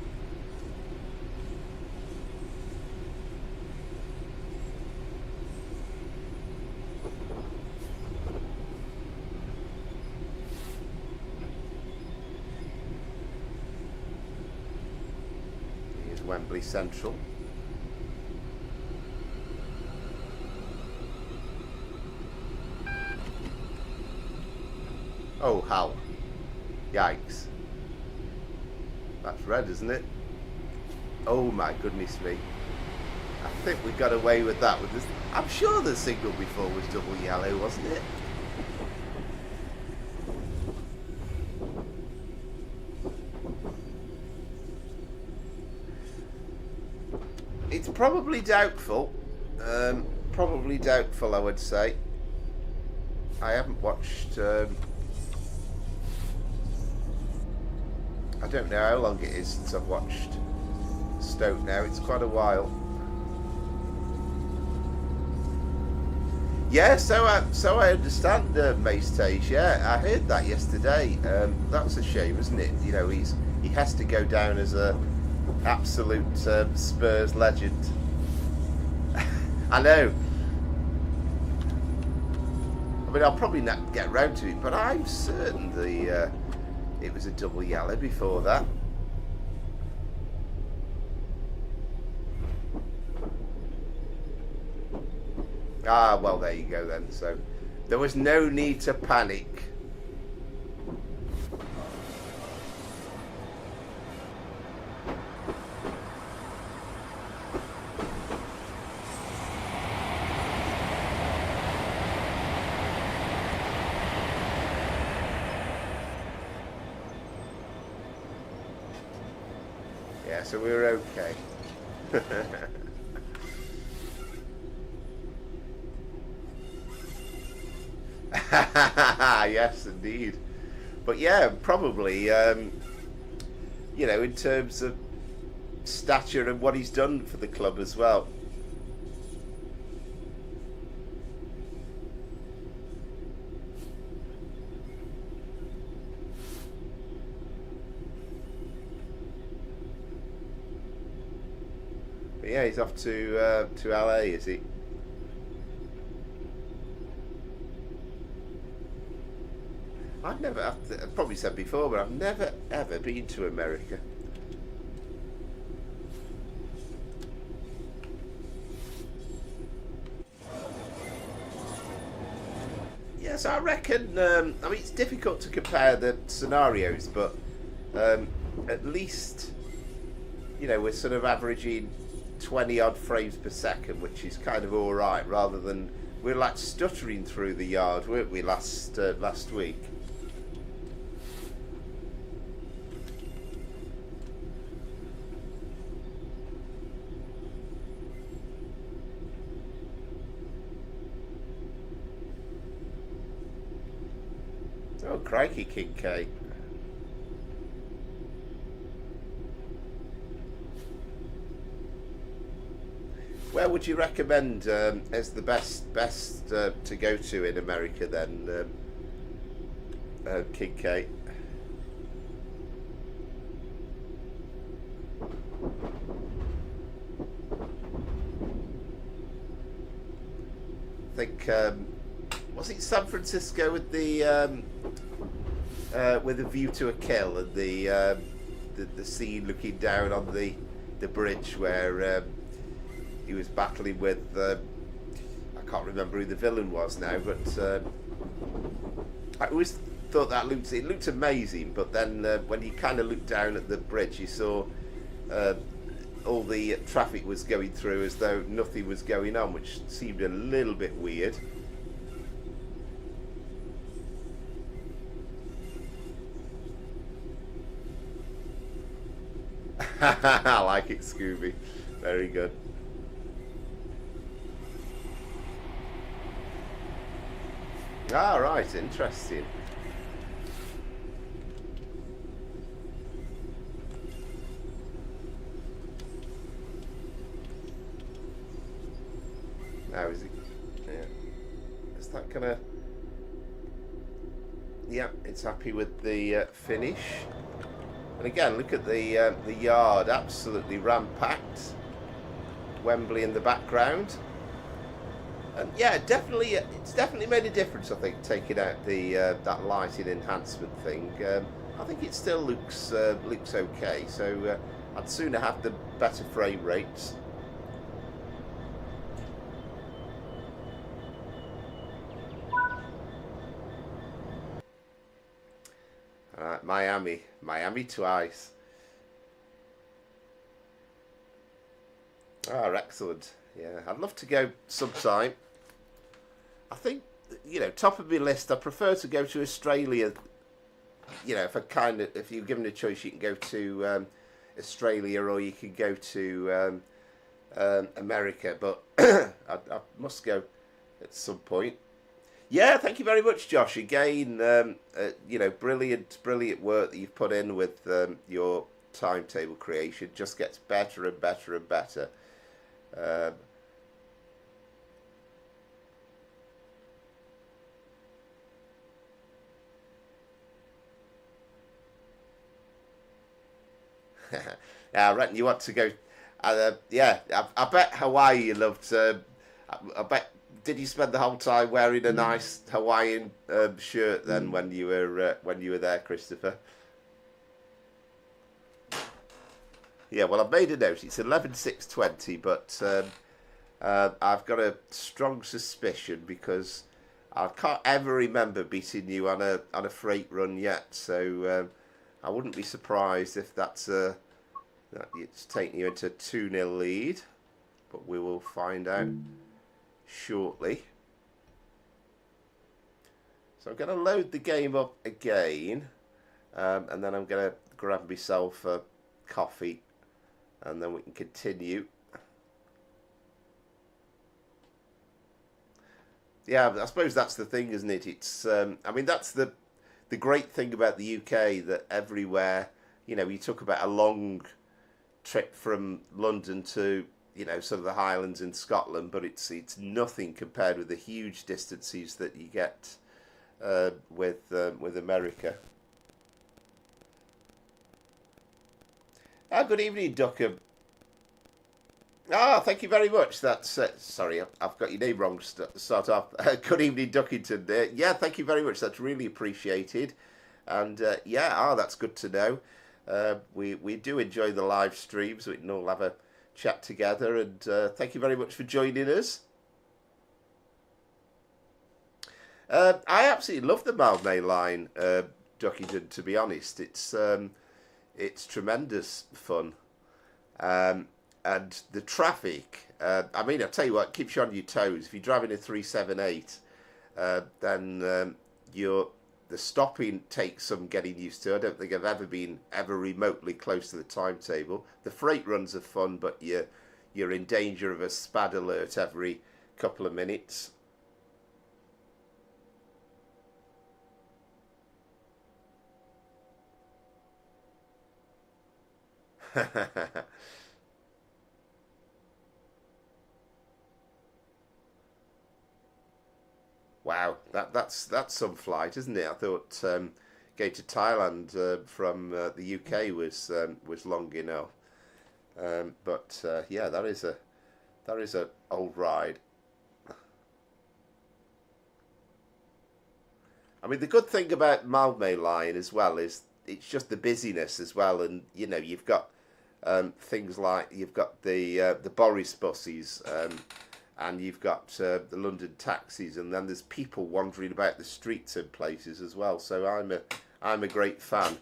Here's Wembley Central. Oh, how? Yikes. That's red, isn't it? Oh my goodness me. I think we got away with that with this. I'm sure the signal before was double yellow, wasn't it? It's probably doubtful. Probably doubtful, I would say. I haven't watched... I don't know how long it is since I've watched Stoke now. It's quite a while. Yeah, so I understand Maestage. Yeah, I heard that yesterday. That's a shame, isn't it? You know, he has to go down as a absolute Spurs legend. I know. I mean, I'll probably not get round to it, but I'm certain it was a double yellow before that. Ah, well, there you go then. So there was no need to panic. Yeah, so we were okay. Yes, indeed. But yeah, probably you know, in terms of stature and what he's done for the club as well. But yeah, he's off to LA, is he? I've probably said before, but I've never ever been to America. Yes, I reckon. I mean, it's difficult to compare the scenarios, but at least, you know, we're sort of averaging 20 odd frames per second, which is kind of all right, rather than we're like stuttering through the yard, weren't we, last week? Oh, crikey, King K. Where would you recommend as the best to go to in America then, King K? I think was it San Francisco with the with a view to a kill and the scene looking down on the bridge where he was battling with I can't remember who the villain was now, but I always thought that looked amazing. But then when you kind of looked down at the bridge, you saw all the traffic was going through as though nothing was going on, which seemed a little bit weird. I like it, Scooby. Very good. Ah, right, interesting. Now is it? Yeah. Is that gonna? Yeah, it's happy with the finish. And again, look at the yard, absolutely ram-packed. Wembley in the background. And yeah, definitely, it's definitely made a difference. I think taking out the that lighting enhancement thing. I think it still looks okay. So I'd sooner have the better frame rates. Alright, Miami twice. Ah, excellent. Yeah, I'd love to go sometime. I think, you know, top of my list, I prefer to go to Australia. You know, if you're given a choice, you can go to Australia or you can go to America. But I must go at some point. Yeah, thank you very much, Josh. Again, you know, brilliant work that you've put in with your timetable creation. Just gets better and better and better. Yeah, I reckon you want to go. Yeah, I bet Hawaii you loved. I bet. Did you spend the whole time wearing a nice Hawaiian shirt then when you were there, Christopher? Yeah, well, I've made a note. It's 11:06:20, but I've got a strong suspicion because I can't ever remember beating you on a freight run yet. So I wouldn't be surprised if that's it's taking you into a 2-0 lead, but we will find out shortly. So I'm going to load the game up again, and then I'm going to grab myself a coffee, and then we can continue. Yeah, I suppose that's the thing, isn't it? It's I mean, that's the great thing about the UK, that everywhere you know, you talk about a long trip from London to, you know, sort of the Highlands in Scotland, but it's nothing compared with the huge distances that you get with America. Good evening, Ducker. Thank you very much. That's sorry, I've got your name wrong to start off. Good evening, Duckington. Yeah, thank you very much. That's really appreciated. And yeah, that's good to know. We do enjoy the live streams. We can all have a chat together. And thank you very much for joining us. I absolutely love the Mildmay line, Duckington. To be honest, it's tremendous fun. And the traffic, I mean, I'll tell you what, keeps you on your toes. If you're driving a 378, then the stopping takes some getting used to. I don't think I've ever been remotely close to the timetable. The freight runs are fun, but you're in danger of a SPAD alert every couple of minutes. Wow, that's some flight, isn't it? I thought going to Thailand from the UK was long enough, but yeah, that is a old ride. I mean, the good thing about Mildmay Line as well is it's just the busyness as well, and you know you've got things like you've got the Boris buses. And you've got the London taxis, and then there's people wandering about the streets in places as well. So I'm a great fan.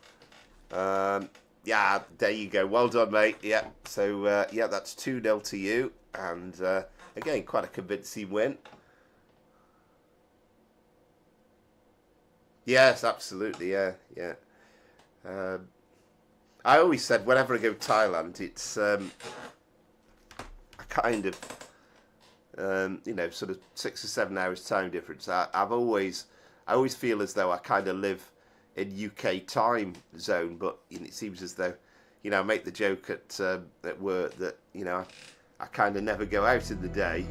Yeah, there you go. Well done, mate. Yeah. So yeah, that's 2-0 to you, and again, quite a convincing win. Yes, absolutely. Yeah, yeah. I always said whenever I go to Thailand, it's a kind of you know, sort of 6 or 7 hours time difference. I always feel as though I kind of live in UK time zone, but you know, it seems as though, you know, I make the joke at work that, you know, I kind of never go out in the day,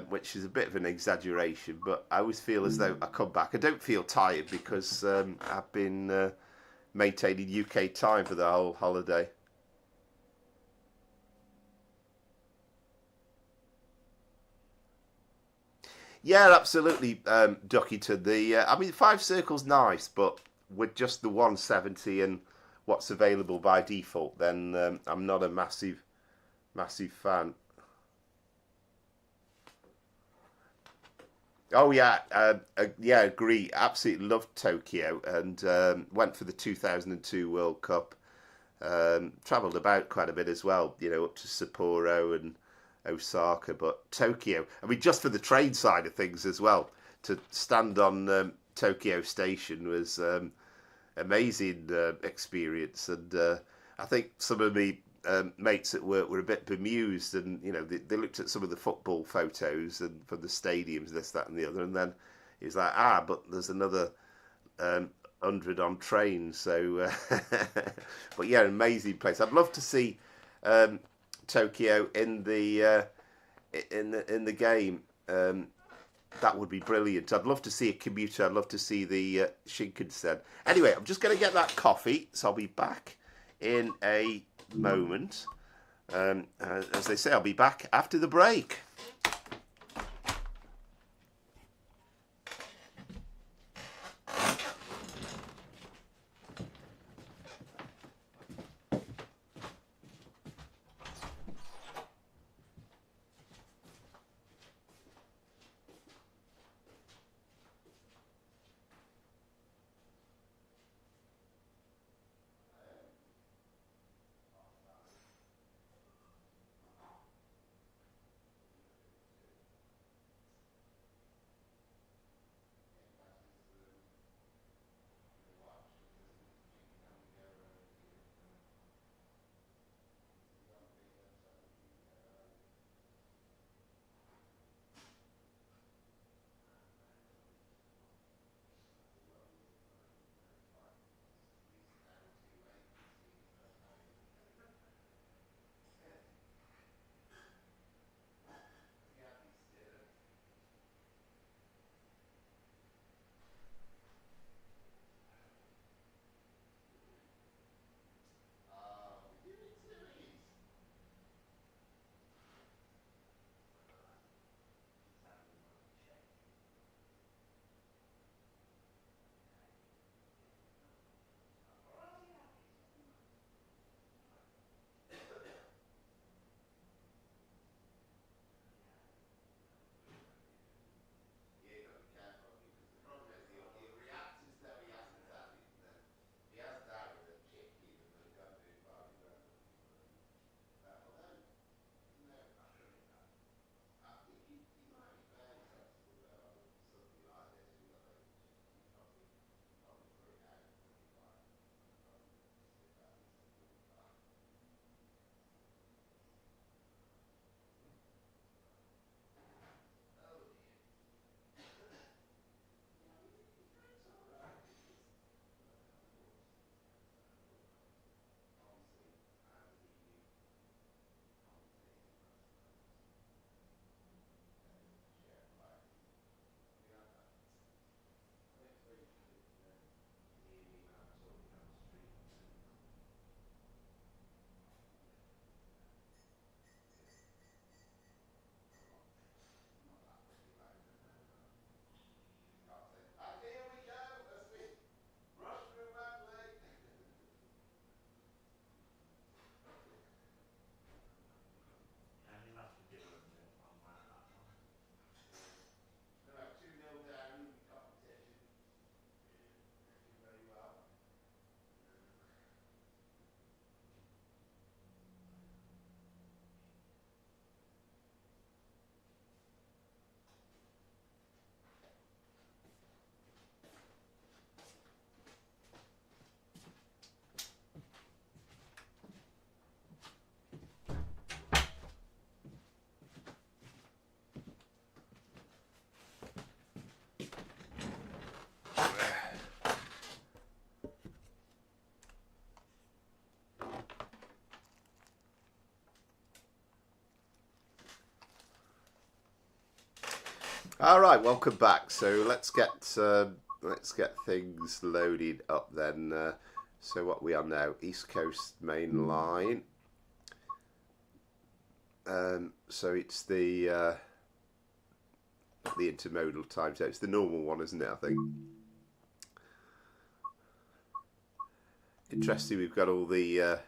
which is a bit of an exaggeration, but I always feel as though I come back. I don't feel tired because I've been maintaining UK time for the whole holiday. Yeah, absolutely, Duckington. I mean, Fife Circle's nice, but with just the 170 and what's available by default, then I'm not a massive fan. Oh yeah, yeah, agree. Absolutely loved Tokyo and went for the 2002 World Cup. Travelled about quite a bit as well, you know, up to Sapporo and Osaka, but Tokyo. I mean, just for the train side of things as well, to stand on Tokyo Station was amazing experience, and I think some of the mates at work were a bit bemused, and you know they looked at some of the football photos and from the stadiums, this, that, and the other, and then he was like, but there's another 100 on trains, so but yeah, an amazing place. I'd love to see Tokyo in the game. That would be brilliant. I'd love to see a commuter. I'd love to see the Shinkansen. Anyway, I'm just going to get that coffee, so I'll be back in a moment. As they say, I'll be back after the break. All right, welcome back. So let's get things loaded up then. So what we are now, East Coast Main Line. So it's the intermodal time. So it's the normal one, isn't it? I think. Interesting. We've got all the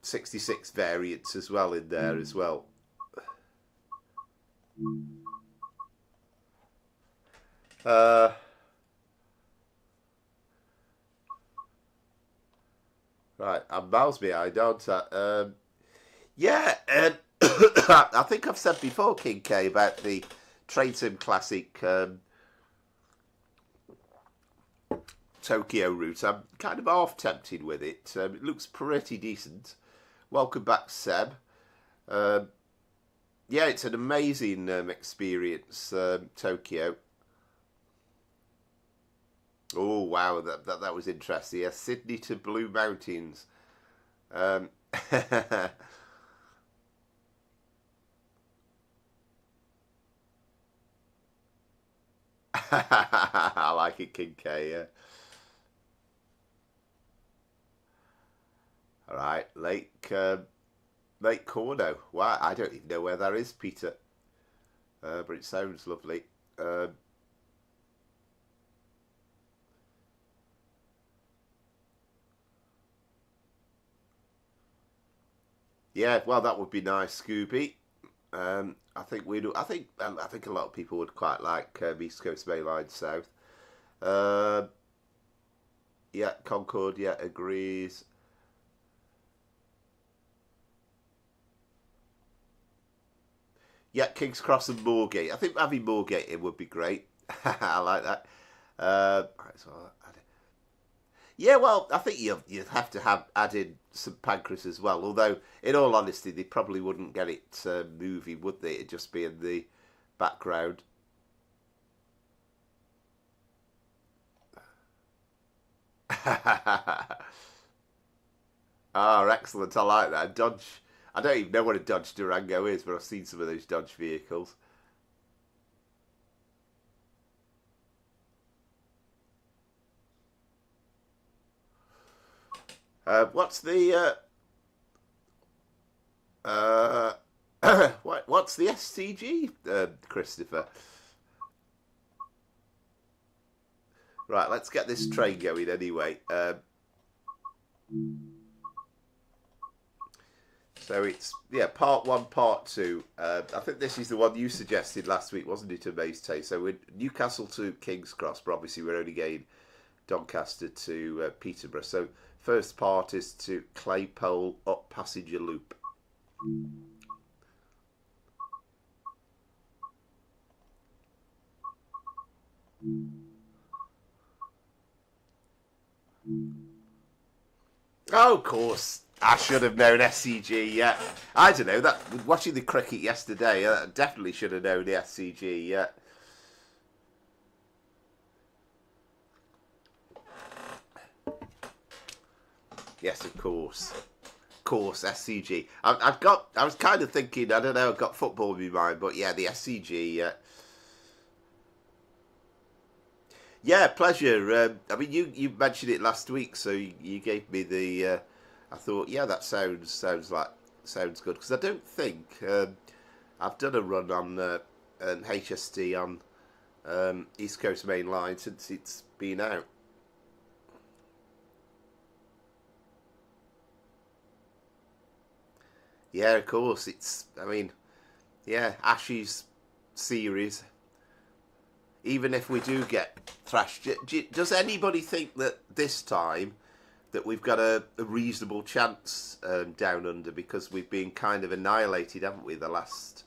66 variants as well in there as well. Right, I'm miles behind, aren't I? Yeah, I think I've said before, King K, about the Train Sim Classic Tokyo route. I'm kind of half tempted with it. It looks pretty decent. Welcome back, Seb. Yeah, it's an amazing experience, Tokyo. Oh wow, that was interesting. Yeah, Sydney to Blue Mountains. I like it, King K. Yeah. All right, Lake Corno. Wow, I don't even know where that is, Peter. But it sounds lovely. Yeah, well, that would be nice, Scooby. I think we do. I think a lot of people would quite like East Coast Main Line South. Uh, yeah, Concord. Yeah, agrees. Yeah, King's Cross and Moorgate. I think having Moorgate in would be great. I like that. Right, so yeah, well, I think you'd have to have add in St Pancras as well. Although, in all honesty, they probably wouldn't get it moving, would they? It'd just be in the background. Ah, excellent. I like that. Dodge. I don't even know what a Dodge Durango is, but I've seen some of those Dodge vehicles. What's the what's the SCG, Christopher? Right, let's get this train going anyway. So it's, yeah, part one, part two. I think this is the one you suggested last week, wasn't it, Amaze Tay? So we're Newcastle to King's Cross, but obviously we're only going Doncaster to Peterborough. So first part is to Claypole up Passenger Loop. Oh, of course. I should have known SCG, yeah. I don't know, that watching the cricket yesterday, I definitely should have known the SCG, yeah. Yes, of course. Of course, SCG. I was kind of thinking, I don't know, I've got football in my mind, but yeah, the SCG, yeah. Yeah, pleasure. I mean, you mentioned it last week, so you gave me the. I thought, yeah, that sounds good, because I don't think I've done a run on an HST on East Coast Main Line since it's been out. Yeah, of course. It's. I mean, yeah, Ashes series. Even if we do get thrashed, does anybody think that this time that we've got a reasonable chance down under, because we've been kind of annihilated, haven't we, the last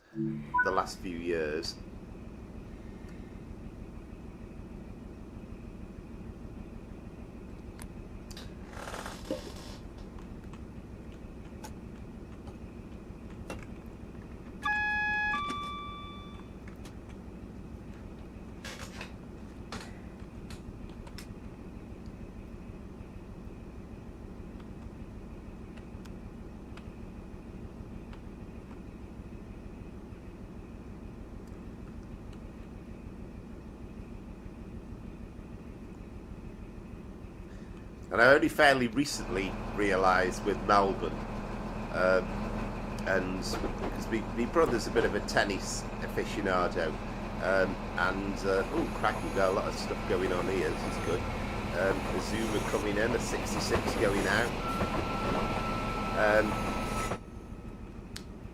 few years? And I only fairly recently realised with Melbourne, and because my brother's a bit of a tennis aficionado, oh crack, we've got a lot of stuff going on here, this is good. A Zuma coming in, a 66 going out.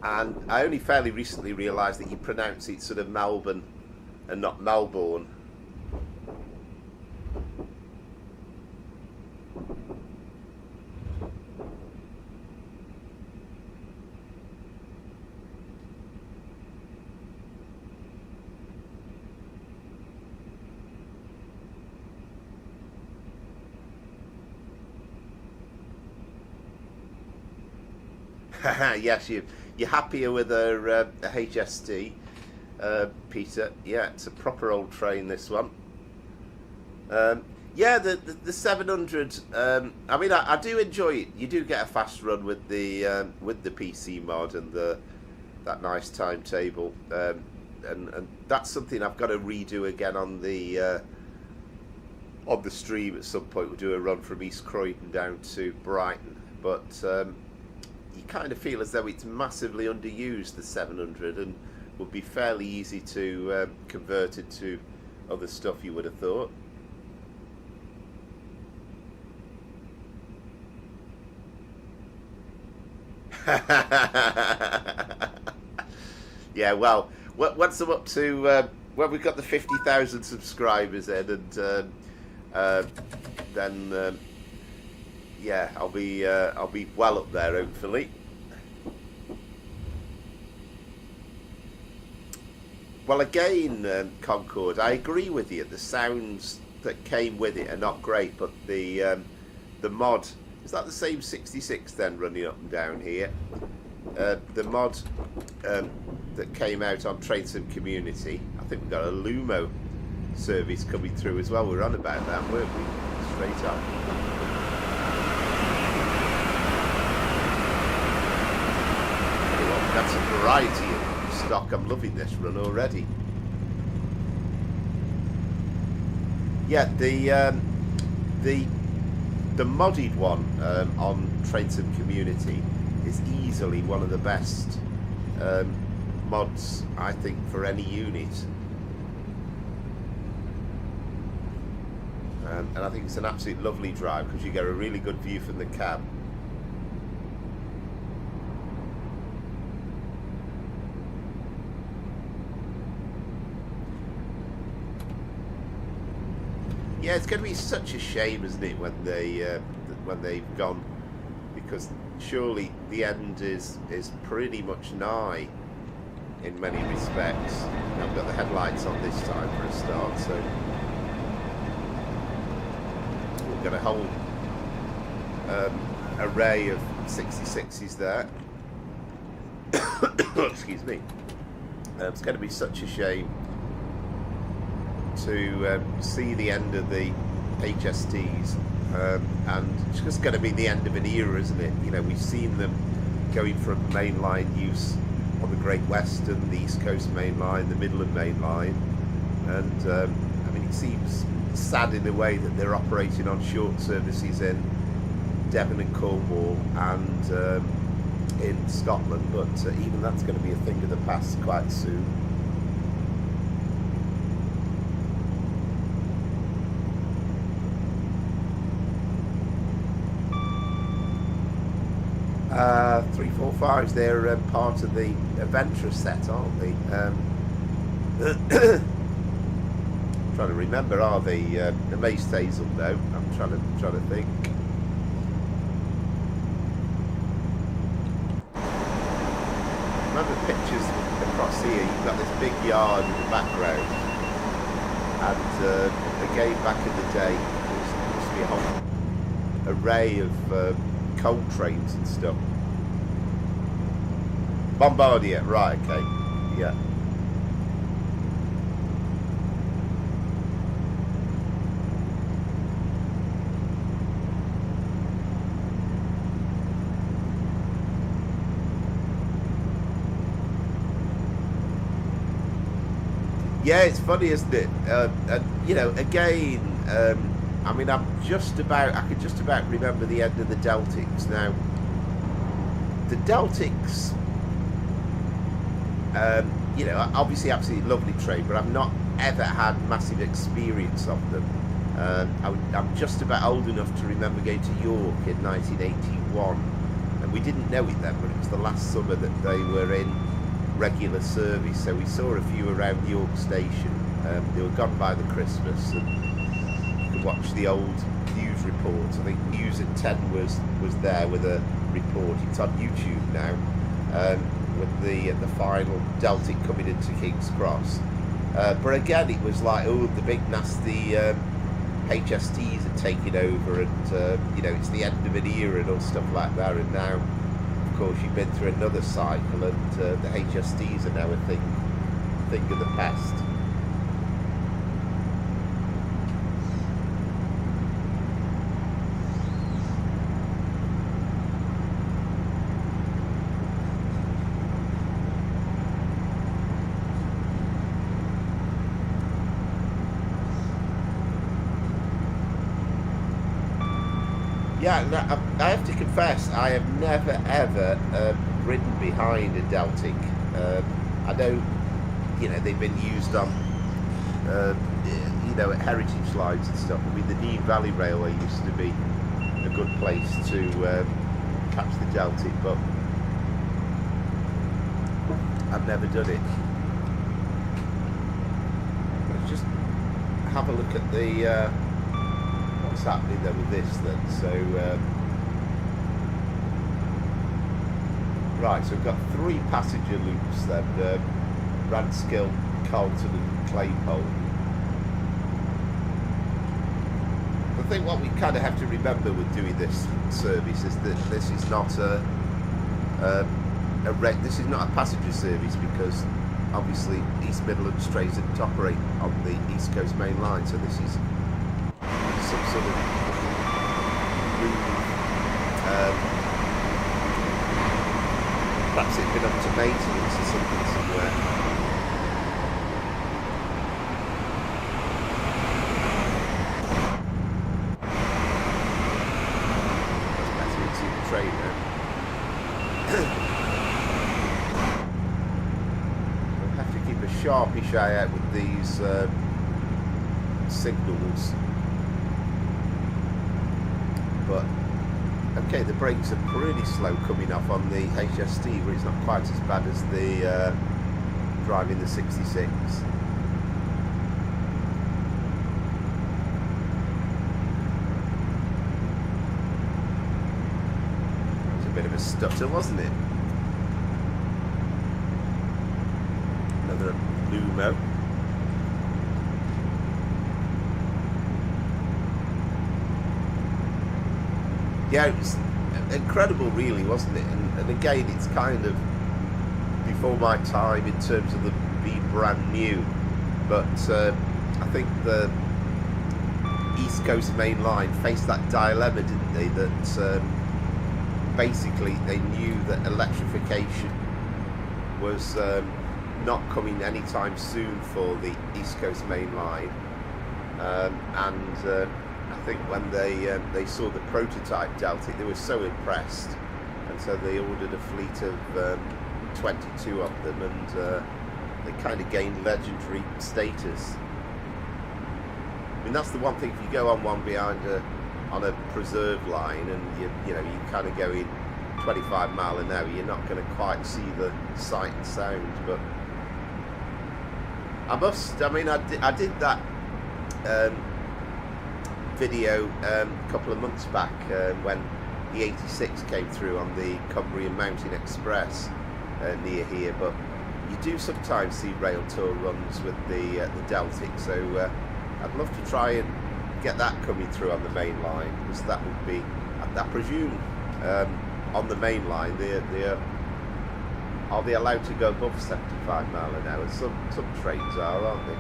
And I only fairly recently realised that you pronounce it sort of Melbourne and not Melbourne. Yes, you're happier with a HST, Peter. Yeah, it's a proper old train, this one. Yeah, the 700. I mean, I do enjoy it. You do get a fast run with the PC mod and that nice timetable, and that's something I've got to redo again on the stream at some point. We'll do a run from East Croydon down to Brighton, but you kind of feel as though it's massively underused, the 700, and would be fairly easy to convert it to other stuff, you would have thought. Yeah, well, once I'm up to when we've got the 50,000 subscribers in, and then yeah, I'll be well up there, hopefully. Well, again, Concord, I agree with you. The sounds that came with it are not great, but the mod, is that the same 66 then running up and down here? The mod that came out on Train Sim Community, I think we've got a Lumo service coming through as well. We're on about that, weren't we? Straight up. That's a variety of stock. I'm loving this run already. Yeah, the modded one on Train Sim Community is easily one of the best mods, I think, for any unit. And I think it's an absolute lovely drive because you get a really good view from the cab. Yeah, it's going to be such a shame, isn't it, when they've gone, because surely the end is pretty much nigh in many respects. I've got the headlights on this time for a start, so we've got a whole array of 66s there. Excuse me. It's going to be such a shame to see the end of the HSTs, and it's just going to be the end of an era, isn't it? You know, we've seen them going from mainline use on the Great Western, the East Coast Main Line, the Midland Main Line, and I mean, it seems sad in a way that they're operating on short services in Devon and Cornwall and in Scotland, but even that's going to be a thing of the past quite soon. 345s, they're part of the Adventure set, aren't they? Trying to remember, are they the Mace Hazel? No, I'm trying to think. Remember pictures across here? You've got this big yard in the background, and again, back in the day, there used to be a whole array of coal trains and stuff. Bombardier, right, okay, yeah. Yeah, it's funny, isn't it? And, you know, again, I mean, I can just about remember the end of the Deltics. Now, the Deltics, you know, obviously absolutely lovely train, but I've not ever had massive experience of them. I'm just about old enough to remember going to York in 1981, and we didn't know it then, but it was the last summer that they were in regular service, so we saw a few around York Station. They were gone by the Christmas, and you could watch the old news reports. I think News at 10 was there with a report. It's on YouTube now, with the final Deltic coming into King's Cross. But again, it was like, oh, the big nasty HSTs are taking over, and you know, it's the end of an era and all stuff like that. And now, of course, you've been through another cycle, and the HSTs are now a thing of the past. Yeah, I have to confess, I have never ever ridden behind a Deltic. I know, you know, they've been used on, you know, at heritage lines and stuff. I mean, the Dean Valley Railway used to be a good place to catch the Deltic, but I've never done it. Let's just have a look at the what's happening there with this then. So right, so we've got 3 passenger loops then, Ranskill, Carlton and Claypole. I think what we kind of have to remember with doing this service is that this is not this is not a passenger service, because obviously East Midlands trains didn't operate on the East Coast Main Line, so this is some sort of perhaps it's been up to maintenance or something somewhere. That's better into the train now. We'll have to keep a sharpish eye out with these signals. But okay, the brakes are pretty slow coming off on the HST, but it's not quite as bad as the driving the 66. It was a bit of a stutter, wasn't it? Another Lumo. Yeah, it was incredible really, wasn't it? And again, it's kind of before my time in terms of them being brand new, but I think the East Coast Main Line faced that dilemma, didn't they, that basically they knew that electrification was not coming anytime soon for the East Coast Main Line, and I think when they saw the prototype Deltic, they were so impressed, and so they ordered a fleet of 22 of them, and they kind of gained legendary status. I mean, that's the one thing, if you go on one behind on a preserved line, and you know you kind of go in 25 mile an hour, you're not going to quite see the sight and sound. But I did that video a couple of months back when the 86 came through on the Cumbrian Mountain Express near here, but you do sometimes see rail tour runs with the Deltic, so I'd love to try and get that coming through on the main line, because that would be, I presume, on the main line are they allowed to go above 75 mile an hour? Some trains are, aren't they?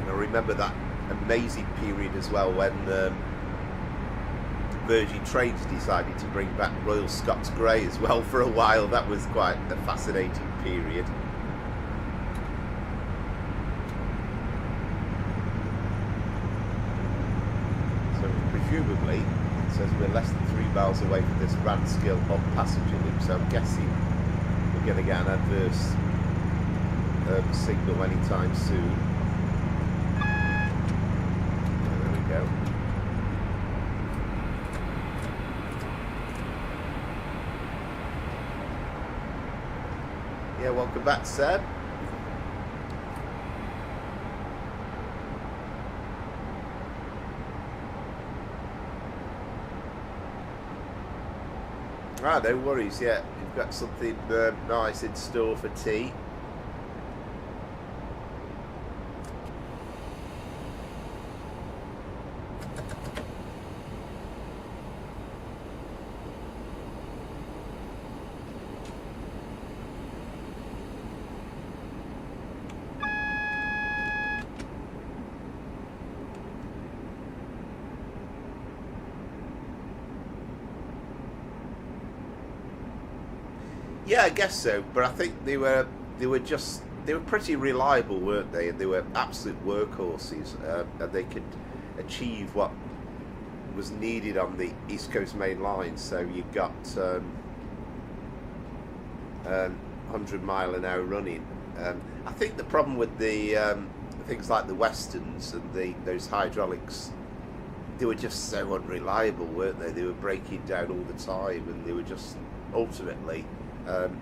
And I remember that amazing period as well when Virgin Trains decided to bring back Royal Scots Grey as well for a while. That was quite a fascinating period. presumably it says we're less than 3 miles away from this Ranskill up passenger loop, so I'm guessing we're going to get an adverse signal anytime soon. There we go. Yeah, welcome back, Seb. Ah, no worries, yeah. We've got something nice in store for tea. Yeah, I guess so, but I think they were pretty reliable, weren't they? And they were absolute workhorses, and they could achieve what was needed on the East Coast Main Line. So you got 100-mile-an-hour running. I think the problem with the things like the Westerns and those hydraulics, they were just so unreliable, weren't they? They were breaking down all the time, and they were just ultimately.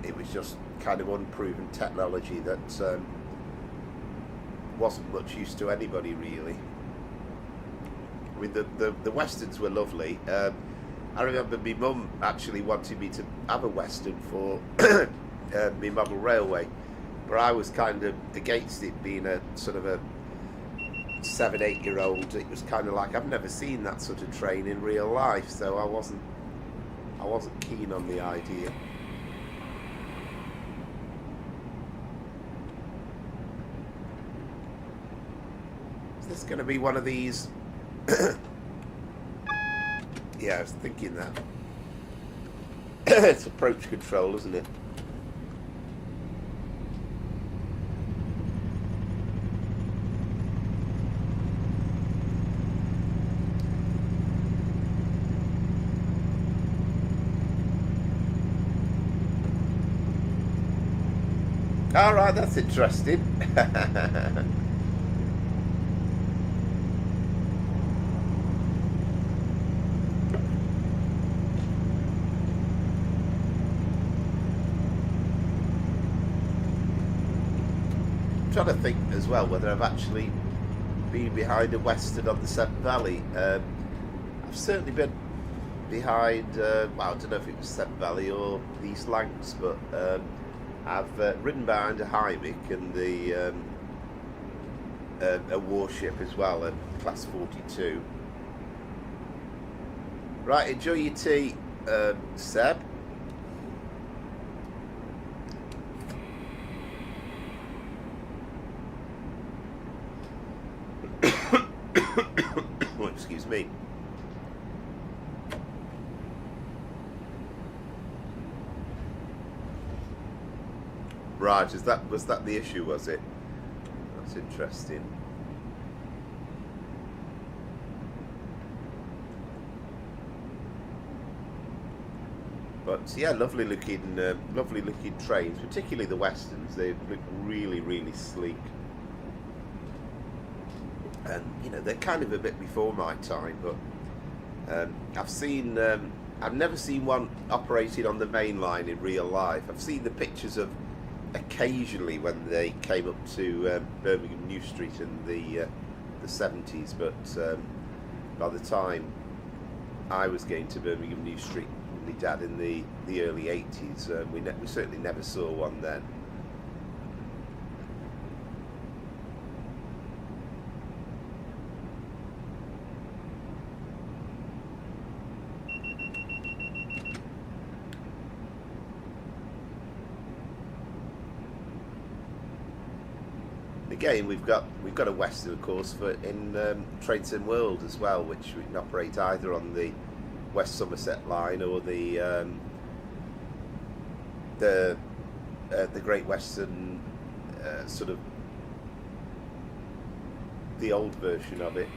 It was just kind of unproven technology that wasn't much use to anybody, really. I mean, the Westerns were lovely. I remember my mum actually wanted me to have a Western for my model railway, but I was kind of against it, being a sort of a 7-8-year-old. It was kind of like, I've never seen that sort of train in real life, so I wasn't keen on the idea. Is going to be one of these? Yeah, I was thinking that. It's approach control, isn't it? All right, that's interesting. Trying to think as well whether I've actually been behind a Western on the Severn Valley. I've certainly been behind, well, I don't know if it was Severn Valley or the East Lancs, but I've ridden behind a Heimlich and a warship as well, a Class 42. Right, enjoy your tea, Seb. Oh, excuse me. Right, was that the issue, was it? That's interesting. But yeah, lovely looking trains, particularly the Westerns. They look really, really sleek. And you know, they're kind of a bit before my time, but I've never seen one operated on the main line in real life. I've seen the pictures of occasionally when they came up to Birmingham New Street in the 70s, but by the time I was going to Birmingham New Street with my dad in the early 80s, we certainly never saw one then. Again, we've got a Western, of course, in Trainsim World as well, which we can operate either on the West Somerset line or the Great Western, sort of the old version of it.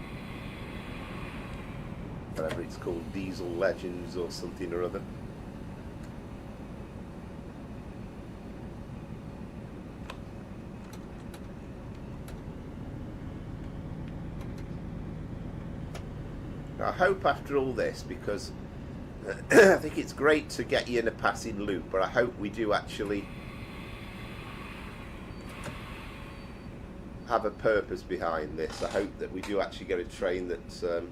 whatever it's called, Diesel Legends or something or other. I hope after all this, because I think it's great to get you in a passing loop, but I hope we do actually have a purpose behind this. I hope that we do actually get a train that's that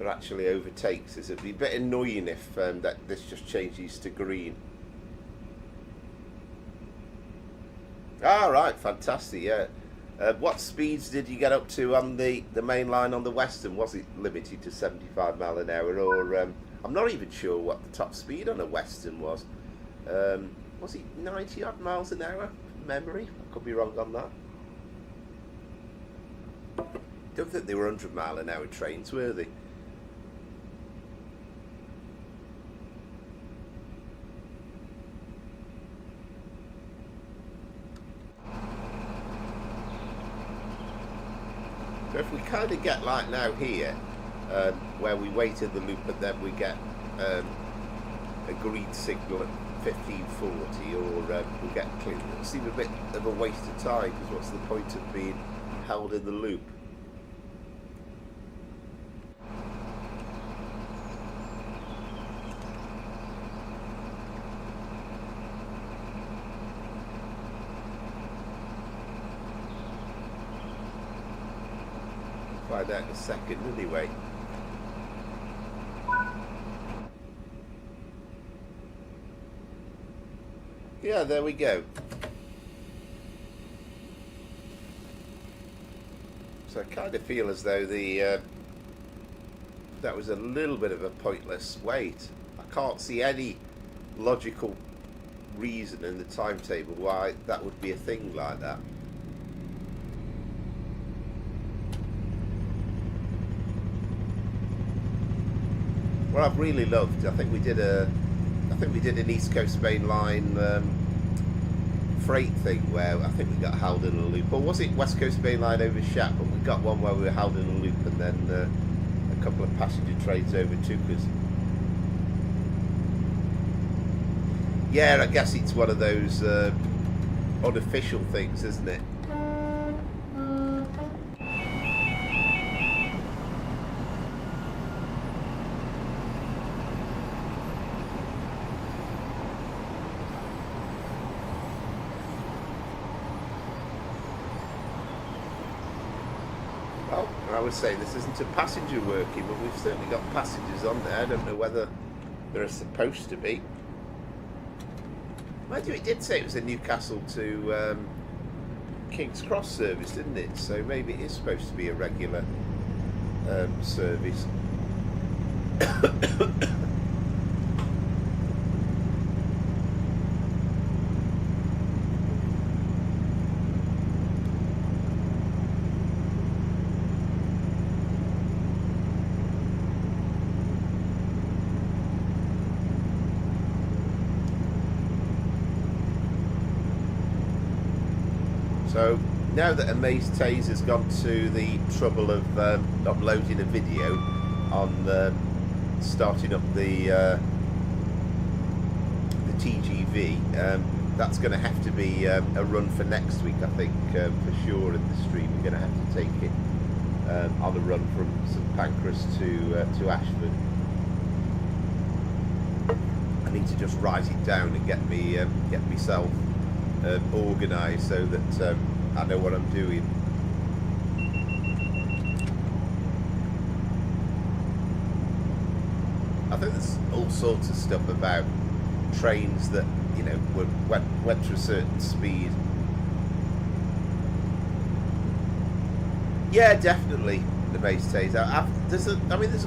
actually overtakes us. It'd be a bit annoying if that this just changes to green. Ah, right, fantastic, yeah. What speeds did you get up to on the main line on the Western? Was it limited to 75 mile an hour, or I'm not even sure what the top speed on a Western was. Was it 90 odd miles an hour from memory? I could be wrong on that. Don't think they were 100 mile an hour trains, were they? So if we kind of get like now here, where we wait in the loop and then we get a green signal at 1540, or we get clear, it'll seem a bit of a waste of time, because what's the point of being held in the loop? Find out in a second anyway. Yeah, there we go. So I kind of feel as though the that was a little bit of a pointless wait. I can't see any logical reason in the timetable why that would be a thing like that. What I've really loved, I think we did an East Coast Main Line freight thing where I think we got held in a loop, or was it West Coast Main Line over Shap? But we got one where we were held in a loop, and then a couple of passenger trains overtook us. Yeah, I guess it's one of those unofficial things, isn't it? I would say this isn't a passenger working, but we've certainly got passengers on there. I don't know whether there are supposed to be. Mind you, it did say it was a Newcastle to King's Cross service, didn't it? So maybe it is supposed to be a regular service. So now that Amaze Taze has gone to the trouble of uploading a video on starting up the TGV, that's going to have to be a run for next week, I think, for sure. In the stream, we're going to have to take it on a run from St Pancras to Ashford. I need to just write it down and get myself organised so that I know what I'm doing. I think there's all sorts of stuff about trains that, you know, went to a certain speed. Yeah, definitely the base days. There's a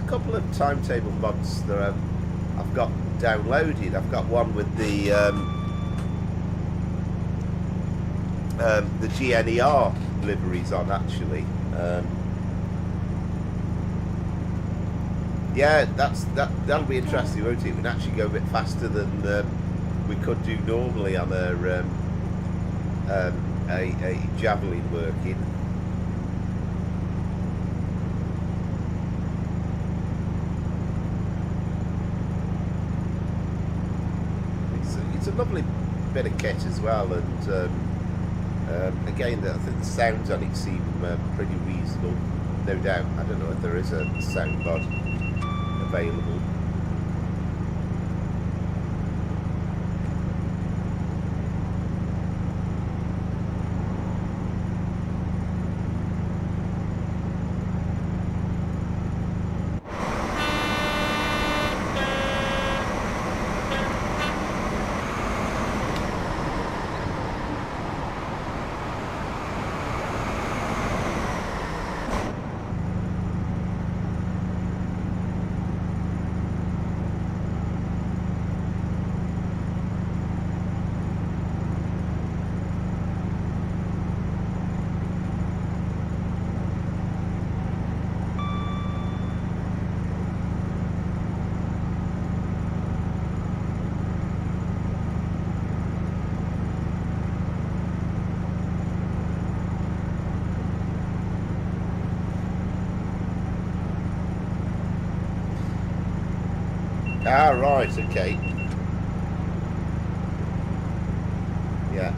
couple of timetable mods that I've got downloaded. I've got one with the GNER liveries on, actually. Yeah, that'll be interesting, won't it? It would actually go a bit faster than we could do normally on a a javelin working. It's a lovely bit of kit as well, and again, I think the sounds on it seem pretty reasonable. No doubt, I don't know if there is a sound bod available. Ah, right, okay. Yeah.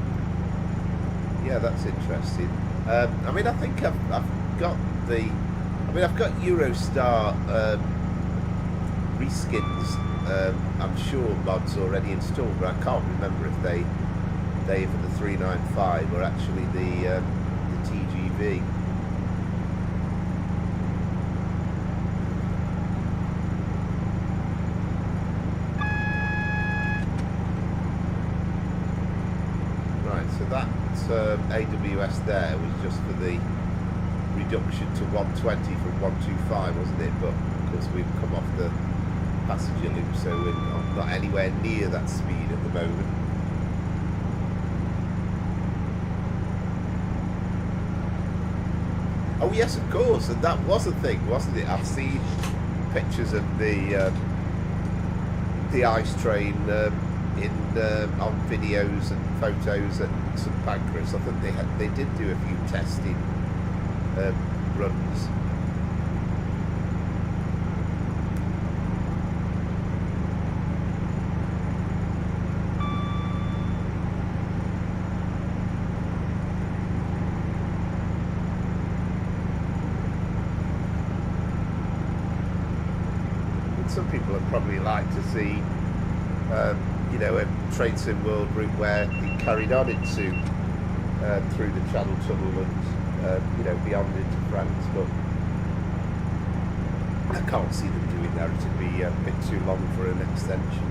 Yeah, that's interesting. I mean, I think I've got the... I mean, I've got Eurostar reskins, I'm sure, mods already installed, but I can't remember if they for the 395 or actually the TGV. So that AWS there was just for the reduction to 120 from 125, wasn't it? But of course we've come off the passenger loop, so we're not anywhere near that speed at the moment. Oh yes, of course, and that was a thing, wasn't it? I've seen pictures of the ice train on videos and photos at St Pancras. I think they did do a few testing runs. And some people would probably like to see you know, a Train Sim World route where it carried on into through the Channel Tunnel and you know, beyond into France, but I can't see them doing that. It would be a bit too long for an extension.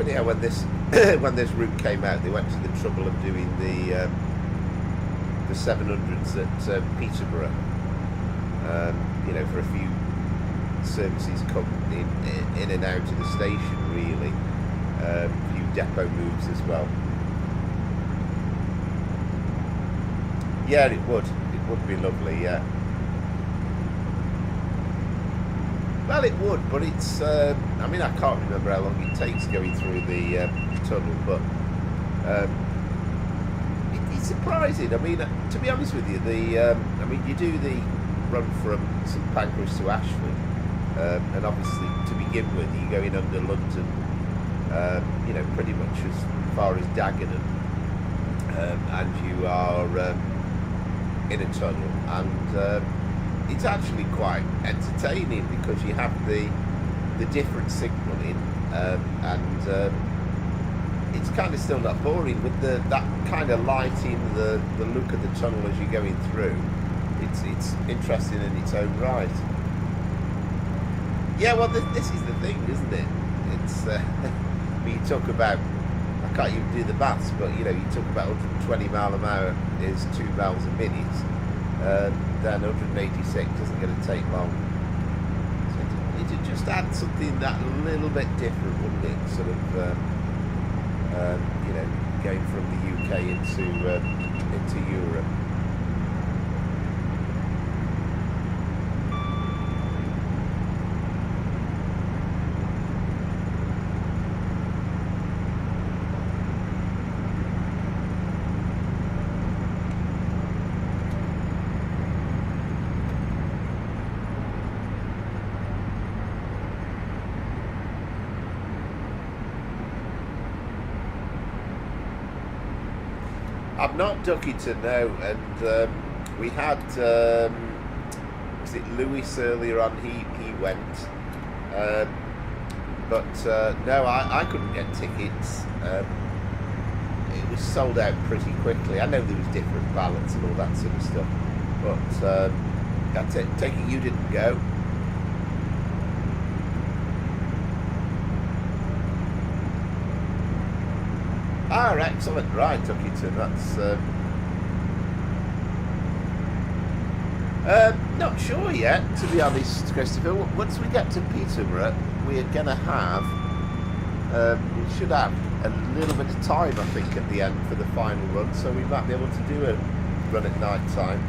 Yeah, when this route came out, they went to the trouble of doing the 700s at Peterborough. You know, for a few services come in and out of the station, really. A few depot moves as well. Yeah, it would be lovely. Yeah. Well, it would, but it's... I mean, I can't remember how long it takes going through the tunnel, but it's surprising. I mean, to be honest with you, I mean, you do the run from St Pancras to Ashford, and obviously, to begin with, you're going under London, you know, pretty much as far as Dagenham, and you are in a tunnel, and it's actually quite entertaining because you have the different signalling, and it's kind of still not boring with that kind of lighting, the look of the tunnel as you're going through. It's interesting in its own right. Yeah, well, this is the thing, isn't it? It's you talk about, I can't even do the maths, but you know, you talk about 120 mile an hour is 2 miles a minute. Then 186 isn't going to take long. So it just add something that little bit different, wouldn't it? Sort of, you know, going from the UK into Europe. I'm not ducky to know, and we had was it Lewis earlier on? He went, but no, I couldn't get tickets. It was sold out pretty quickly. I know there was different ballots and all that sort of stuff, but I take it you didn't go. Ah, excellent. Right, Tuckington. That's not sure yet, to be honest, Christopher. Once we get to Peterborough, we're going to have we should have a little bit of time, I think, at the end for the final run, so we might be able to do a run at night time.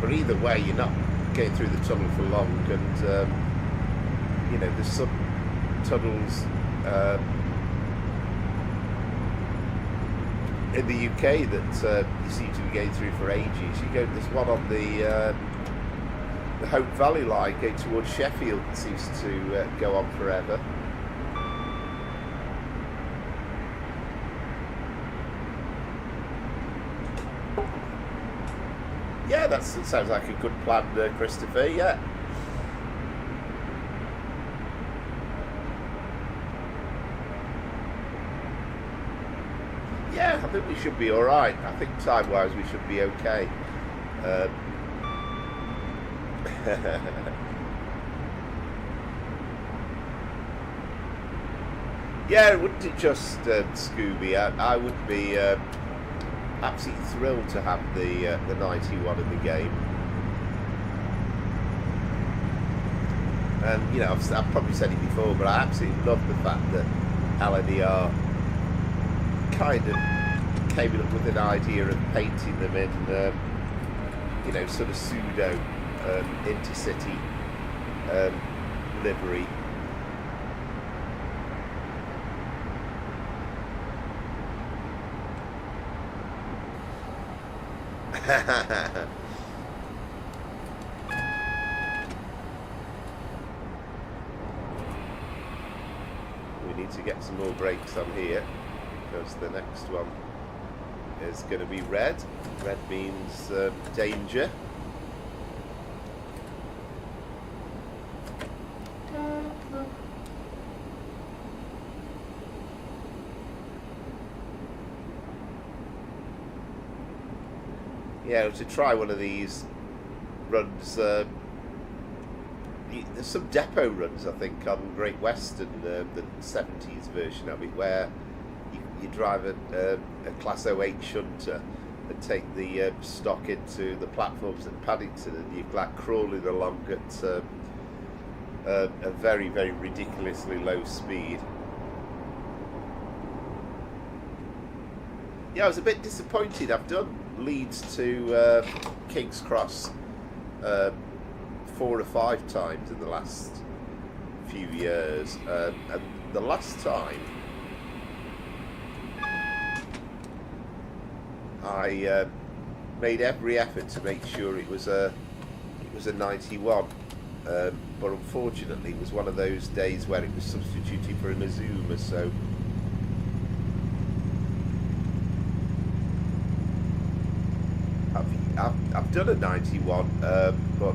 But either way, you're not getting through the tunnel for long, and you know, there's some tunnels in the UK that you seem to be going through for ages. There's one on the Hope Valley line going towards Sheffield that seems to go on forever. Yeah, that sounds like a good plan, Christopher, yeah. Yeah, I think we should be alright. I think time-wise we should be okay. Yeah, wouldn't it just, Scooby? I would be absolutely thrilled to have the 91 in the game, and you know, I've probably said it before, but I absolutely love the fact that LNER kind of came up with an idea of painting them in you know, sort of pseudo intercity livery. We need to get some more brakes on here, because the next one is going to be red. Red means danger. Yeah, to try one of these runs, there's some depot runs, I think, on Great Western, the 70s version of it, where you drive a Class 08 shunter and take the stock into the platforms at Paddington, and you're like crawling along at a very, very ridiculously low speed. Yeah, I was a bit disappointed. I've done Leeds to King's Cross 4 or 5 times in the last few years, and the last time I made every effort to make sure it was a 91, but unfortunately it was one of those days where it was substituted for an Azuma, so I've done a 91, but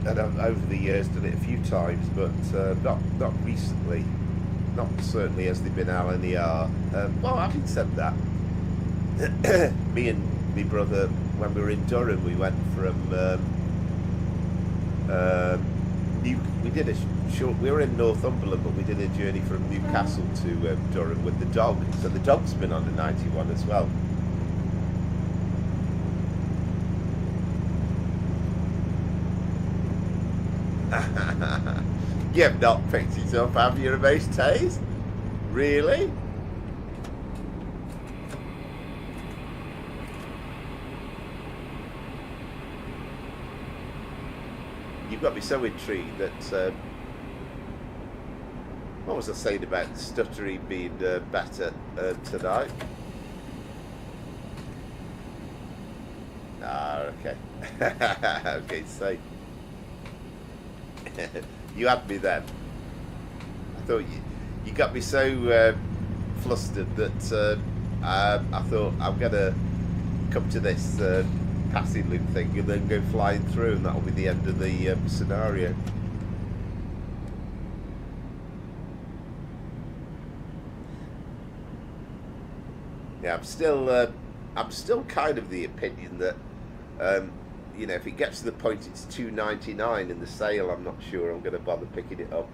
and I've over the years done it a few times, but not recently, not certainly as they've been LNER. Well, having said that, me and my brother when we were in Durham, we went from we were in Northumberland, but we did a journey from Newcastle to Durham with the dog. So the dog's been on the 91 as well. You've not picked it up, have you, Ramesh Taze? Really? You've got me so intrigued that what was I saying about the stuttering being better tonight? Ah, okay. Okay, so you had me then. I thought you got me so flustered that I thought I'm gonna come to this passing loop thing and then go flying through, and that'll be the end of the scenario. Yeah, I'm still kind of the opinion that you know, if it gets to the point it's $2.99 in the sale, I'm not sure I'm going to bother picking it up.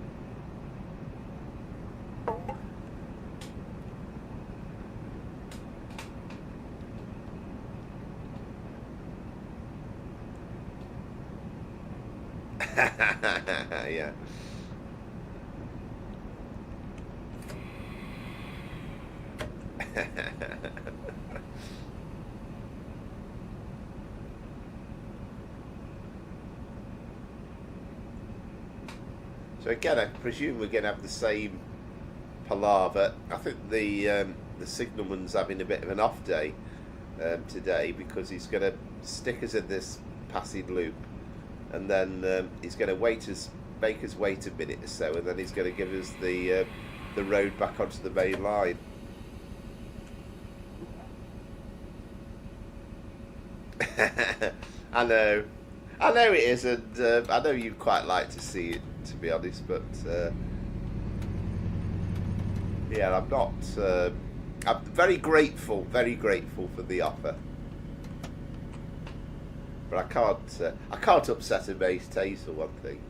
Yeah. So again, I presume we're going to have the same palaver. I think the signalman's having a bit of an off day today, because he's going to stick us in this passing loop, and then he's going to make us wait a minute or so, and then he's going to give us the road back onto the main line. I know it is, and I know you'd quite like to see it, to be honest, but yeah, I'm not. I'm very grateful for the offer, but I can't upset a base taste for one thing.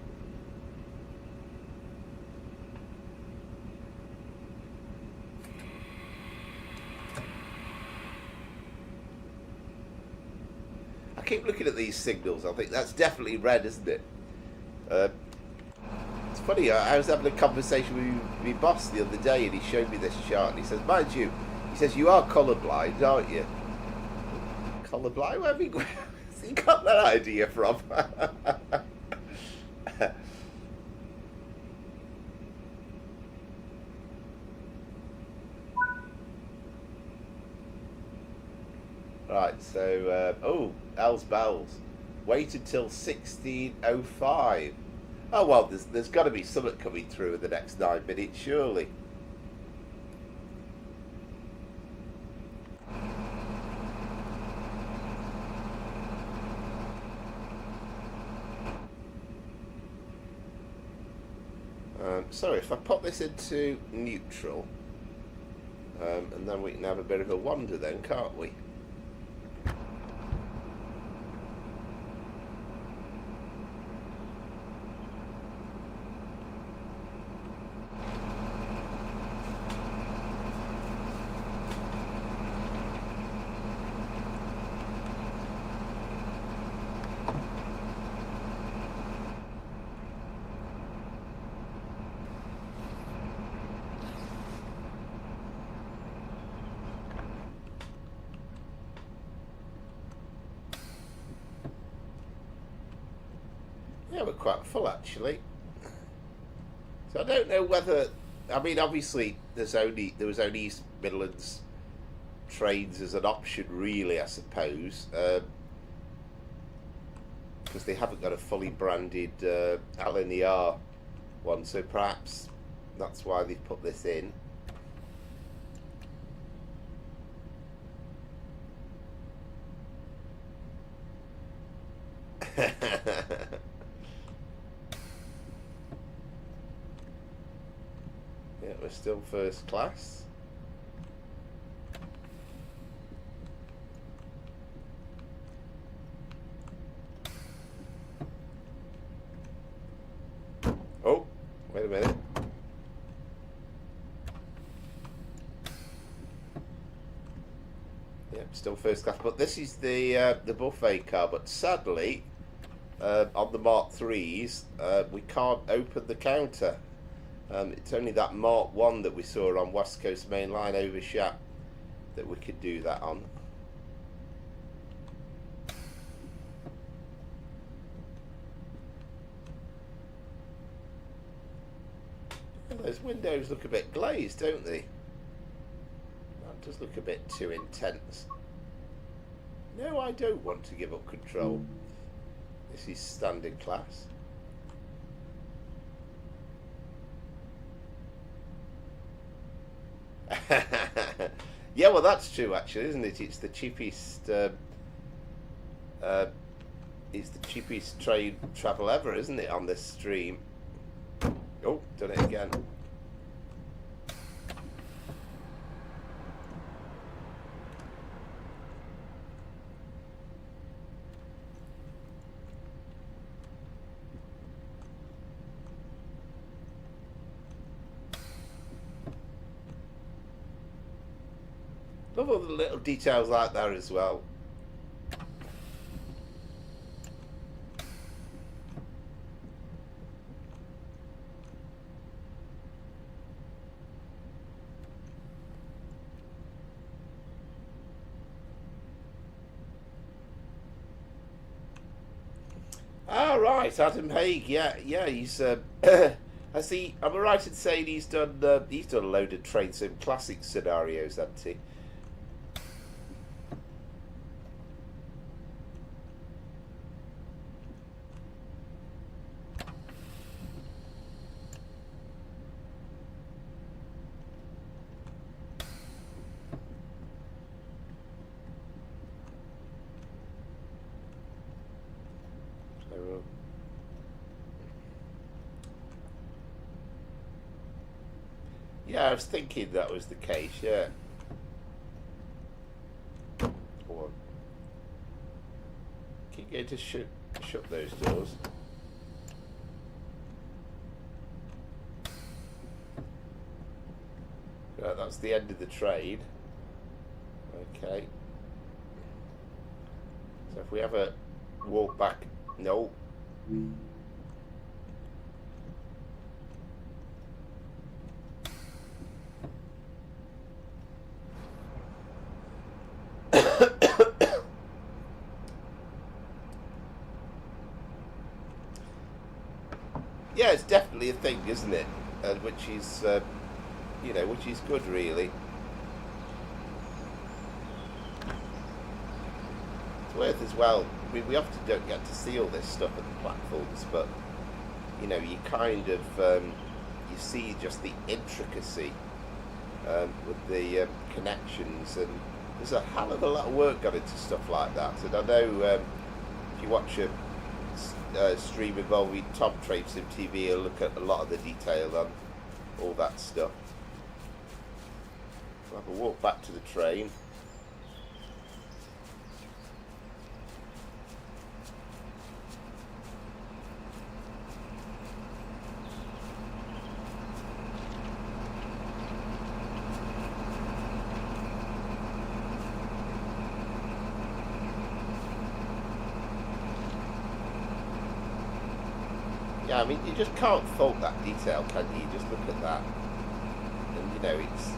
I keep looking at these signals. I think that's definitely red, isn't it? It's funny. I was having a conversation with my boss the other day, and he showed me this chart, and he says, "Mind you," he says, "you are colourblind, aren't you?" Colourblind? Where have you got that idea from? Right, so oh, L's Bells. Wait until 16:05. Oh well, there's got to be something coming through in the next 9 minutes, surely. So if I pop this into neutral, and then we can have a bit of a wander then, can't we? Yeah, we're quite full actually. So I don't know whether, I mean, obviously there was only East Midlands trains as an option, really, I suppose, because they haven't got a fully branded LNER one, so perhaps that's why they've put this in. Yeah, we're still first class. minute. Yep, still first class. But this is the buffet car. But sadly, on the Mark 3s, we can't open the counter. It's only that Mark 1 that we saw on West Coast Main Line over Shap that we could do that on. Those windows look a bit glazed, don't they? That does look a bit too intense. No, I don't want to give up control. This is standard class. Yeah, well, that's true actually, isn't it? It's the cheapest. It's the cheapest train travel ever, isn't it? On this stream. Oh, done it again. Love all the little details like that as well. Ah, right, Adam Haig. Yeah, he's. I see. Am I right in saying he's done a load of train sim classic scenarios, hasn't he? Yeah, I was thinking that was the case, yeah. Come on. Can you go to shut those doors? Right, that's the end of the train. Okay. So if we have a walk back... No. Yeah, it's definitely a thing, isn't it? And which is, you know, which is good, really. It's worth as well. I mean, we often don't get to see all this stuff at the platforms, but you know, you kind of you see just the intricacy with the connections, and there's a hell of a lot of work gone into stuff like that. And I know if you watch a stream involving Tom Train Sim TV, you'll look at a lot of the detail on all that stuff. We'll have a walk back to the train. Yeah, I mean, you just can't fault that detail, can you? Just look at that. And, you know, it's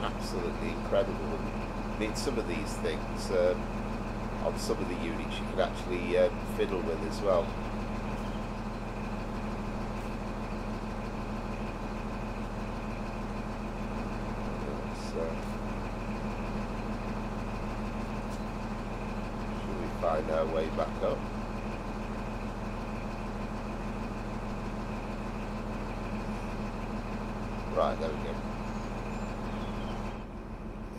absolutely incredible. And, I mean, some of these things, on some of the units, you can actually fiddle with as well. Find our way back up. Right, there we go.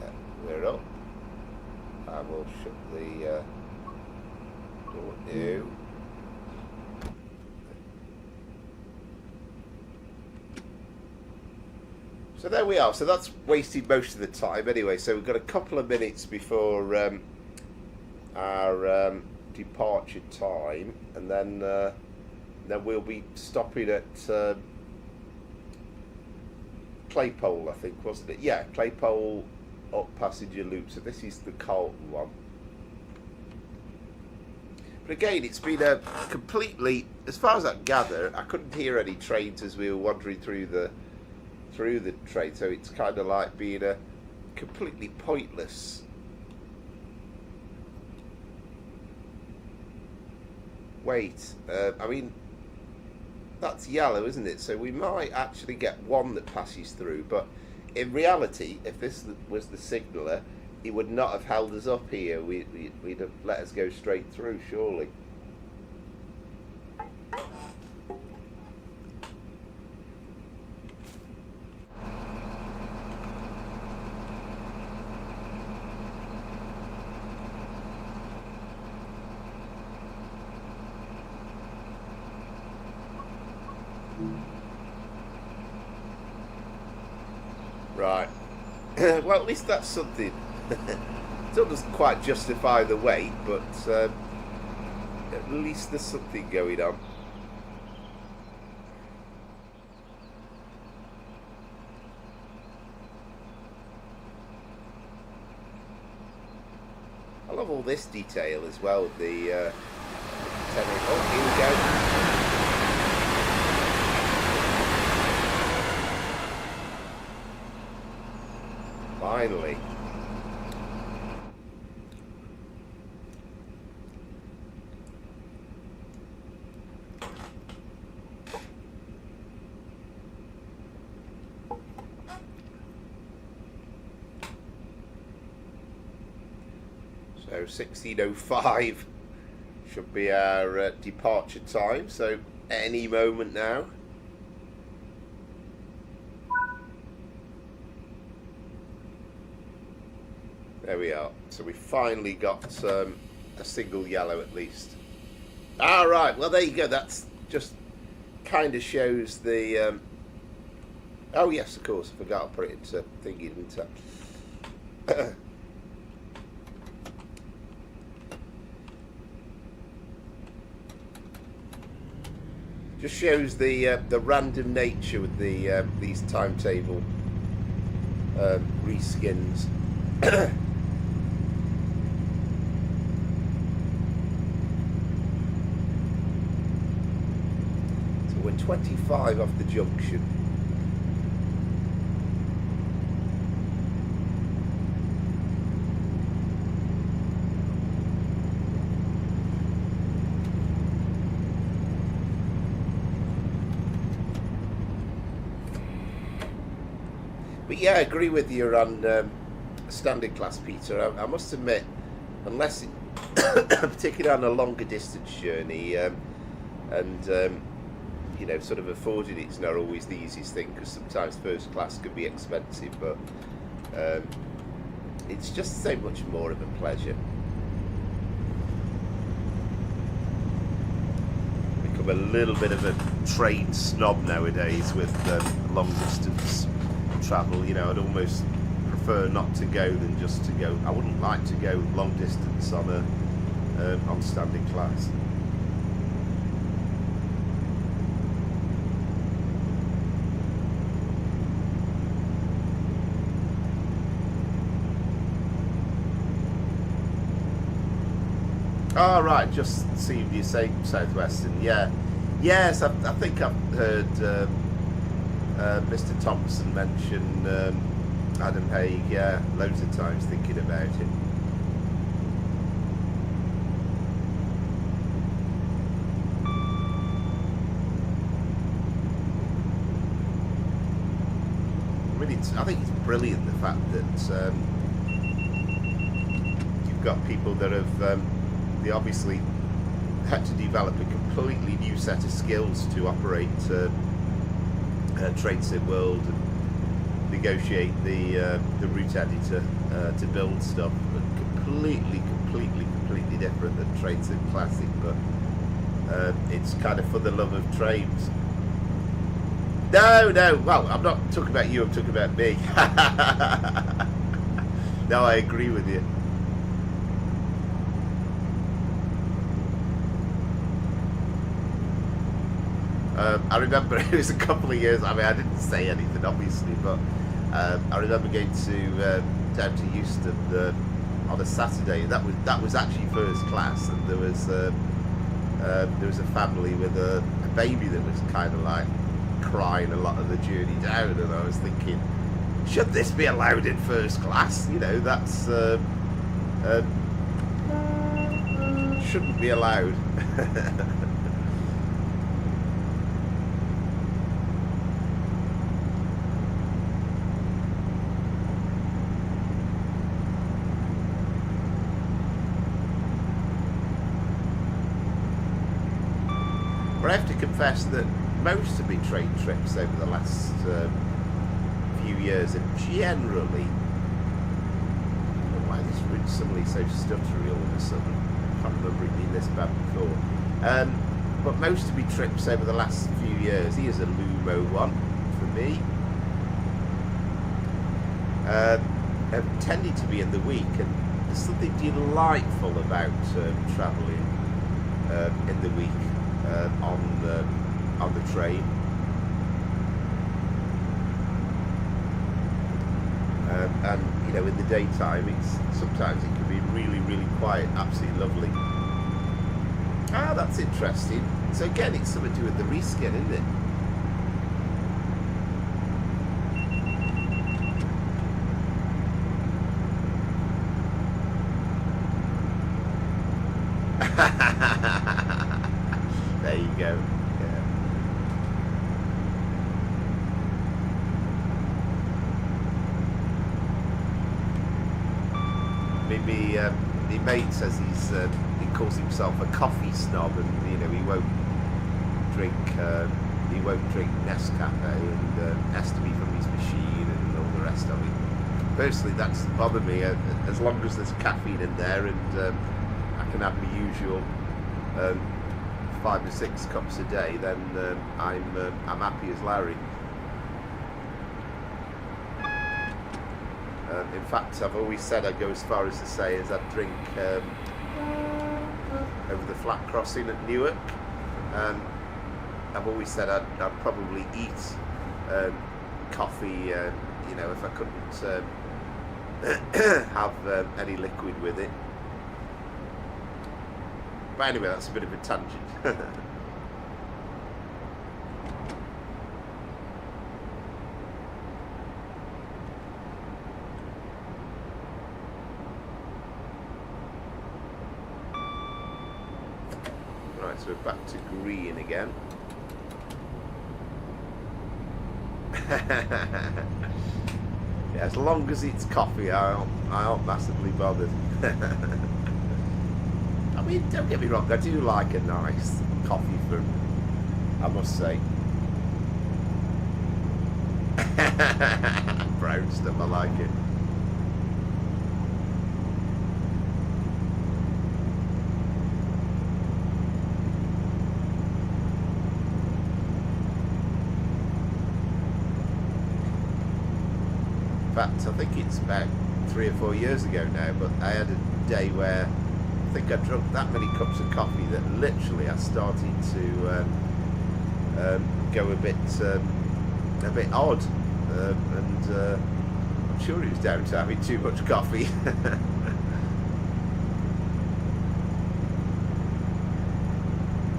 Yeah, we're up. I will shut the door new. So there we are. So that's wasted most of the time anyway. So we've got a couple of minutes before our departure time, and then Then we'll be stopping at Claypole, I think, wasn't it? Yeah, Claypole up passenger loop. So this is the Carlton one. But again, it's been a completely, as far as I can gather, I couldn't hear any trains as we were wandering through the train. So it's kind of like being a completely pointless wait. I mean, that's yellow, isn't it? So we might actually get one that passes through. But in reality, if this was the signaller, he would not have held us up here. We'd have let us go straight through, surely. Right. Well, at least that's something. Still doesn't quite justify the wait, but at least there's something going on. I love all this detail as well. The oh, here we go. Finally. So 16:05 should be our departure time, so any moment now. There we are. So we finally got a single yellow at least. Ah, right. Well, there you go. That's just kind of shows the... oh, yes, of course. I forgot to put it into thingy, didn't I? Just shows the random nature with the these timetable reskins. So we're 25 off the junction. But yeah, I agree with you on standard class, Peter. I must admit, unless it, particularly on a longer distance journey, and you know, sort of affording it's not always the easiest thing, because sometimes first class can be expensive, but it's just so much more of a pleasure. Become a little bit of a train snob nowadays with long distance travel. You know, I'd almost prefer not to go than just to go. I wouldn't like to go long distance on a on standing class. Oh, right, just seeing you say Southwestern. Yeah, yes, I think I've heard Mr. Thompson mention Adam Haig, yeah, loads of times thinking about it. I mean, I think it's brilliant the fact that you've got people that have they obviously had to develop a completely new set of skills to operate Train Sim World and negotiate the route editor to build stuff. Completely different than Train Sim Classic, but it's kind of for the love of trains. No, well, I'm not talking about you, I'm talking about me. No, I agree with you. I remember it was a couple of years. I mean, I didn't say anything, obviously, but I remember going to down to Euston on a Saturday. That was actually first class, and there was a family with a baby that was kind of like crying a lot of the journey down, and I was thinking, should this be allowed in first class? You know, that's shouldn't be allowed. But I have to confess that most of my train trips over the last few years are generally, I don't know why this route suddenly so stuttery all of a sudden. I can't remember it being this bad before. But most of my trips over the last few years, here's a Lumo one for me, have tended to be in the week, and there's something delightful about travelling in the week. On the train, and you know, in the daytime, sometimes it can be really quiet, absolutely lovely. Ah, that's interesting. So again, it's something to do with the reskin, isn't it? There you go. Yeah. Maybe my mate says he calls himself a coffee snob, and you know, he won't drink Nescafe, and has to be from his machine and all the rest of it. Personally, that doesn't bother me as long as there's caffeine in there, and I can have my usual 5 or 6 cups a day, then I'm happy as Larry. In fact, I've always said I'd go as far as to say as I'd drink over the flat crossing at Newark. I've always said I'd probably eat coffee, you know, if I couldn't have any liquid with it. But anyway, that's a bit of a tangent. Right, so we're back to green again. Yeah, as long as it's coffee, I aren't massively bothered. I mean, don't get me wrong, I do like a nice coffee from, I must say. Brown stuff, I like it. In fact, I think it's about 3 or 4 years ago now, but I had a day where I think I drunk that many cups of coffee that literally I started to go a bit odd, and I'm sure it was down to having too much coffee.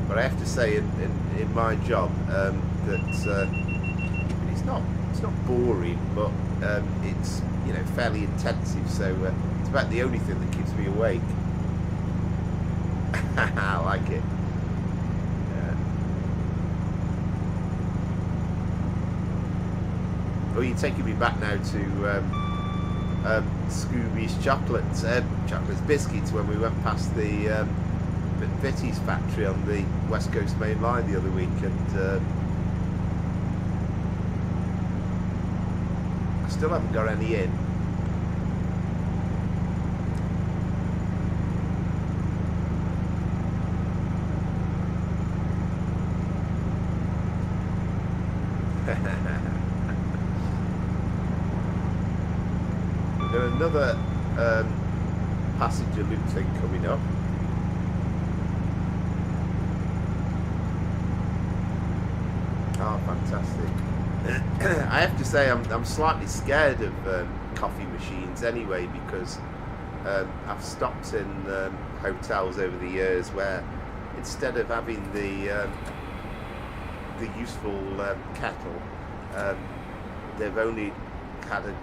But I have to say, in my job, that it's not boring, but it's, you know, fairly intensive. So it's about the only thing that keeps me awake. I like it. Oh, you're taking me back now to Scooby's chocolates biscuits when we went past the Vitty's factory on the West Coast Main Line the other week, and I still haven't got any in. There's another passenger loop thing coming up. Oh, fantastic. I have to say I'm slightly scared of coffee machines anyway, because I've stopped in hotels over the years where instead of having the useful kettle, they've only had a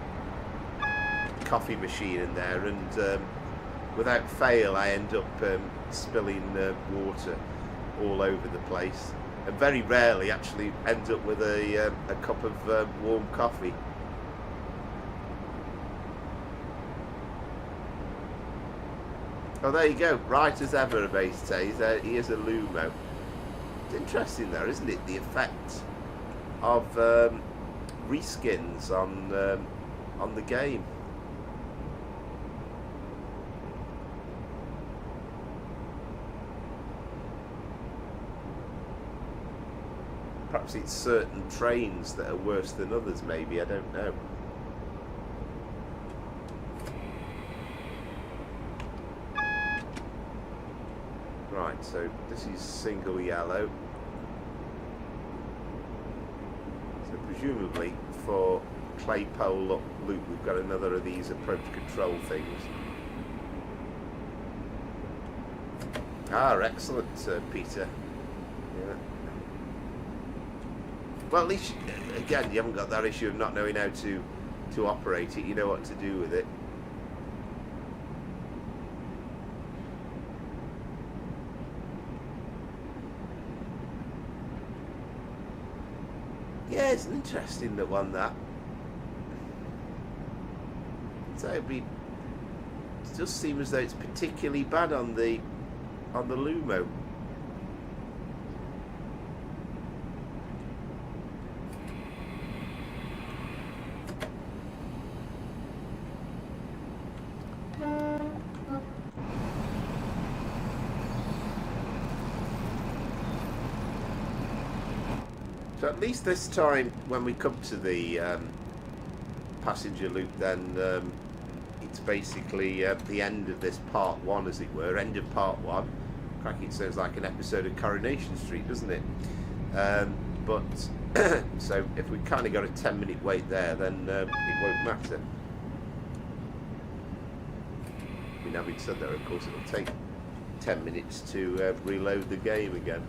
coffee machine in there, and without fail I end up spilling water all over the place, and very rarely actually end up with a cup of warm coffee. Oh, there you go, right as ever, Base says. Here's a Lumo. It's interesting there, isn't it, the effect of reskins on the game. Perhaps it's certain trains that are worse than others, maybe, I don't know. Right, so this is single yellow. So presumably for Claypole Loop we've got another of these approach control things. Ah, excellent, Peter. Yeah. Well, at least, again, you haven't got that issue of not knowing how to operate it. You know what to do with it. Yeah, it's an interesting one, that. So it does seem as though it's particularly bad on the Lumo. So at least this time, when we come to the passenger loop, then it's basically the end of this part one, as it were, end of part one. Cracky, it sounds like an episode of Coronation Street, doesn't it? But so if we kind of got a 10-minute wait there, then it won't matter. I mean, having said that, of course, it'll take 10 minutes to reload the game again.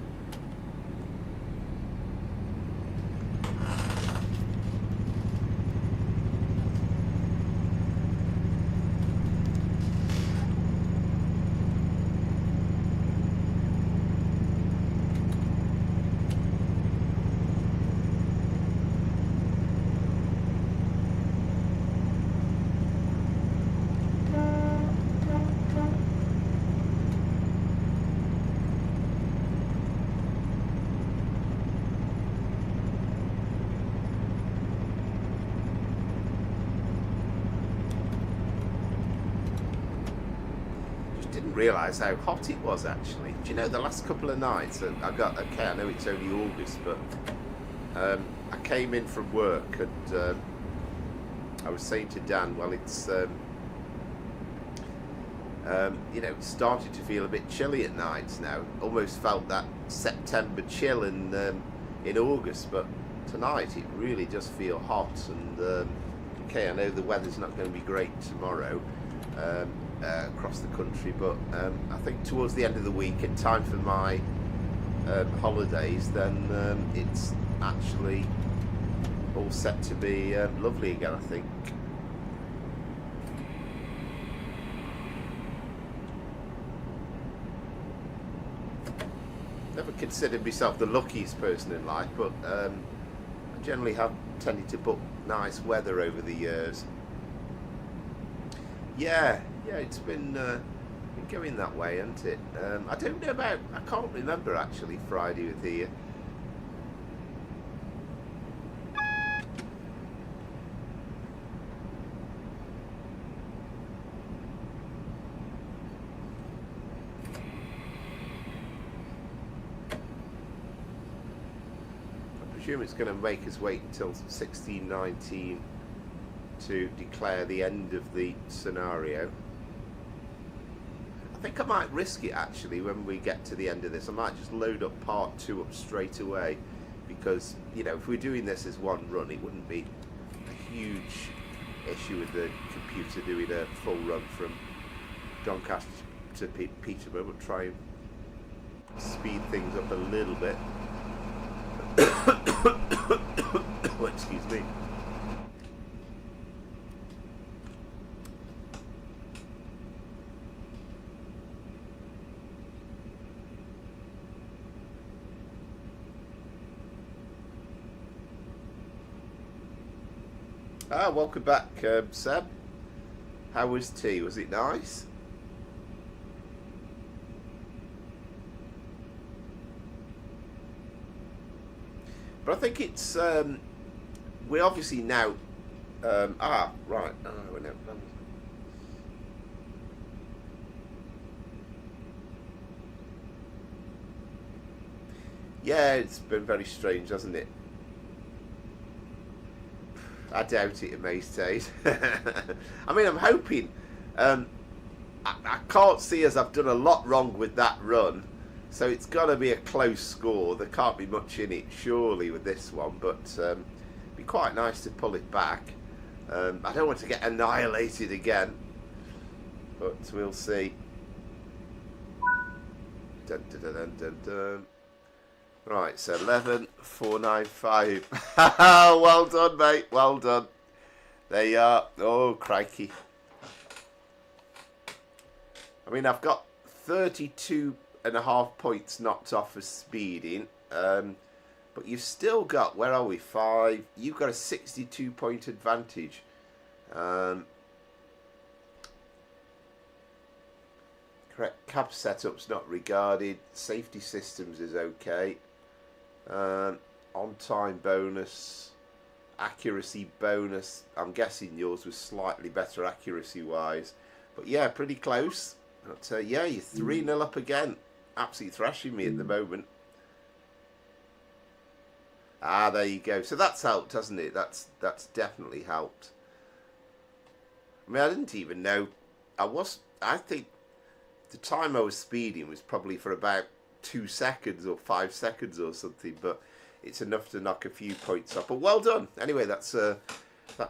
Realise how hot it was actually. Do you know, the last couple of nights I got, okay, I know it's only August, but I came in from work and I was saying to Dan, well, it's you know, it's started to feel a bit chilly at nights now. Almost felt that September chill in August, but tonight it really does feel hot. And okay, I know the weather's not going to be great tomorrow across the country, but I think towards the end of the week, in time for my holidays, then it's actually all set to be lovely again, I think. Never considered myself the luckiest person in life, but I generally have tended to book nice weather over the years. Yeah, it's been going that way, hasn't it? I don't know about, I can't remember actually Friday with the I presume it's going to make us wait until 1619 to declare the end of the scenario. I think I might risk it actually when we get to the end of this. I might just load up part 2 up straight away, because, you know, if we're doing this as one run, it wouldn't be a huge issue with the computer doing a full run from Doncaster to Peterborough. We'll try and speed things up a little bit. Oh, excuse me. Welcome back, Seb. How was tea? Was it nice? But I think it's we obviously now right. Oh, no. Yeah, it's been very strange, hasn't it? I doubt it, Amaze. I mean, I'm hoping. I can't see as I've done a lot wrong with that run, so it's got to be a close score. There can't be much in it, surely, with this one, but it'd be quite nice to pull it back. I don't want to get annihilated again, but we'll see. Dun, dun, dun, dun, dun, dun. Right, so 11,495. Well done, mate. Well done. There you are. Oh, crikey. I mean, I've got 32.5 points knocked off for speeding. But you've still got, where are we? 5. You've got a 62-point advantage. Correct cab setup's not regarded. Safety systems is okay. On time bonus, accuracy bonus. I'm guessing yours was slightly better accuracy wise, but yeah, pretty close. But yeah, you're 3-0 up again. Absolutely thrashing me at the moment. There you go. So that's helped, hasn't it? That's definitely helped. I mean, I didn't even know. I think the time I was speeding was probably for about 2 seconds or 5 seconds or something, but it's enough to knock a few points up. But well done. Anyway, that's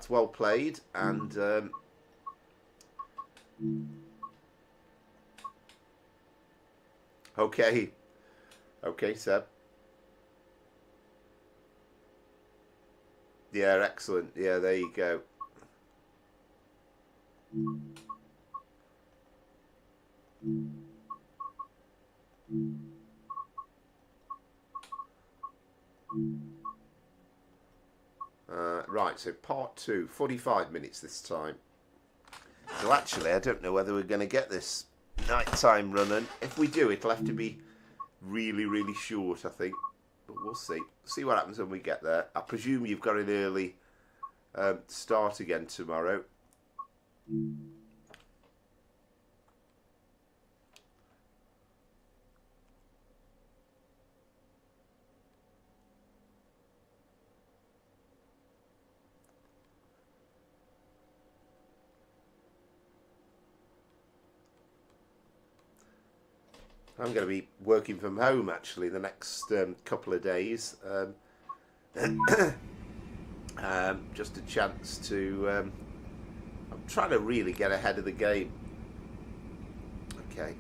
well played, and okay, Seb. Yeah, excellent. Yeah, there you go. Right, so part 2, 45 minutes this time. So actually, I don't know whether we're going to get this nighttime running. If we do, it'll have to be really, really short, I think. But we'll see. See what happens when we get there. I presume you've got an early start again tomorrow. I'm going to be working from home actually the next couple of days. Just a chance to. I'm trying to really get ahead of the game. Okay.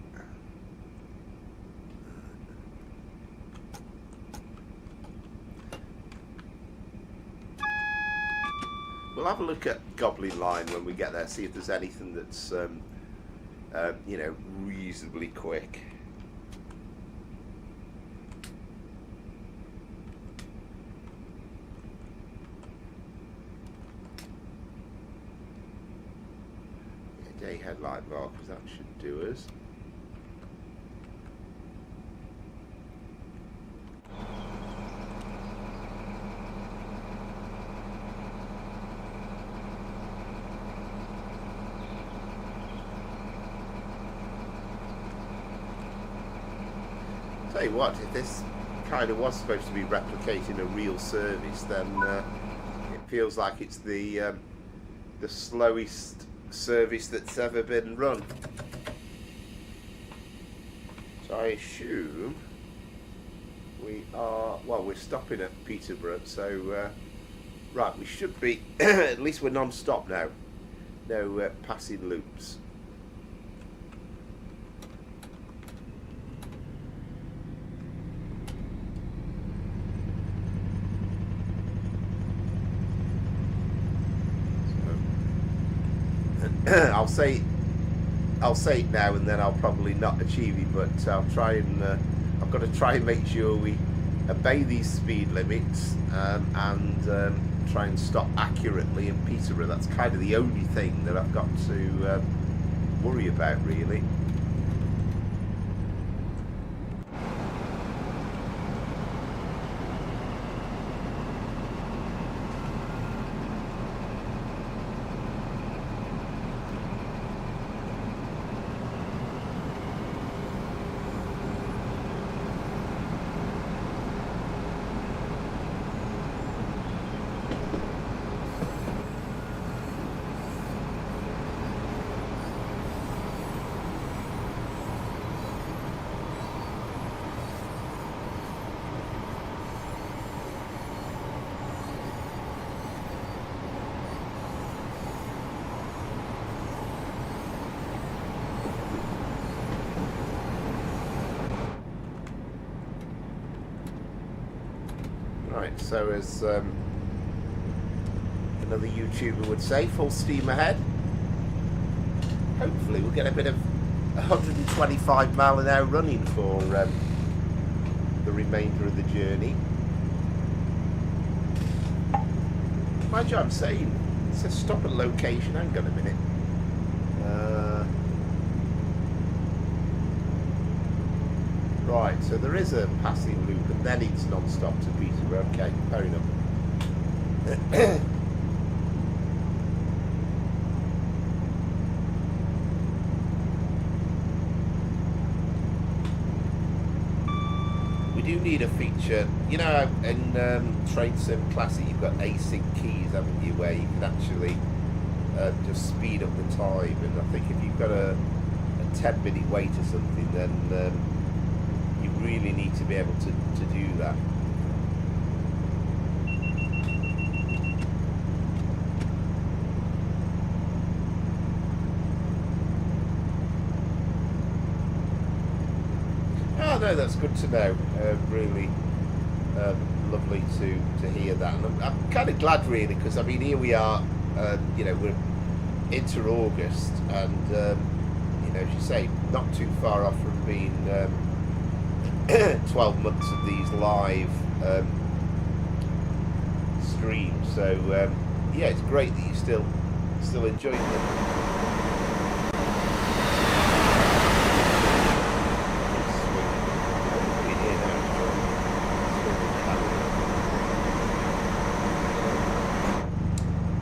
We'll have a look at Goblin Line when we get there. See if there's anything that's you know, reasonably quick. Day headlight markers, that should do us. Tell you what, if this kind of was supposed to be replicating a real service, then it feels like it's the slowest service that's ever been run. So I assume we're stopping at Peterborough, so right, we should be, at least we're non-stop now. No passing loops. So, I'll say it now, and then I'll probably not achieve it, but I'll try and I've got to try and make sure we obey these speed limits and try and stop accurately in Peterborough. That's kind of the only thing that I've got to worry about, really. Right, so as another YouTuber would say, full steam ahead. Hopefully we'll get a bit of 125 mile an hour running for the remainder of the journey. Mind you, I'm saying, it says stop at location. Hang on a minute. Right, so there is a passing loop and then it's non-stop to Peterborough. Okay, fair enough. We do need a feature, you know, in Train Sim Classic you've got async keys, haven't you, where you can actually just speed up the time, and I think if you've got a 10-minute wait or something, then you really need to be able to do that. Oh no, that's good to know. Really lovely to hear that, and I'm kind of glad really, because I mean here we are, you know, we're into August, and you know, as you say, not too far off from being 12 months of these live streams. So yeah, it's great that you're still enjoying them.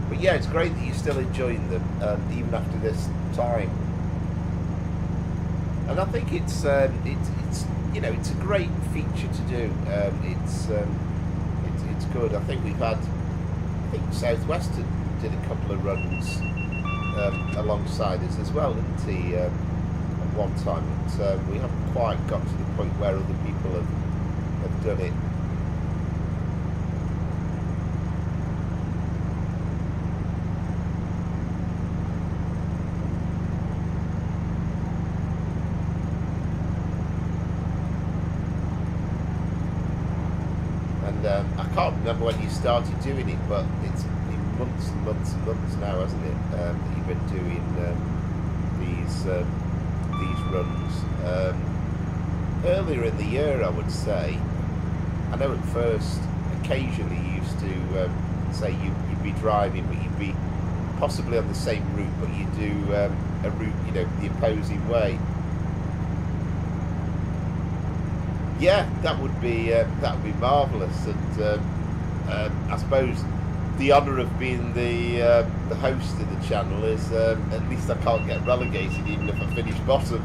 But yeah, it's great that you're still enjoying them, even after this time. And I think it's you know, it's a great feature to do. It's good. I think Southwest did a couple of runs alongside us as well, didn't he? At one time, but we haven't quite got to the point where other people have done it. I can't remember when you started doing it, but it's been months and months and months now, hasn't it? That you've been doing these runs. Earlier in the year, I would say. I know at first, occasionally you used to say you'd be driving, but you'd be possibly on the same route, but you do a route, you know, the opposing way. Yeah, that would be marvellous, and I suppose the honour of being the host of the channel is at least I can't get relegated even if I finish bottom.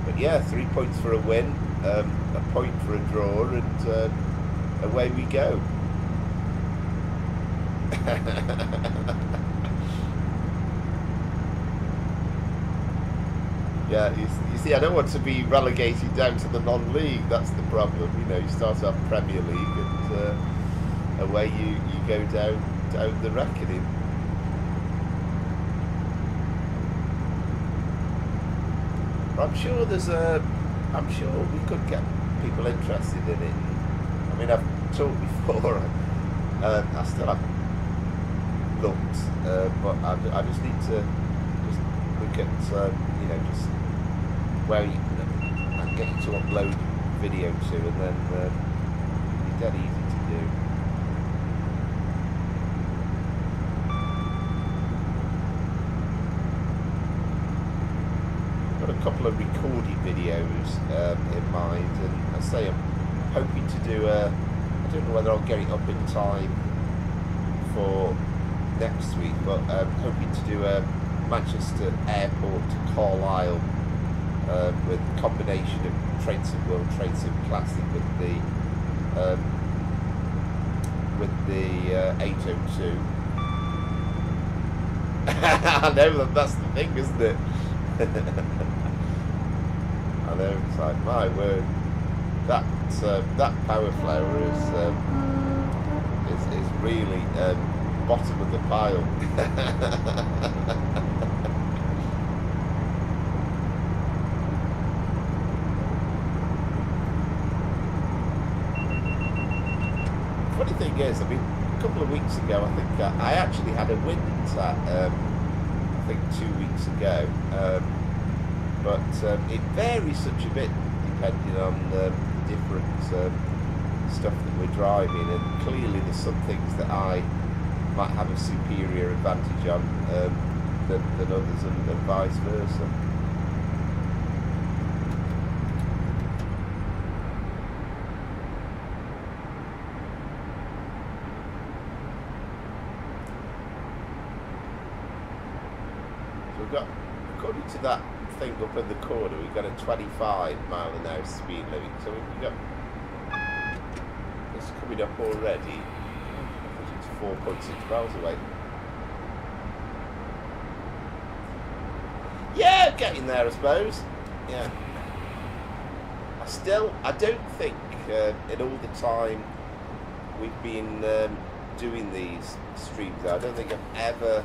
But yeah, 3 points for a win. a point for a draw, and away we go. Yeah, you see, I don't want to be relegated down to the non-league. That's the problem. You know, you start off Premier League, and away you go down the reckoning. I'm sure I'm sure we could get people interested in it. I mean, I've talked before. I still haven't looked, but I just need to just look at you know, just where you can get you to upload video to, and then it's dead easy to do. Got a couple of recorded videos in mind, and I say I'm hoping to do I don't know whether I'll get it up in time for next week, but I'm hoping to do a Manchester Airport to Carlisle with a combination of Train Sim World, Train Sim Classic with the 802. I know that's the thing, isn't it? I know, it's like, my word, that power flower is really bottom of the pile. Funny thing is, I mean, a couple of weeks ago, I think I actually had a wind at, I think 2 weeks ago, but it varies such a bit depending on the different stuff that we're driving, and clearly there's some things that I might have a superior advantage on than others, and vice versa. So we've got, according to that thing up in the corner, we've got a 25-mile-an-hour speed limit. So we've got it's coming up already. I think it's 4.6 miles away. Yeah, getting there, I suppose. Yeah. I don't think in all the time we've been doing these streams, I don't think I've ever,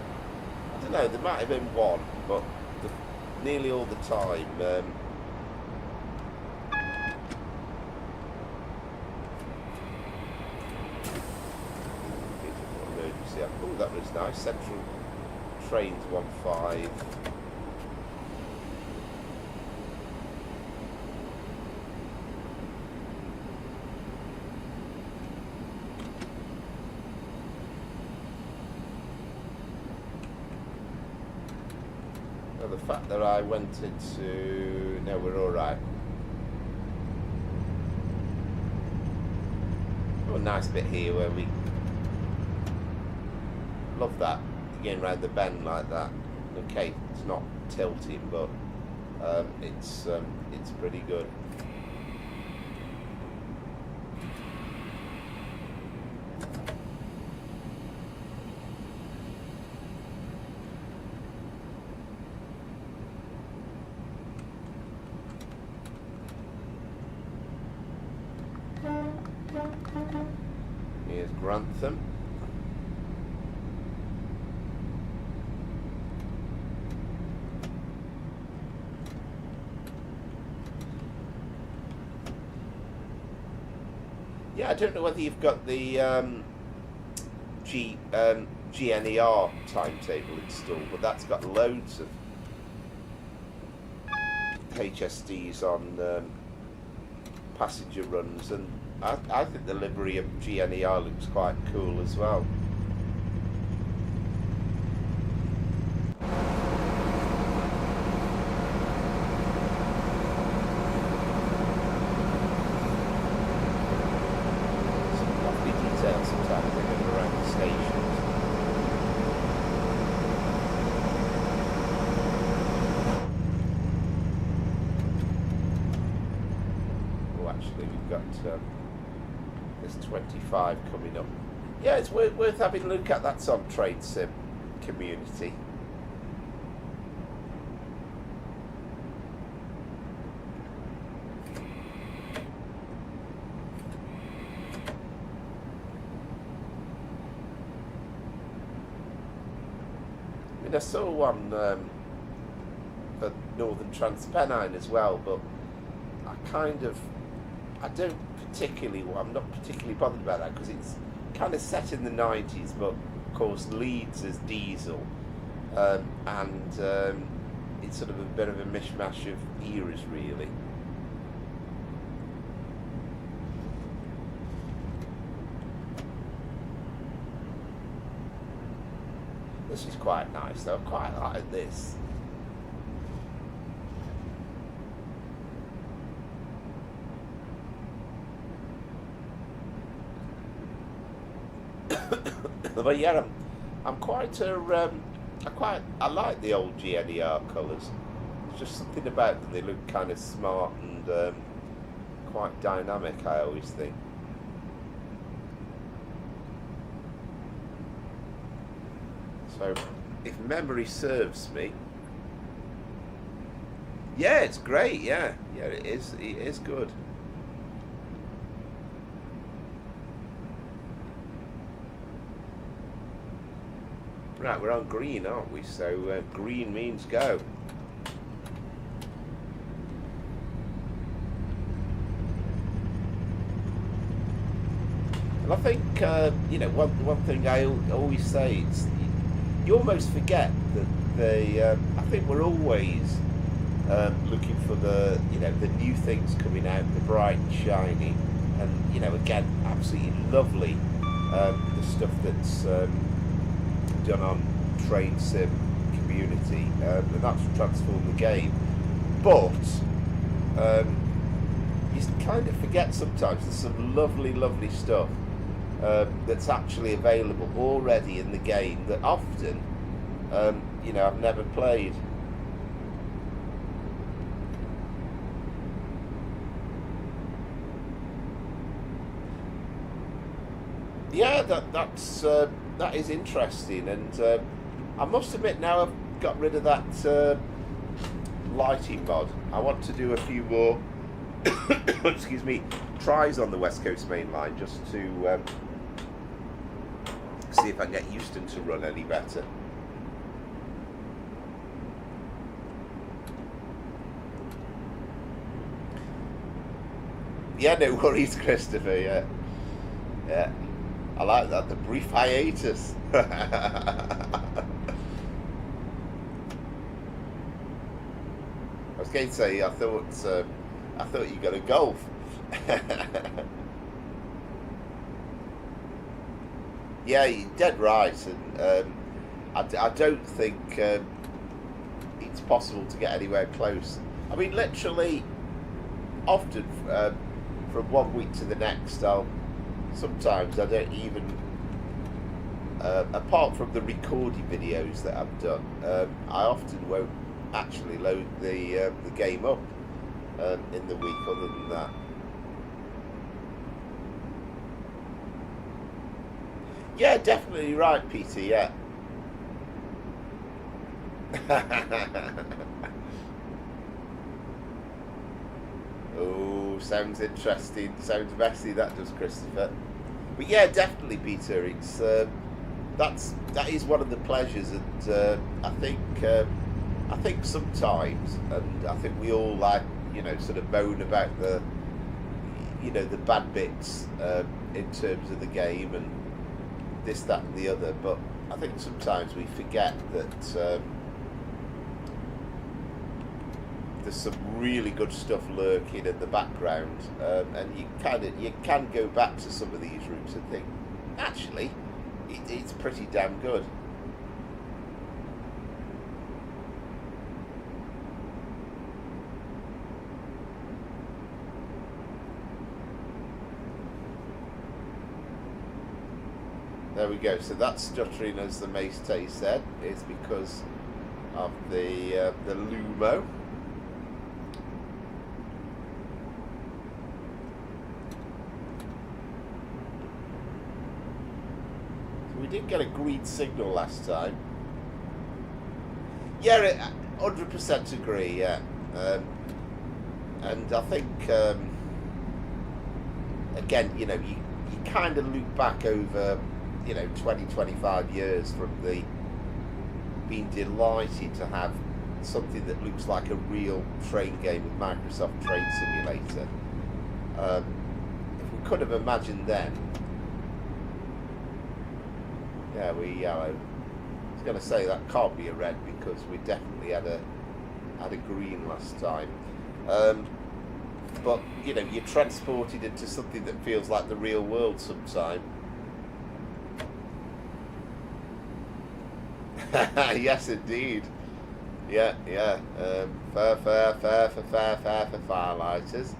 I don't know, there might have been one, but nearly all the time emergency. Oh, that was nice. Central Trains 15. The fact that I went into... No, we're alright. Oh, a nice bit here where we... Love that, getting round the bend like that. Okay, it's not tilting, but it's pretty good. Here's Grantham. Yeah, I don't know whether you've got the GNER timetable installed, but that's got loads of HSDs on passenger runs, and I think the livery of GNER looks quite cool as well. Some lovely details sometimes they go around the stations. actually. We've got this 25 coming up. Yeah, it's worth having a look at. That's on Trade Sim Community. I mean, I saw one for Northern Transpennine as well, but I'm not particularly bothered about that because it's kind of set in the 90s, but of course leads as diesel, and it's sort of a bit of a mishmash of eras, really. This is quite nice though, I quite like this. But yeah, I'm quite I like the old GNER colours. There's just something about them, they look kind of smart and quite dynamic, I always think. So, if memory serves me, yeah, it's great. Yeah, it is good. Right, we're on green, aren't we? So green means go. And I think one thing I always say, it's you almost forget that I think we're always looking for the new things coming out, the bright and shiny, and again, absolutely lovely the stuff that's done on Trade Sim Community, and that's transformed the game. But you kind of forget sometimes there's some lovely stuff that's actually available already in the game that often I've never played. Yeah, that is interesting, and I must admit now I've got rid of that lighting mod. I want to do a few more excuse me, tries on the West Coast Main Line just to see if I can get Euston to run any better. Yeah, no worries, Christopher. Yeah, I like that, the brief hiatus. I was going to say, I thought you got a golf. Yeah, you're dead right, and I don't think it's possible to get anywhere close. I mean, literally, often from one week to the next, sometimes I don't even, apart from the recording videos that I've done, I often won't actually load the game up in the week other than that. Yeah, definitely right, Peter, yeah. Oh, sounds interesting. Sounds messy, that does, Christopher. But yeah, definitely, Peter. It's that is one of the pleasures, and I think sometimes, and I think we all like sort of moan about the the bad bits in terms of the game and this, that, and the other. But I think sometimes we forget that. There's some really good stuff lurking in the background, and you can go back to some of these routes and think, actually, it's pretty damn good. There we go. So that's stuttering, as the Mace Tay said, is because of the Lumo. we did get a green signal last time. Yeah, 100% agree, yeah. And I think, again, you know, you kind of look back over, you know, 20, 25 years from the being delighted to have something that looks like a real train game with Microsoft Train Simulator. If we could have imagined then, yeah, I was going to say that can't be a red because we definitely had a green last time. But you know, you're transported into something that feels like the real world sometime. Yes, indeed. Yeah. Fair for firelighters.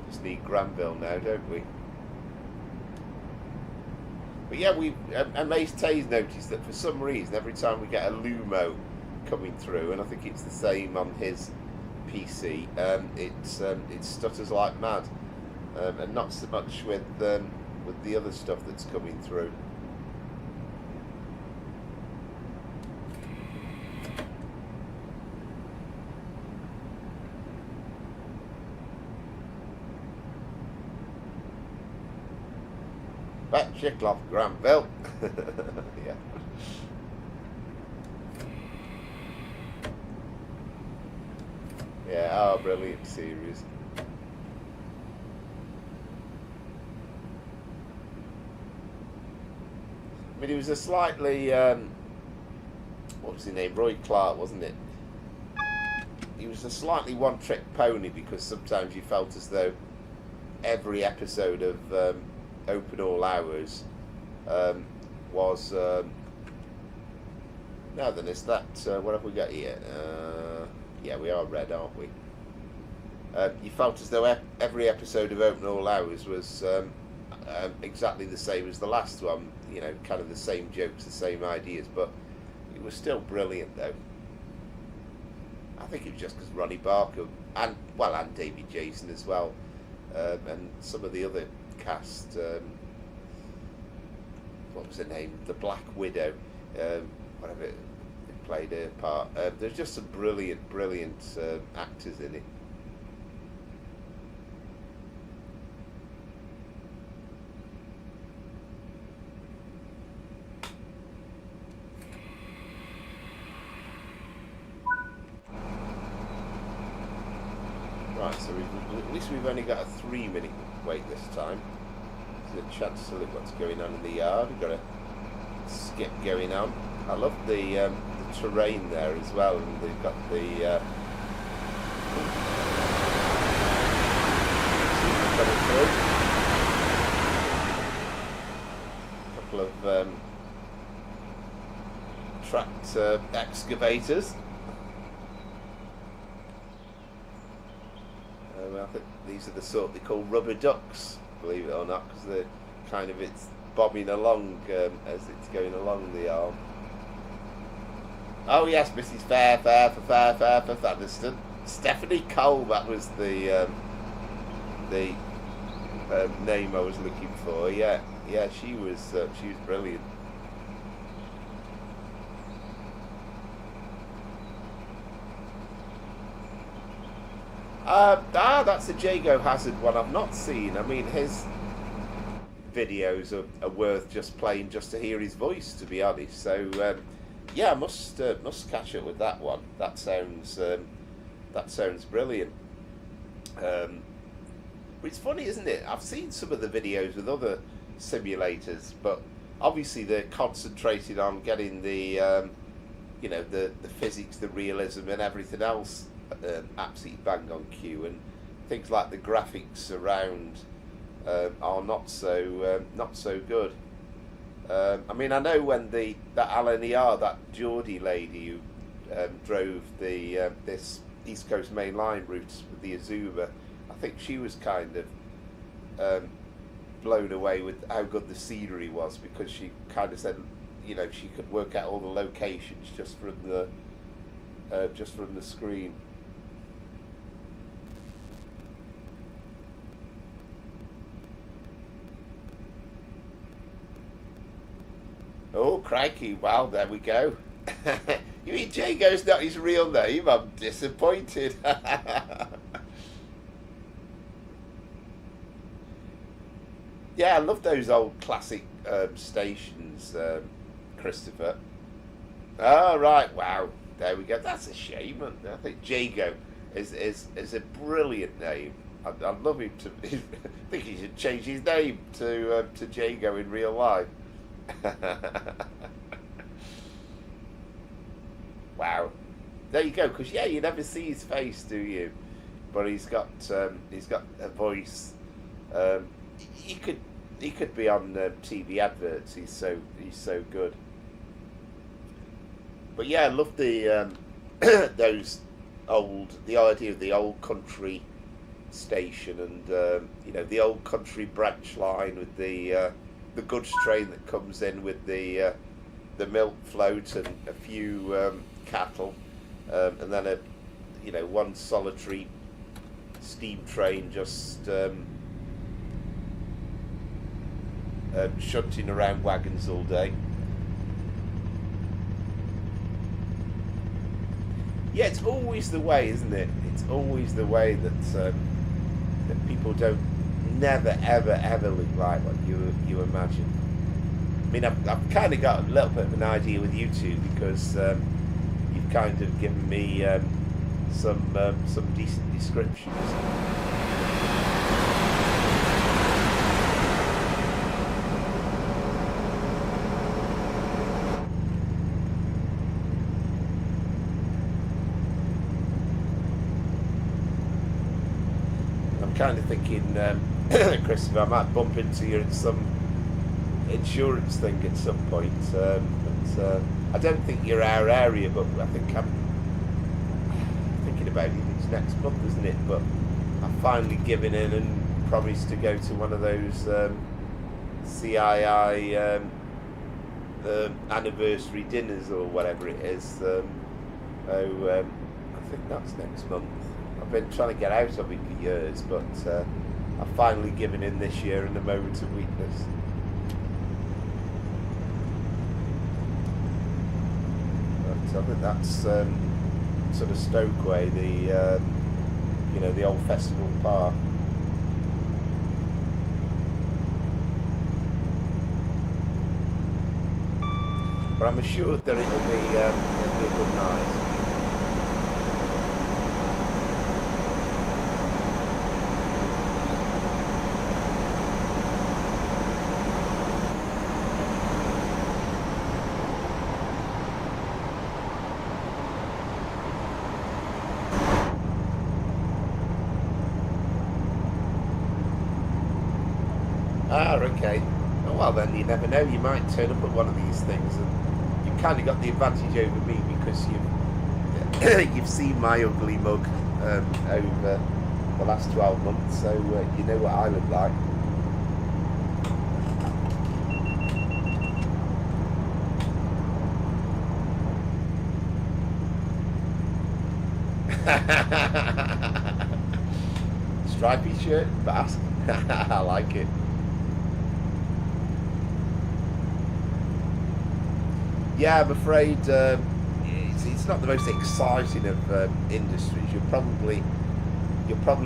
Just need Granville now, don't we? But yeah, and Mace Tay's noticed that for some reason, every time we get a Lumo coming through, and I think it's the same on his PC, it stutters like mad, and not so much with the other stuff that's coming through. Back Chicloff, Granville. Yeah. Yeah, oh, brilliant series. I mean, he was a slightly, what was his name? Roy Clark, wasn't it? He was a slightly one-trick pony because sometimes you felt as though every episode of Open All Hours was now then is that what have we got here? Yeah, we are red, aren't we? You felt as though every episode of Open All Hours was exactly the same as the last one, you know, kind of the same jokes, the same ideas, but it was still brilliant though. I think it was just because Ronnie Barker and David Jason as well, and some of the other cast, what was her name? The Black Widow, whatever it played her part. There's just some brilliant actors in it. Right, so at least we've only got a 3-minute wait this time. There's a chance to look what's going on in the yard. We've got a skip going on. I love the terrain there as well, and they've got the coming through. A couple of tracked excavators. I think these are the sort they call rubber ducks, believe it or not, because they're kind of, it's bobbing along as it's going along the arm. Oh yes, Mrs. Fair Featherston. Stephanie Cole, that was the name I was looking for. Yeah, she was brilliant. That's a Jago Hazard one I've not seen. I mean, his videos are worth just playing just to hear his voice, to be honest. So yeah, I must catch up with that one. That sounds brilliant. But it's funny, isn't it? I've seen some of the videos with other simulators, but obviously they're concentrated on getting the you know, the physics, the realism, and everything else absolutely bang on cue, and things like the graphics around are not so good. I mean, I know when that LNER, that Geordie lady who drove the this East Coast Main Line routes with the Azuma, I think she was kind of blown away with how good the scenery was, because she kind of said, you know, she could work out all the locations just from the screen. Oh, crikey. Well, there we go. You mean Jago's not his real name? I'm disappointed. Yeah, I love those old classic stations, Christopher. Oh, right. Wow. There we go. That's a shame. I think Jago is a brilliant name. I'd love him to. I think he should change his name to Jago in real life. Wow, there you go. Because yeah, you never see his face, do you? But he's got a voice. He could be on TV adverts. He's so good. But yeah, I love the the idea of the old country station, and the old country branch line with the goods train that comes in with the milk float and a few cattle, and then one solitary steam train just shunting around wagons all day. Yeah, it's always the way, isn't it? It's always the way that people never ever look like what you imagine. I mean, I've kind of got a little bit of an idea with you two, because you've kind of given me some decent descriptions. Kind of thinking, Christopher, I might bump into you in some insurance thing at some point. But I don't think you're our area, but I think I'm thinking about it. It's next month, isn't it? But I've finally given in and promised to go to one of those CII anniversary dinners or whatever it is. I think that's next month. I've been trying to get out of it for years, but I've finally given in this year in a moment of weakness. But I think that's sort of Stoke way, the old festival park. But I'm assured that it'll be a good night. Ah, okay. Oh, well, then you never know. You might turn up at one of these things, and you've kind of got the advantage over me because you've seen my ugly mug over the last 12 months, so you know what I look like. Stripy shirt, fast. I like it. Yeah, I'm afraid it's not the most exciting of industries. You'll probably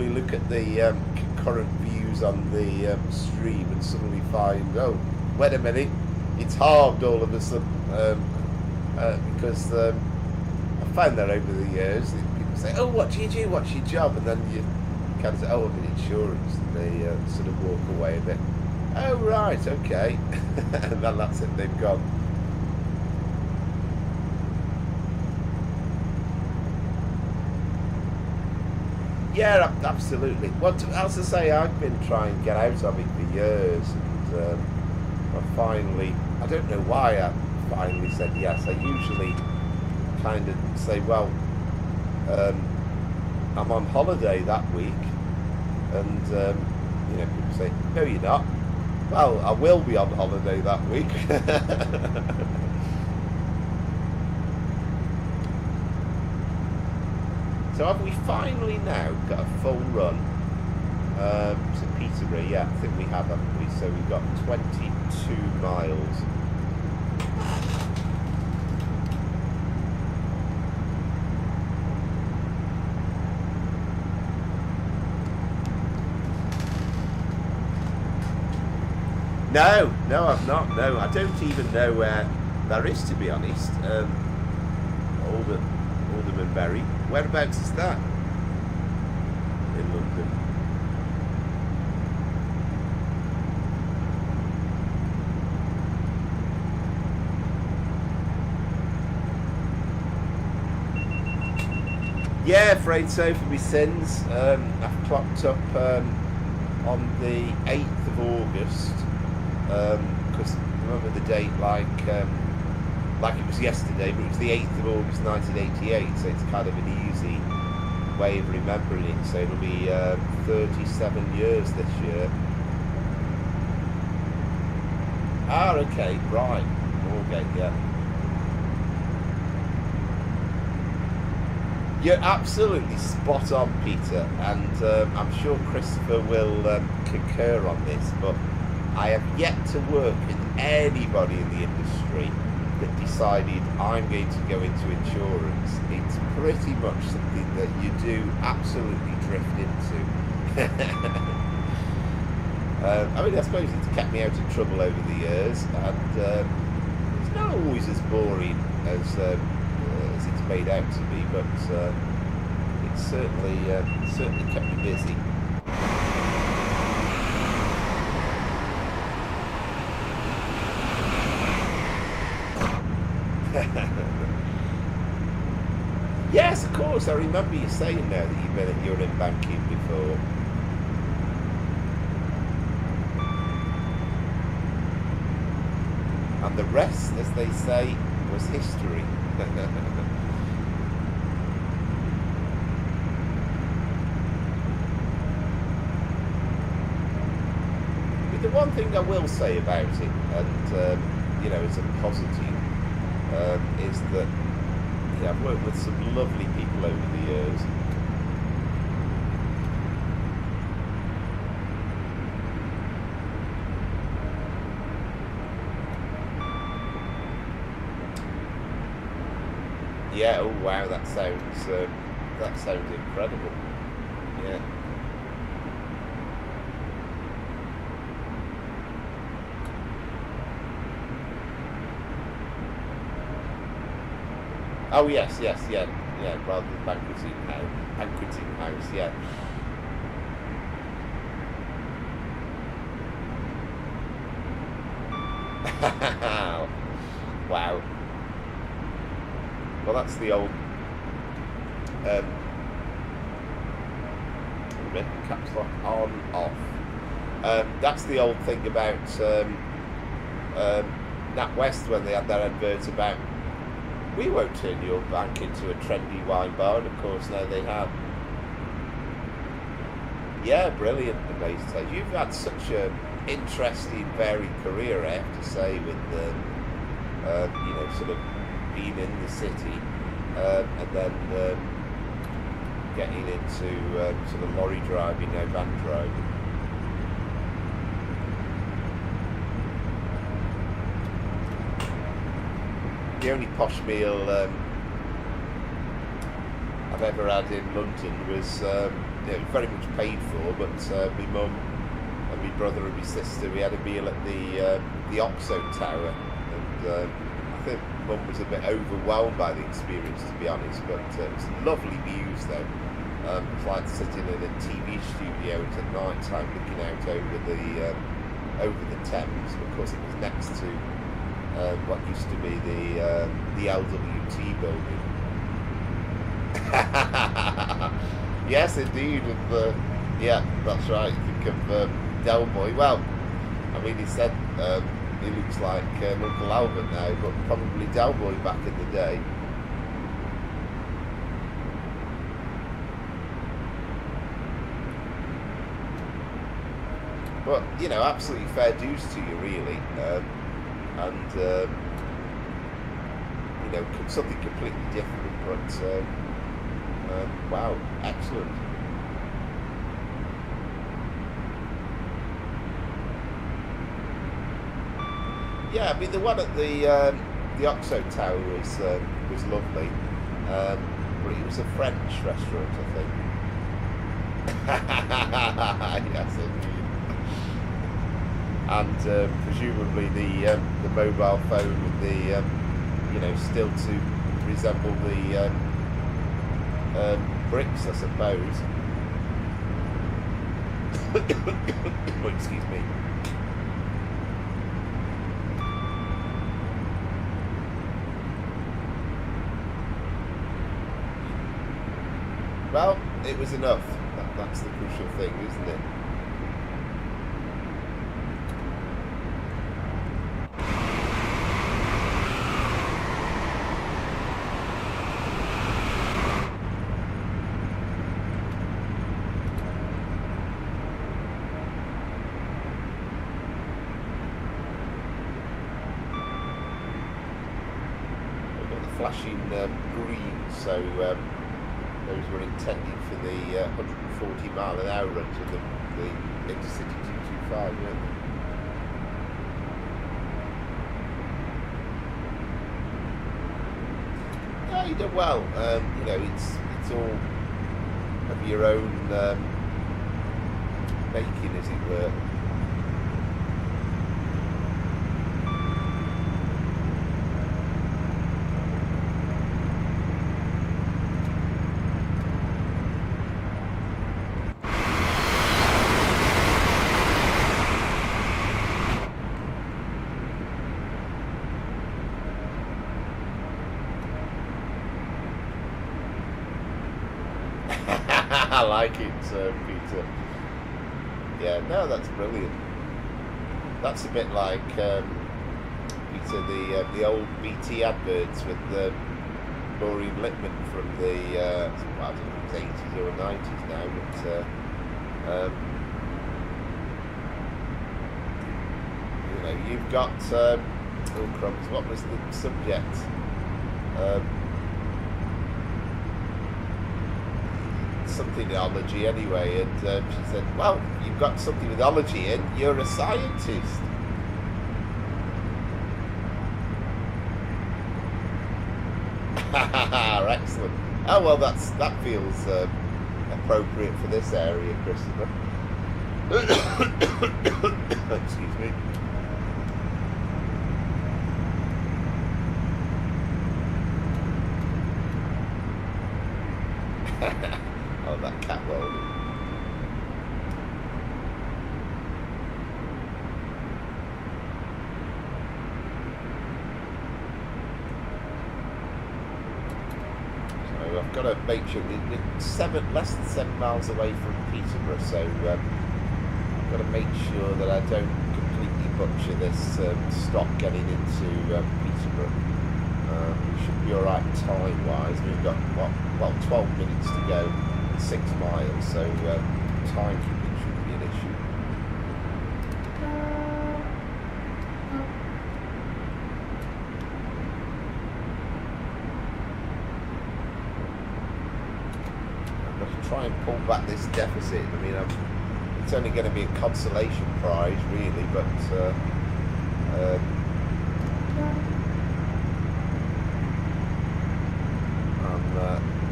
look at the current views on the stream and suddenly find, oh, wait a minute, it's halved all of a sudden, because I found that over the years. People say, oh, what do you do? What's your job? And then you kind of say, oh, I'm in insurance, and they sort of walk away a bit. Oh, right, okay. And then that's it, they've gone. Yeah, absolutely. Well, as I say, I've been trying to get out of it for years, and I don't know why I finally said yes. I usually kind of say, well, I'm on holiday that week, and people say, no, you're not. Well, I will be on holiday that week. So have we finally now got a full run to Peterborough? Yeah, I think we have, haven't we? So we've got 22 miles. No, I've not. No, I don't even know where there is, to be honest. Aldermanbury. Whereabouts is that? In London. Yeah, afraid so for my sins. I've clocked up on the 8th of August, because remember the date like it was yesterday, but it was the 8th of August 1988, so it's kind of an easy way of remembering it. So it'll be 37 years this year. Ah, okay, right. Moorgate, yeah. You're absolutely spot on, Peter, and I'm sure Christopher will concur on this, but I have yet to work with anybody in the industry that decided I'm going to go into insurance. It's pretty much something that you do absolutely drift into. I mean, I suppose it's kept me out of trouble over the years, and it's not always as boring as it's made out to be, but it's certainly kept me busy. Yes, of course. I remember you saying now that you've been at your banking before. And the rest, as they say, was history. But the one thing I will say about it, and as a positive, is that I've worked with some lovely people over the years. Yeah, oh wow, that sounds incredible. Yeah. Oh yes, yeah, rather than banqueting house, yeah. Wow. Well, that's the old caps lock on, off. That's the old thing about NatWest when they had their adverts about, we won't turn your bank into a trendy wine bar, and of course now they have. Yeah, brilliant, amazing. You've had such an interesting, varied career, I have to say, with sort of being in the city, and then getting into sort of lorry driving, now van driving. The only posh meal I've ever had in London was very much paid for, but my mum and my brother and my sister, we had a meal at the Oxo Tower, and I think Mum was a bit overwhelmed by the experience, to be honest, but it was lovely views though. It's like sitting in a TV studio at night time looking out over the Thames. Of course it was next to what used to be the LWT building. Yes, indeed. And yeah, that's right. You think of Del Boy. Well, I mean, he said he looks like Uncle Albert now, but probably Del Boy back in the day. But absolutely fair dues to you, really. And something completely different, but wow, excellent. Yeah, I mean the one at the Oxo Tower was lovely, but it was a French restaurant, I think. Yes, indeed. and presumably the mobile phone with the still to resemble the bricks, I suppose. Oh, excuse me. Well, it was enough. That's the crucial thing, isn't it? We've got the flashing green, so those were intended for the 140 mile an hour runs with the Intercity 225, weren't they? Yeah, you done well. It's all of your own making, as it were. I like it, Peter. Yeah, no, that's brilliant. That's a bit like Peter, the old BT adverts with Maureen Lipman from the I don't know if it was 80s or 90s now, but you've got oh crumbs. What was the subject? Something ology anyway, and she said, well, you've got something with ology in, you're a scientist. Excellent. Oh well, that feels appropriate for this area, Christopher. Excuse me. Oh, that cat rolling. So I've got to make sure we're less than 7 miles away from Peterborough, so I've got to make sure that I don't completely butcher this stop getting into Peterborough. We should be alright time-wise. We've got 12 minutes to go, 6 miles, so timekeeping shouldn't be an issue. I'm going to try and pull back this deficit. I mean, it's only going to be a consolation prize, really, but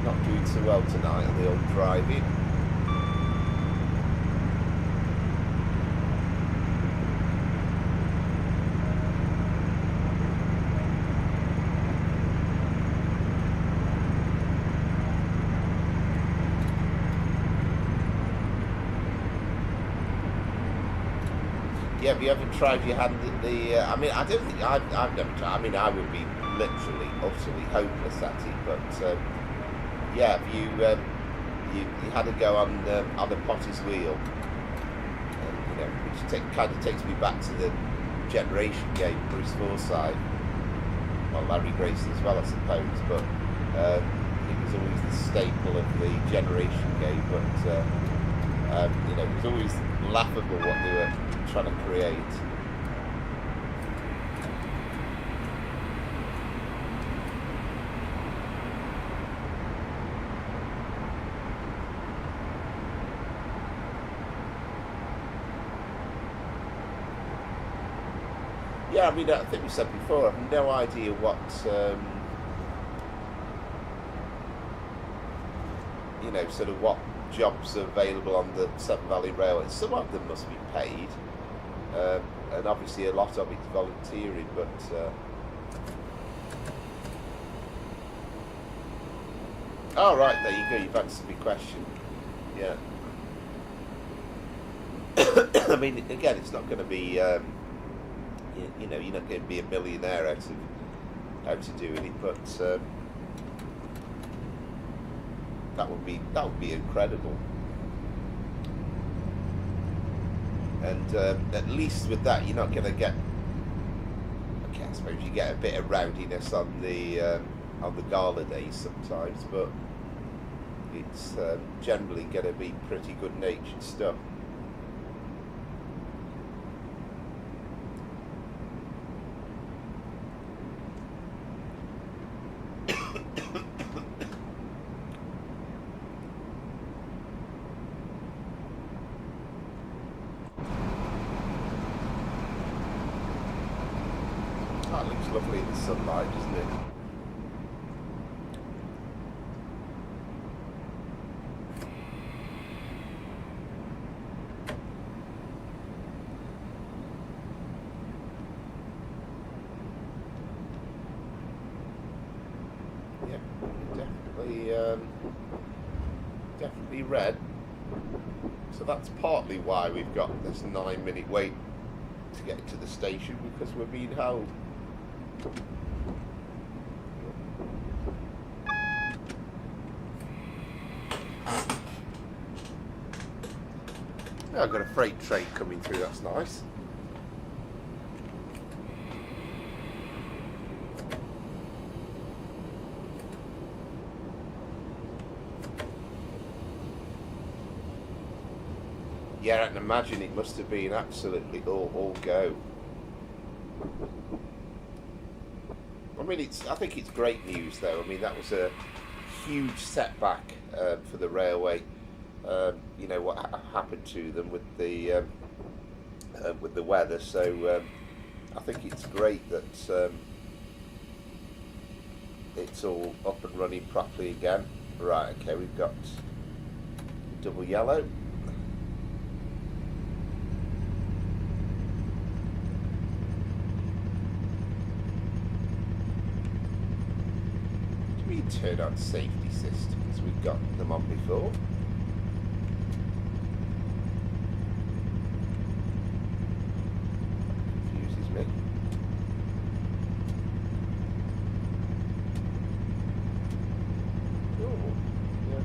not doing so well tonight on the old driving. Yeah, have you ever tried your hand at the... I mean, I don't think... I've never tried. I mean, I would be literally, utterly hopeless at it, but... yeah, you had to go on a potter's wheel, and, which kind of takes me back to the generation game, Bruce Forsyth, well, Larry Grayson as well, I suppose, but it was always the staple of the generation game, but it was always laughable what they were trying to create. Yeah, I mean, I think we said before, I have no idea what, sort of what jobs are available on the Severn Valley Railway. Some of them must be paid. and obviously a lot of it's volunteering, but oh right, there you go, you've answered my question. Yeah. I mean, again, it's not going to be you know, you're not going to be a millionaire out of doing it, but that would be incredible. And at least with that, you're not going to get. Okay, I suppose you get a bit of rowdiness on the gala days sometimes, but it's generally going to be pretty good-natured stuff. That looks lovely in the sunlight, doesn't it? Yeah, definitely red. So that's partly why we've got this 9-minute wait to get to the station, because we're being held. Yeah, I've got a freight train coming through, that's nice. Yeah, I can imagine it must have been absolutely all go. I mean, I think it's great news, though. I mean, that was a huge setback for the railway. You know what happened to them with the weather. So I think it's great that it's all up and running properly again. Right. Okay, we've got double yellow. Turn on safety systems. We've got them on before. Confuses me. Oh, yeah.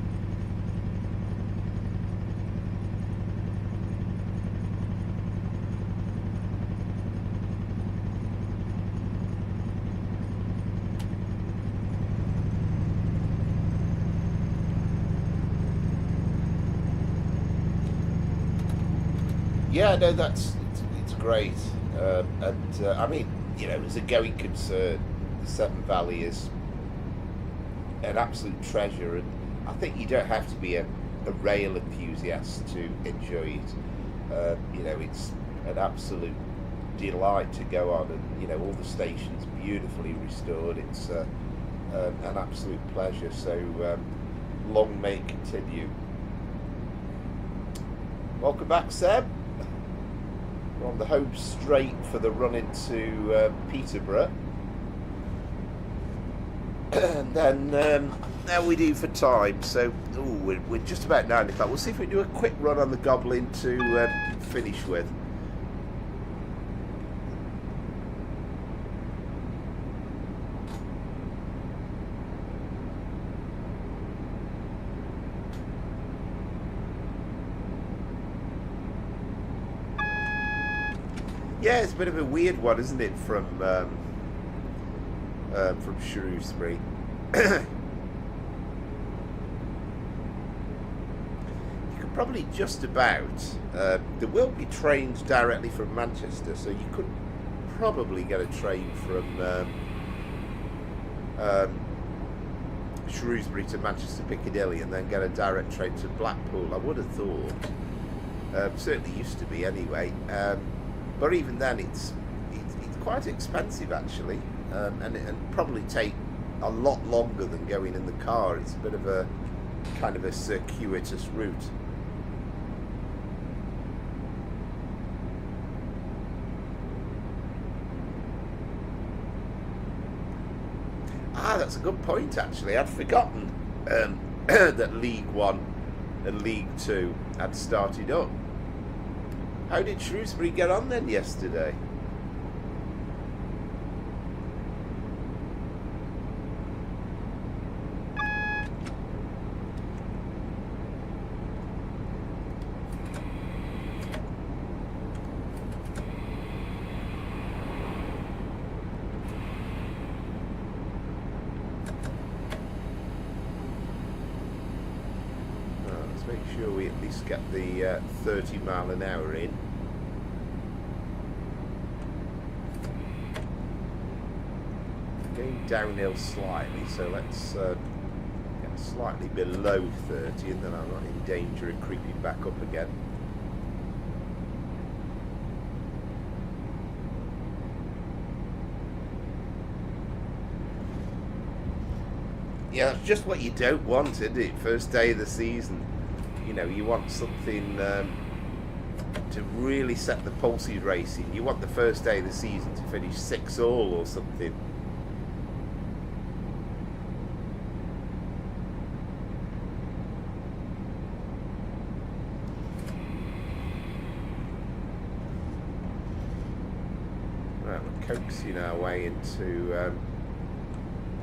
Yeah, no, it's great, and I mean, you know, as a going concern, the Severn Valley is an absolute treasure, and I think you don't have to be a rail enthusiast to enjoy it. You know, it's an absolute delight to go on, and you know, all the stations beautifully restored. It's an absolute pleasure. So long may it continue. Welcome back, Seb. We're on the home straight for the run into Peterborough. And then how we do for time. So we're just about 9 o'clock. We'll see if we do a quick run on the Goblin to finish with. Yeah, it's a bit of a weird one, isn't it, from Shrewsbury. You could probably just about. There will be trains directly from Manchester, so you could probably get a train from Shrewsbury to Manchester Piccadilly and then get a direct train to Blackpool. I would have thought. Certainly used to be anyway. But even then, it's quite expensive actually, and probably take a lot longer than going in the car. It's a bit of a kind of a circuitous route. that's a good point, actually. I'd forgotten that League One and League Two had started up. How did Shrewsbury get on then yesterday? Make sure we at least get the 30 mile an hour in. Going downhill slightly, so let's get slightly below 30 and then I'm not in danger of creeping back up again. Yeah, that's just what you don't want, isn't it? First day of the season. You know, you want something to really set the pulses racing. You want the first day of the season to finish 6-all or something. Right, we're coaxing our way into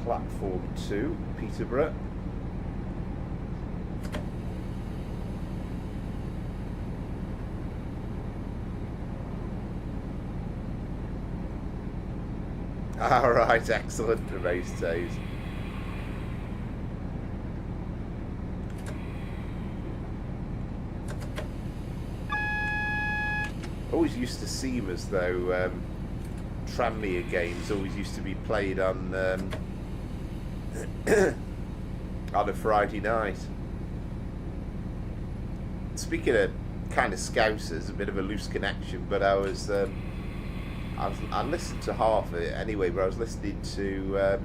platform 2, Peterborough. Alright, excellent for race days. Always used to seem as though Tranmere games always used to be played on on a Friday night. Speaking of kind of Scousers, a bit of a loose connection, but I listened to half of it anyway, but I was listening to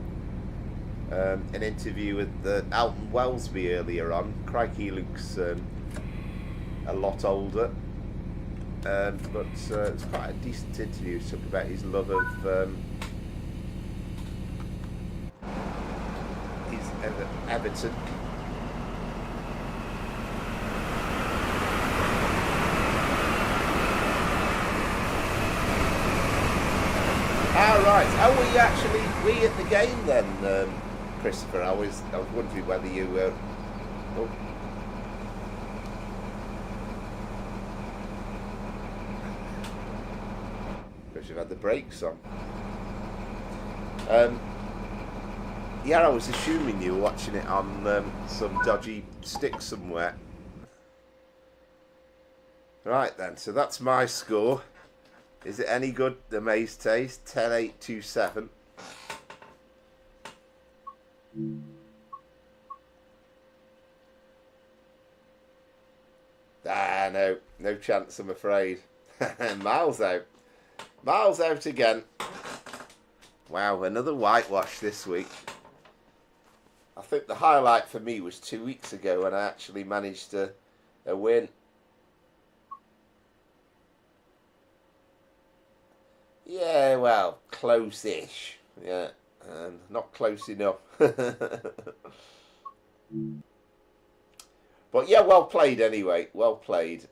an interview with Alton Wellesby earlier on. Crikey, he looks a lot older, but it's quite a decent interview. He talked about his love of his Everton. Right. Were you at the game then, Christopher? I was wondering whether you oh. Because you've had the brakes on. Yeah, I was assuming you were watching it on some dodgy stick somewhere. Right then, so that's my score. Is it any good, the maize taste? 10-8-2-7. No chance, I'm afraid. Miles out. Miles out again. Wow, another whitewash this week. I think the highlight for me was 2 weeks ago when I actually managed a win. Yeah, well, close-ish. Yeah, not close enough. But yeah, well played anyway. Well played.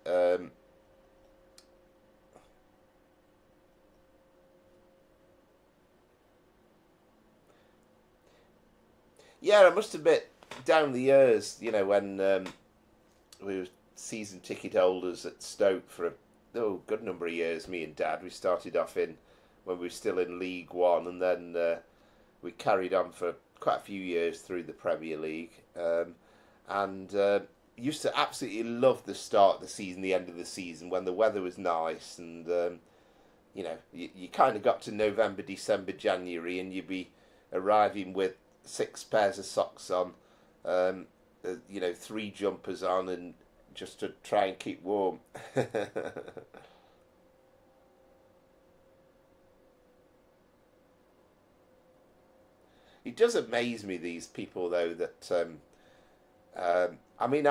Yeah, I must admit, down the years, you know, when we were season ticket holders at Stoke for a good number of years, me and Dad, we started off when we were still in League One, and then we carried on for quite a few years through the Premier League, and used to absolutely love the start of the season, the end of the season, when the weather was nice, and you know, you kind of got to November, December, January, and you'd be arriving with 6 pairs of socks on, you know, 3 jumpers on, and just to try and keep warm. It does amaze me, these people, though, that I mean,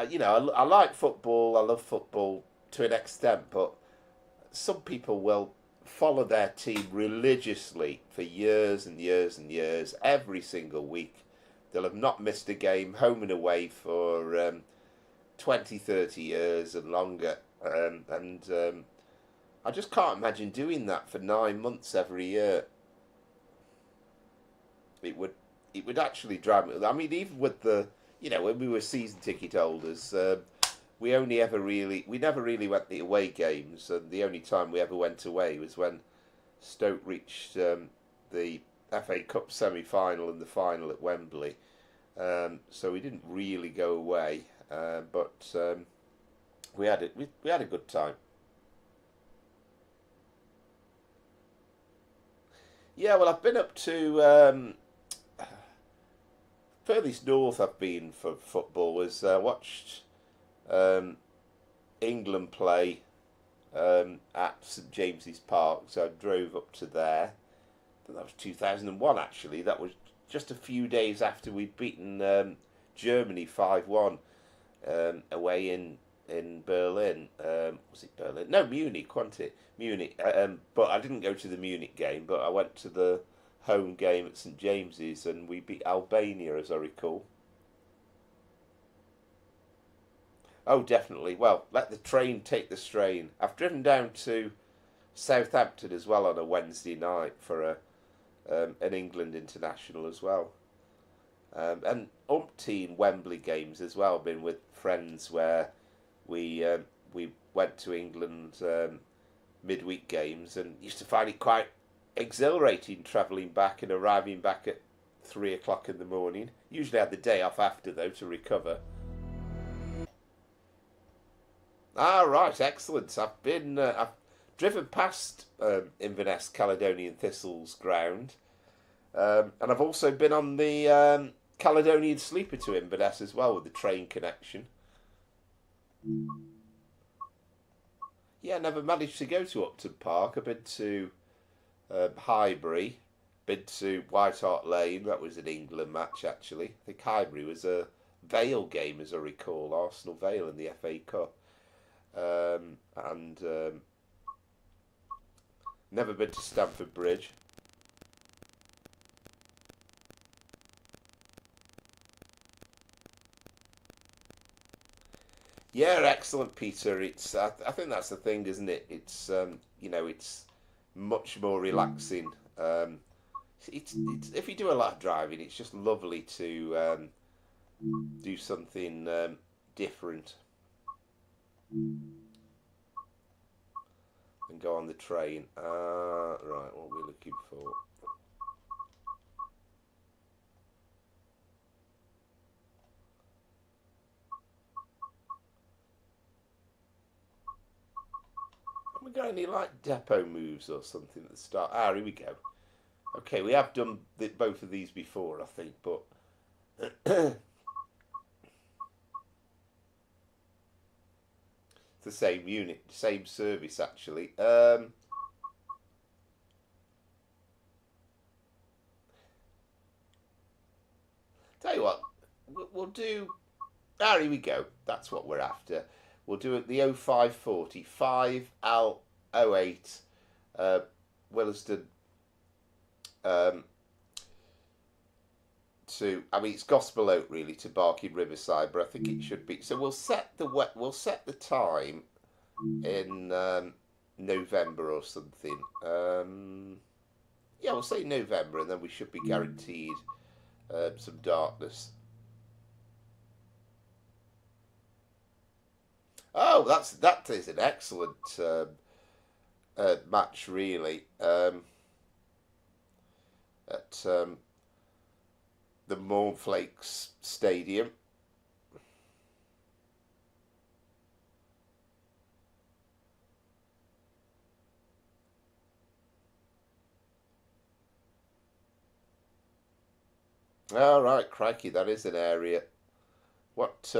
you know, I like football, I love football to an extent, but some people will follow their team religiously for years and years and years, every single week. They'll have not missed a game, home and away, for 20, 30 years and longer. I just can't imagine doing that for 9 months every year. It would actually drive me. I mean, even with the, when we were season ticket holders, we never really went the away games, and the only time we ever went away was when Stoke reached the FA Cup semi-final and the final at Wembley. So we didn't really go away, but we had a good time. Yeah, well, I've been up to furthest north I've been for football was watched England play at St James's Park, so I drove up to there. I think that was 2001 actually. That was just a few days after we'd beaten Germany 5-1 away in Berlin. Was it Berlin? No, Munich, wasn't it? Munich. But I didn't go to the Munich game, but I went to the home game at St James's, and we beat Albania, as I recall. Oh, definitely. Well, let the train take the strain. I've driven down to Southampton as well on a Wednesday night for an England international as well. And umpteen Wembley games as well. Been with friends where we went to England midweek games, and used to find it quite exhilarating travelling back and arriving back at 3 o'clock in the morning. Usually had the day off after though to recover. Ah, right, excellent. I've driven past Inverness Caledonian Thistle's ground, and I've also been on the Caledonian Sleeper to Inverness as well with the train connection. Yeah, never managed to go to Upton Park. I've been to Highbury, been to White Hart Lane. That was an England match actually. I think Highbury was a Vale game, as I recall, Arsenal Vale in the FA Cup. And never been to Stamford Bridge. Yeah, excellent, Peter. It's I think that's the thing, isn't it? It's it's much more relaxing. It's if you do a lot of driving, it's just lovely to do something different and go on the train. Right, what are we looking for? Have we got any like depot moves or something at the start? Ah, here we go. Okay, we have done both of these before, I think, but it's the same unit, same service actually. Tell you what, we'll do. Ah, here we go. That's what we're after. We'll do it the 0540 5L08 Williston to, I mean, it's Gospel Oak really to Barking Riverside, but I think it should be. So we'll set the time in November or something. Yeah, we'll say November, and then we should be guaranteed some darkness. Oh, that is an excellent match, really. At the Mornflakes Stadium. All right, crikey, that is an area. What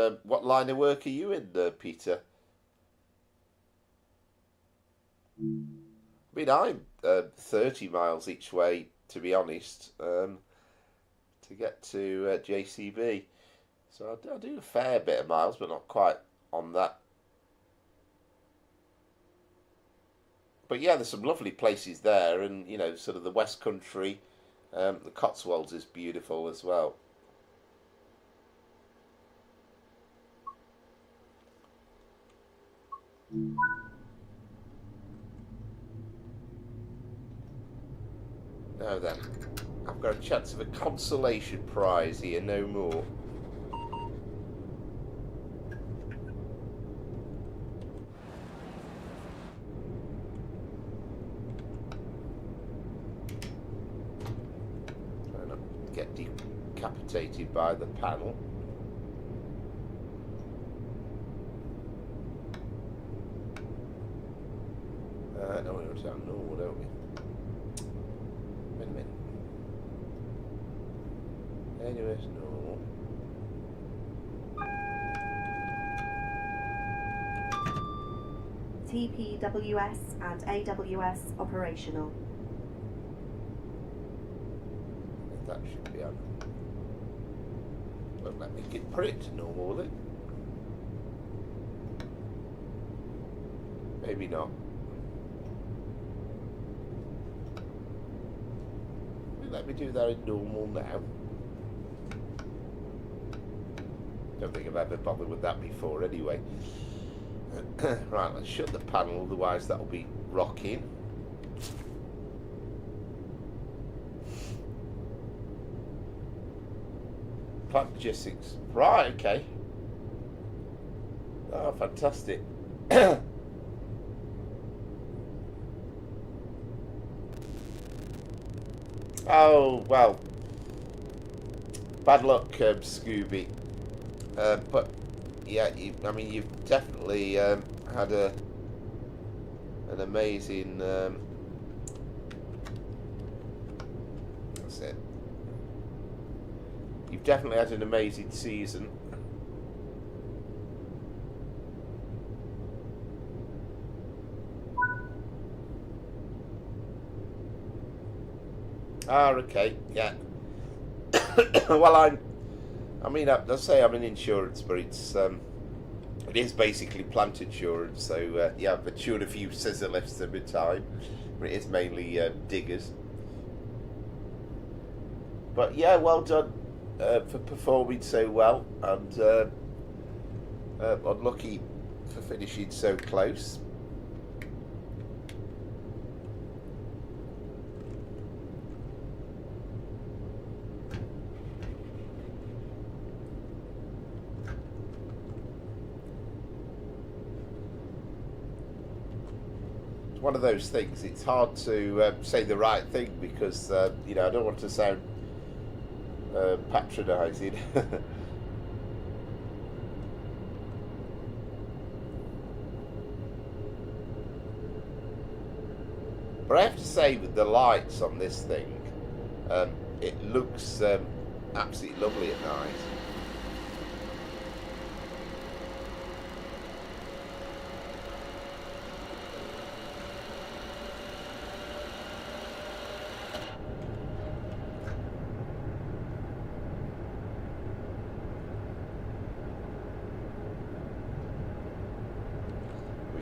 line of work are you in, Peter? I mean, I'm 30 miles each way, to be honest, to get to JCB. So I do a fair bit of miles, but not quite on that But yeah, there's some lovely places there, and you know, sort of the West Country, the Cotswolds is beautiful as well. Now then, I've got a chance of a consolation prize here, no more. Try not to get decapitated by the panel. No, we don't sound normal, don't we? Wait a minute. Anyway, it's normal. TPWS and AWS operational. That should be on. Won't let me put it to normal, will it? Maybe not. Let me do that in normal now. Don't think I've ever bothered with that before anyway. Right, let's shut the panel, otherwise that'll be rocking. Plant logistics. Right, okay. Oh, fantastic. Oh, well. Bad luck, Scooby. But, yeah, I mean, you've definitely had an amazing... that's it. You've definitely had an amazing season. Ah, okay, yeah. Well, I mean, I'll say I'm in insurance, but it is basically plant insurance. So yeah, I've insured a few scissor lifts every time, but it is mainly diggers. But yeah, well done for performing so well, and unlucky for finishing so close. One of those things, it's hard to say the right thing because you know, I don't want to sound patronising. But I have to say, with the lights on this thing, it looks absolutely lovely at night.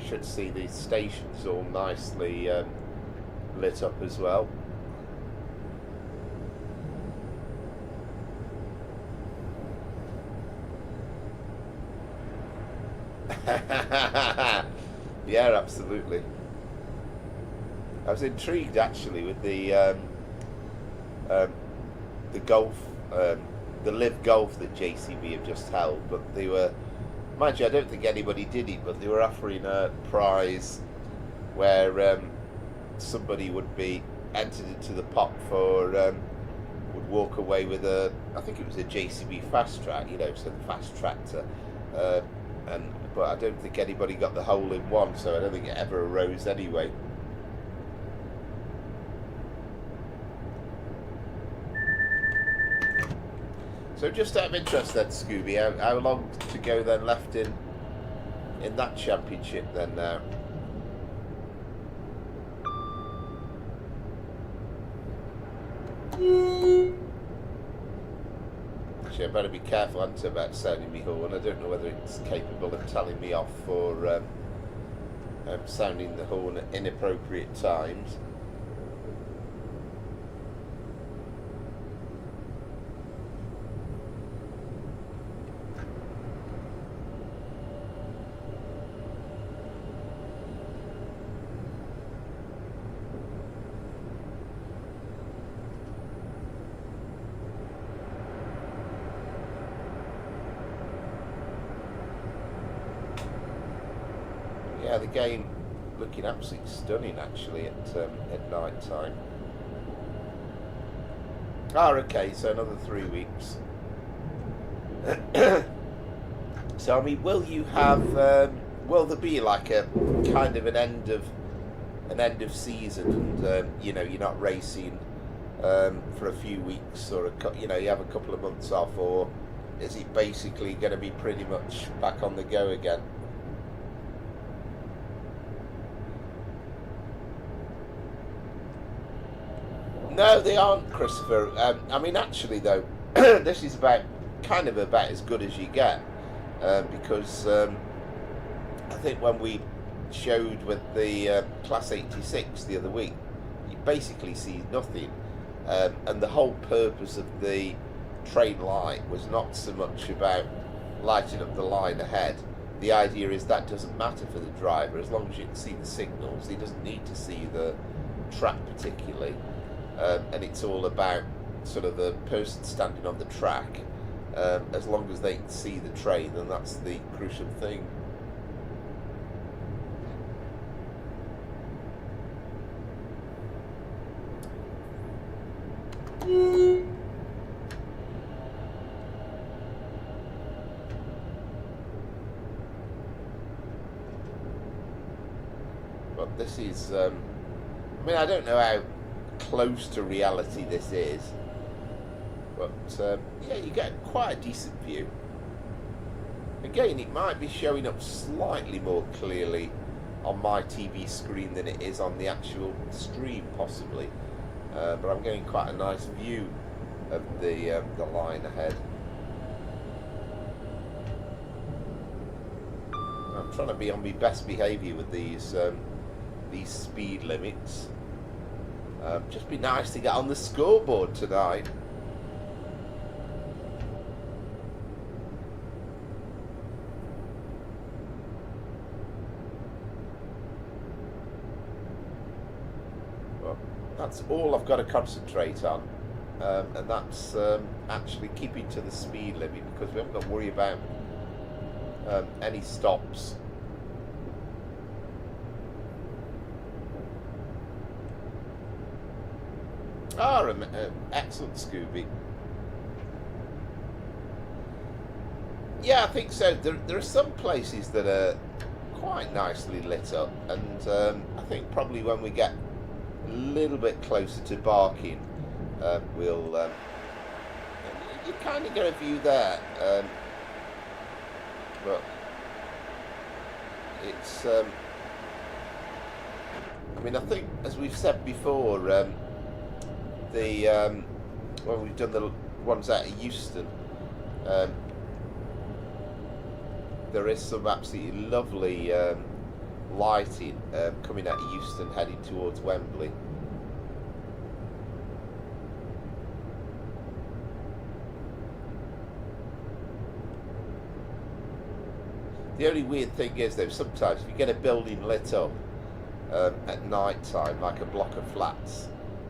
Should see these stations all nicely lit up as well. Yeah, absolutely. I was intrigued actually with the golf, the live golf that JCB have just held, but they were. Mind you, I don't think anybody did it, but they were offering a prize where somebody would be entered into the pot for, would walk away with a, I think it was a JCB fast track, you know, so the fast tractor. But I don't think anybody got the hole in one, so I don't think it ever arose anyway. So just out of interest then, Scooby, how long to go then left in that championship then now? Actually, I better be careful, about sounding me horn. I don't know whether it's capable of telling me off for sounding the horn at inappropriate times. Yeah, the game looking absolutely stunning actually at night time. Ah, okay, so another 3 weeks. So I mean, will you have? Will there be like a kind of an end of season, and you know, you're not racing for a few weeks, or you have a couple of months off, or is it basically going to be pretty much back on the go again? No, they aren't, Christopher. I mean, actually, though, this is about as good as you get, because I think when we showed with the Class 86 the other week, you basically see nothing, and the whole purpose of the train light was not so much about lighting up the line ahead. The idea is that doesn't matter for the driver as long as you can see the signals. He doesn't need to see the track particularly. And it's all about sort of the person standing on the track. As long as they can see the train, then that's the crucial thing. But this is, I mean, I don't know how close to reality this is, but yeah, you get quite a decent view. Again, it might be showing up slightly more clearly on my TV screen than it is on the actual stream, possibly, but I'm getting quite a nice view of the line ahead. I'm trying to be on my best behaviour with these speed limits. Just be nice to get on the scoreboard tonight. Well, that's all I've got to concentrate on, and that's actually keeping to the speed limit, because we haven't got to worry about any stops. Ah, excellent, Scooby. Yeah, I think so. There are some places that are quite nicely lit up, and I think probably when we get a little bit closer to Barking, we'll you kind of get a view there, but it's I mean, I think, as we've said before, when we've done the ones out of Euston, there is some absolutely lovely lighting coming out of Euston heading towards Wembley. The only weird thing is, though, sometimes if you get a building lit up at night time, like a block of flats,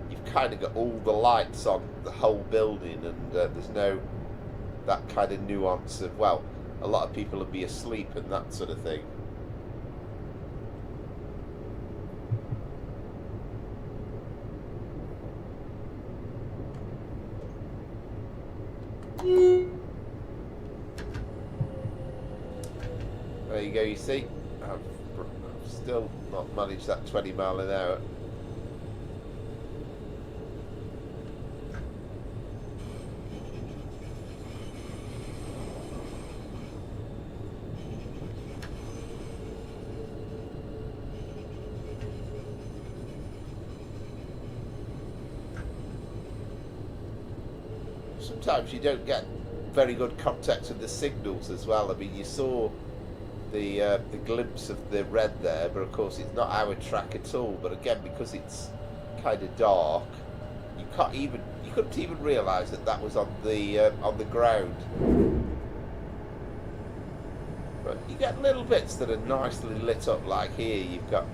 you've kind of got all the lights on the whole building, and there's no that kind of nuance of, well, a lot of people will be asleep and that sort of thing. There you go, you see, I've still not managed that 20 mile an hour. Sometimes you don't get very good contact with the signals as well. I mean, you saw the glimpse of the red there, but of course it's not our track at all. But again, because it's kind of dark, you couldn't even realise that was on the ground. But you get little bits that are nicely lit up, like here you've got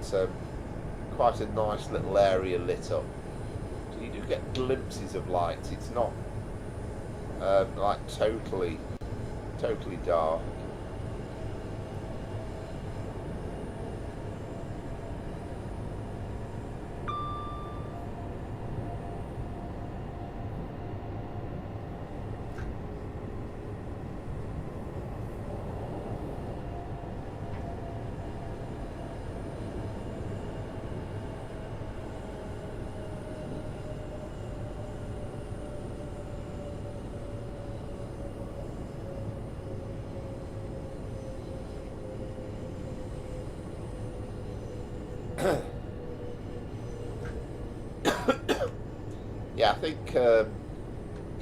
quite a nice little area lit up. So you do get glimpses of lights. It's not like totally dark.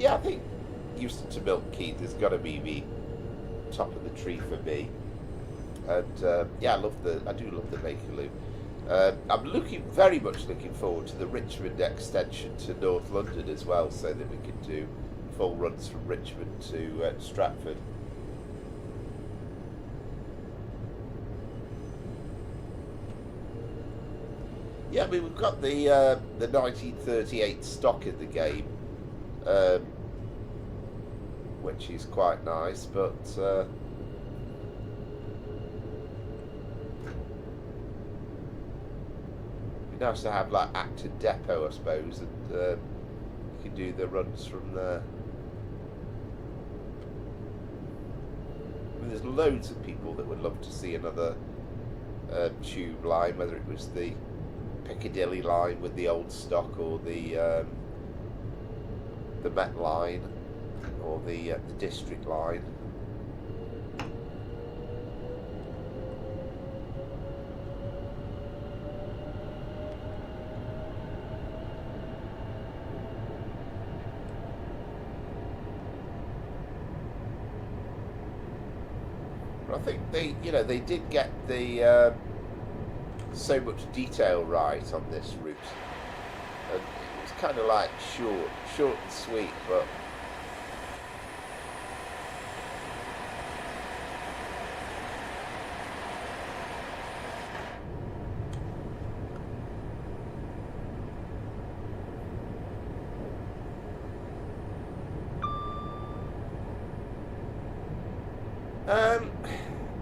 I think Euston to Milton Keynes has got to be the top of the tree for me. And I do love the Bakerloo. I'm very much looking forward to the Richmond extension to North London as well, so that we can do full runs from Richmond to Stratford. Yeah, I mean, we've got the 1938 stock in the game, which is quite nice, but it'd be nice to have like Acton Depot, I suppose, and you can do the runs from there. I mean, there's loads of people that would love to see another tube line, whether it was the Piccadilly line with the old stock, or the Met line, or the District line. But I think they did get the so much detail right on this route, and it was kind of like short and sweet, but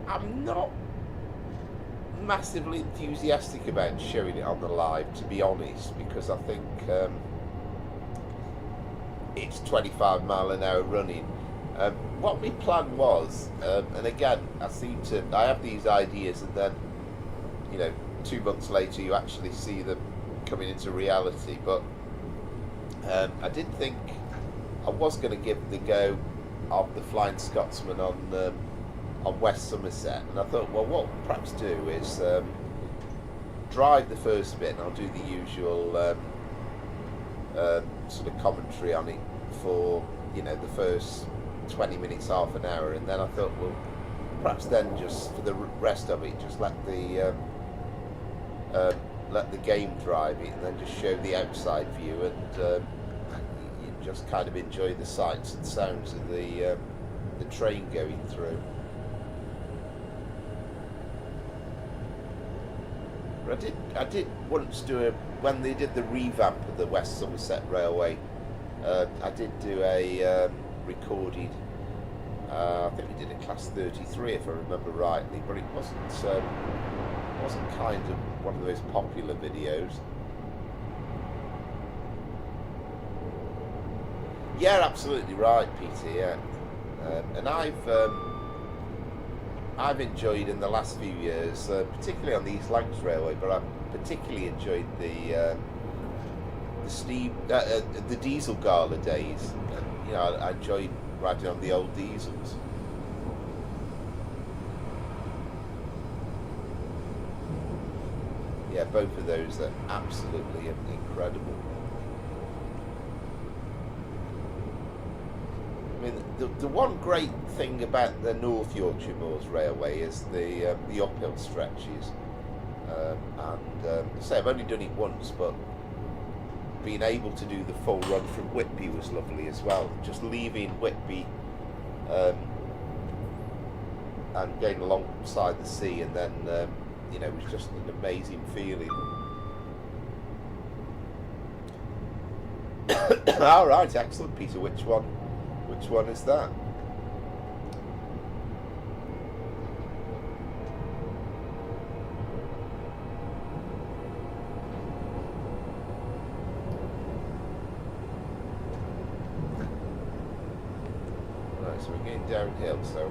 I'm not massively enthusiastic about showing it on the live, to be honest, because I think it's 25 mile an hour running. What my plan was, and again, I have these ideas, and then 2 months later you actually see them coming into reality. But I did think I was going to give the go of the Flying Scotsman on West Somerset, and I thought, well, what we'll perhaps do is drive the first bit, and I'll do the usual sort of commentary on it for the first 20 minutes, half an hour, and then I thought, well, perhaps then just for the rest of it, just let the game drive it, and then just show the outside view, and you just kind of enjoy the sights and sounds of the train going through. I did once do when they did the revamp of the West Somerset Railway. I did do a recorded. I think we did it class 33, if I remember rightly, but it wasn't kind of one of those popular videos. Yeah, absolutely right, Peter. Yeah, and I've enjoyed in the last few years, particularly on the East Lancs Railway, but I've particularly enjoyed the diesel gala days. I enjoyed riding on the old diesels. Yeah, both of those are absolutely incredible. I mean, the one great thing about the North Yorkshire Moors Railway is the uphill stretches. Say I've only done it once, but being able to do the full run from Whitby was lovely as well. Just leaving Whitby and going alongside the sea, and then it was just an amazing feeling. All right, excellent, Peter. Which one is that? Right, so we're getting downhill, so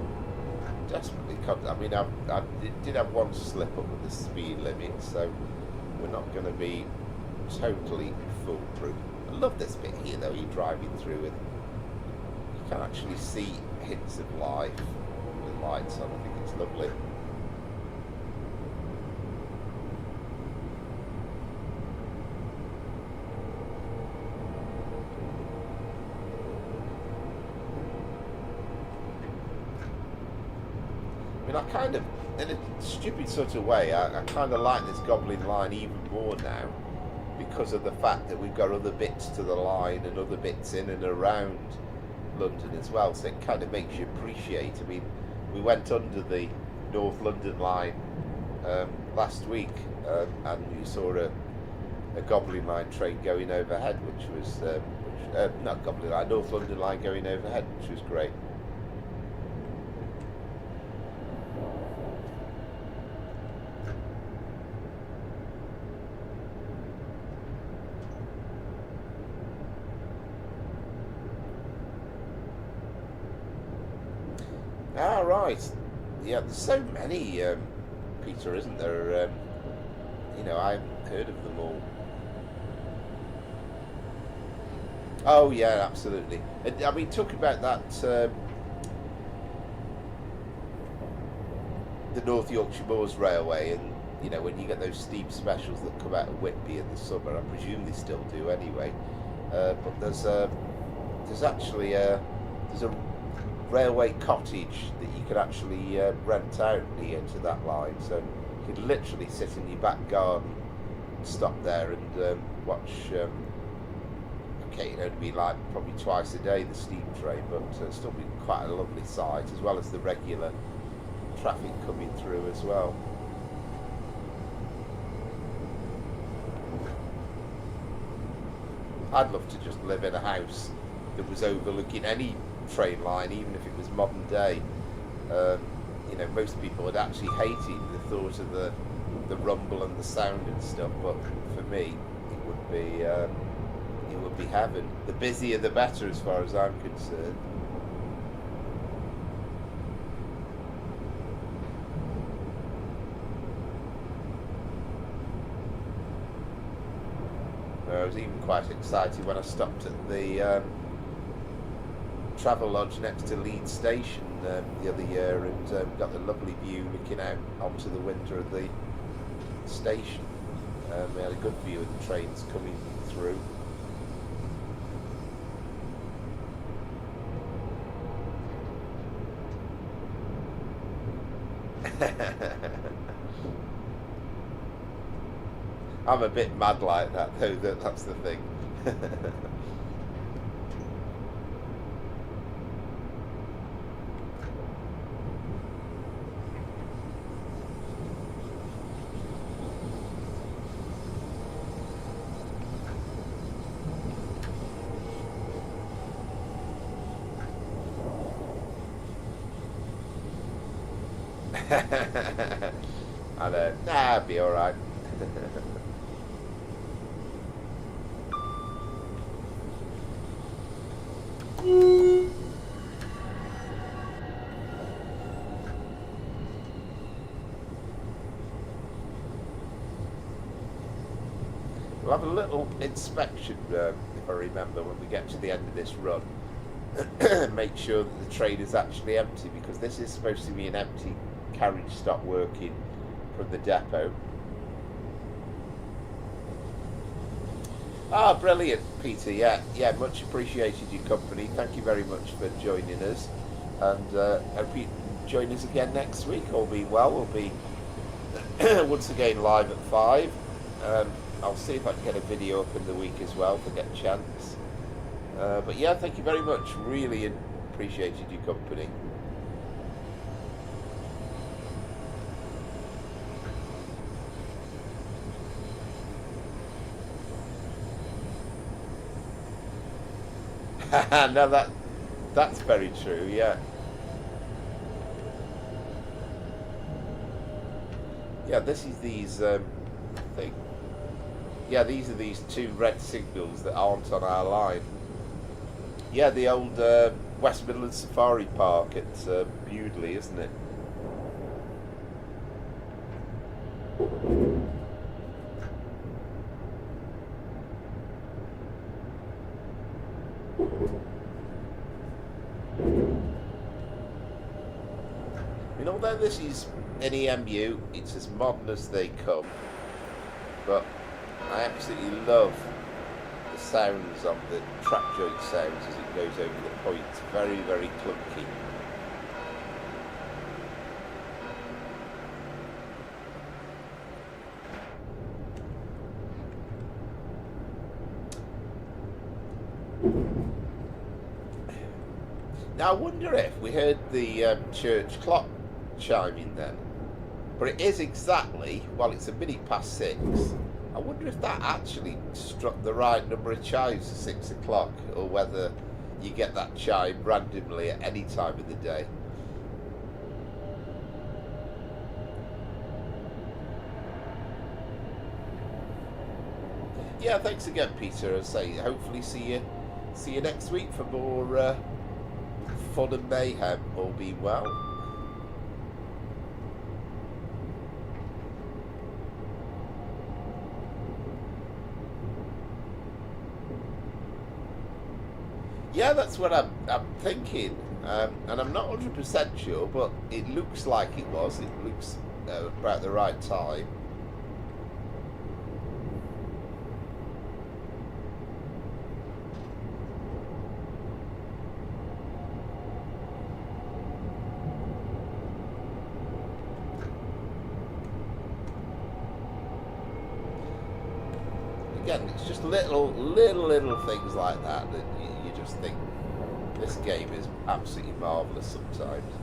desperately I mean, I did have one slip up with the speed limit, so we're not going to be totally foolproof. I love this bit here, though. You're driving through it, you can actually see hints of life with lights on. I think it's lovely. I mean, I kind of, in a stupid sort of way, I kind of like this Goblin line even more now, because of the fact that we've got other bits to the line and other bits in and around London as well, so it kind of makes you appreciate. I mean, we went under the North London line last week, and you saw a Goblin line train going overhead, which was not Goblin line, North London line going overhead, which was great. Ah, right. Yeah, there's so many, Peter, isn't there? I haven't heard of them all. Oh, yeah, absolutely. I mean, talk about that, the North Yorkshire Moors Railway, and, when you get those steep specials that come out of Whitby in the summer, I presume they still do anyway. But there's actually there's a railway cottage that you could actually rent out near to that line, so you could literally sit in your back garden, stop there and watch. It'd be like probably twice a day the steam train, but still be quite a lovely sight, as well as the regular traffic coming through as well. I'd love to just live in a house that was overlooking any train line, even if it was modern day. Most people would actually hate it, the thought of the rumble and the sound and stuff, but for me it would be heaven. The busier the better, as far as I'm concerned. I was even quite excited when I stopped at the travel lodge next to Leeds Station the other year, and got the lovely view looking out onto the winter of the station. We had a good view of the trains coming through. I'm a bit mad like that, though. That's the thing. I know. Nah, it'll be alright. We'll have a little inspection, if I remember, when we get to the end of this run. Make sure that the train is actually empty, because this is supposed to be an empty carriage stop working from the depot. Ah, brilliant, Peter. Yeah, much appreciated your company. Thank you very much for joining us, and hope you join us again next week. All being well, we'll be once again live at 5. I'll see if I can get a video up in the week as well if I get a chance. But yeah, thank you very much. Really appreciated your company. No, that's very true. Yeah. Yeah, this is these thing. Yeah, these are these 2 red signals that aren't on our line. Yeah, the old West Midlands Safari Park at Bewdley, isn't it? I mean, although this is an EMU, it's as modern as they come, but I absolutely love the sounds of the track joint sounds as it goes over the points. Very, very clunky. Now I wonder if we heard the church clock chiming then, but it is exactly, well, it's a minute past 6. I wonder if that actually struck the right number of chimes for 6 o'clock, or whether you get that chime randomly at any time of the day. Yeah, thanks again, Peter. I say, hopefully see you next week for more fun and mayhem, all being well. Yeah, that's what I'm thinking, and I'm not 100% sure, but it looks like it was. It looks about the right time. Again, it's just little things like that you just think this game is absolutely marvellous sometimes.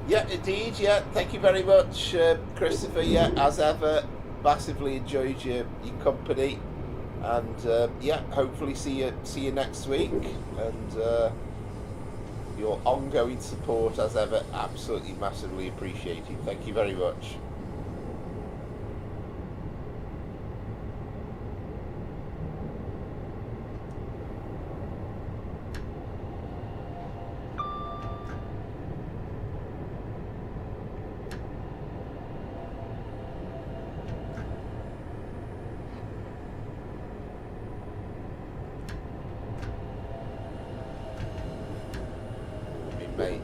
Yeah, indeed. Yeah, thank you very much, Christopher. Yeah, as ever, massively enjoyed your company, and yeah, hopefully see you next week, and your ongoing support as ever, absolutely massively appreciated. Thank you very much.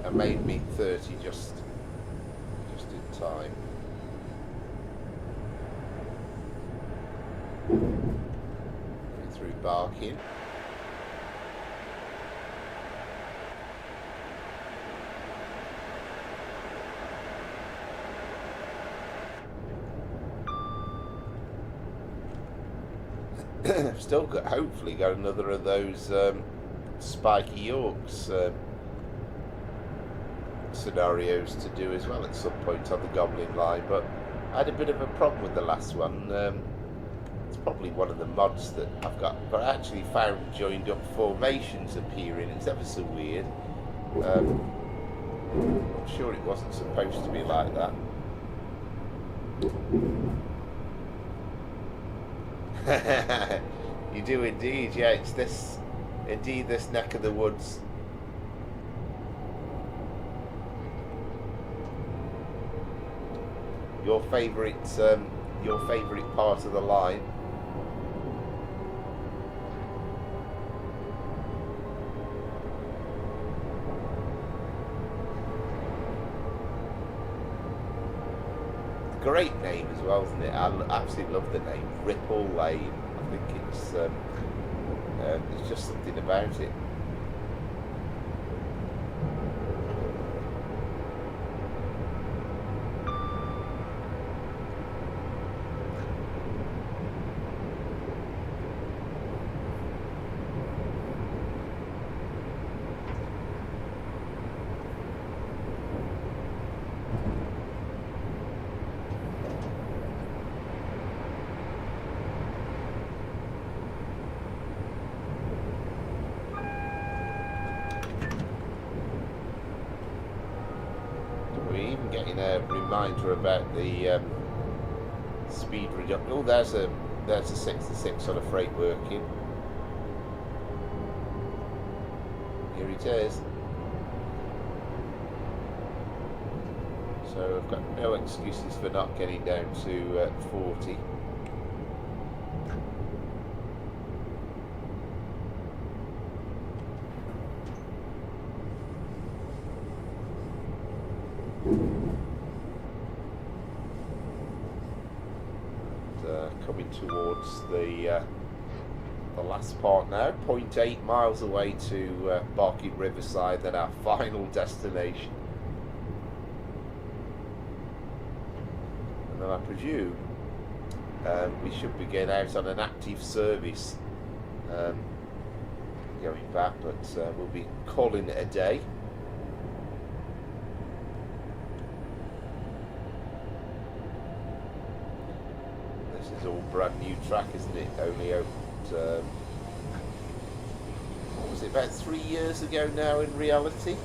I made me 30 just in time. Through Barking. Still got, hopefully got another of those spiky Yorks scenarios to do as well at some point on the Goblin line, but I had a bit of a problem with the last one. It's probably one of the mods that I've got, but I actually found joined up formations appearing. It's ever so weird. I'm sure it wasn't supposed to be like that. You do indeed, yeah. It's this neck of the woods. Your favourite part of the line. great name as well, isn't it? I absolutely love the name, Ripple Lane. I think it's there's just something about it. Getting a reminder about the speed reduction. Oh, there's a 66 on a freight working. Here it is. So I've got no excuses for not getting down to 40. Coming towards the last part now, 0.8 miles away to Barking Riverside, then our final destination. And then I presume we should be getting out on an active service going back, but we'll be calling it a day. This is all brand new track, isn't it? Only opened, what was it, about 3 years ago now in reality?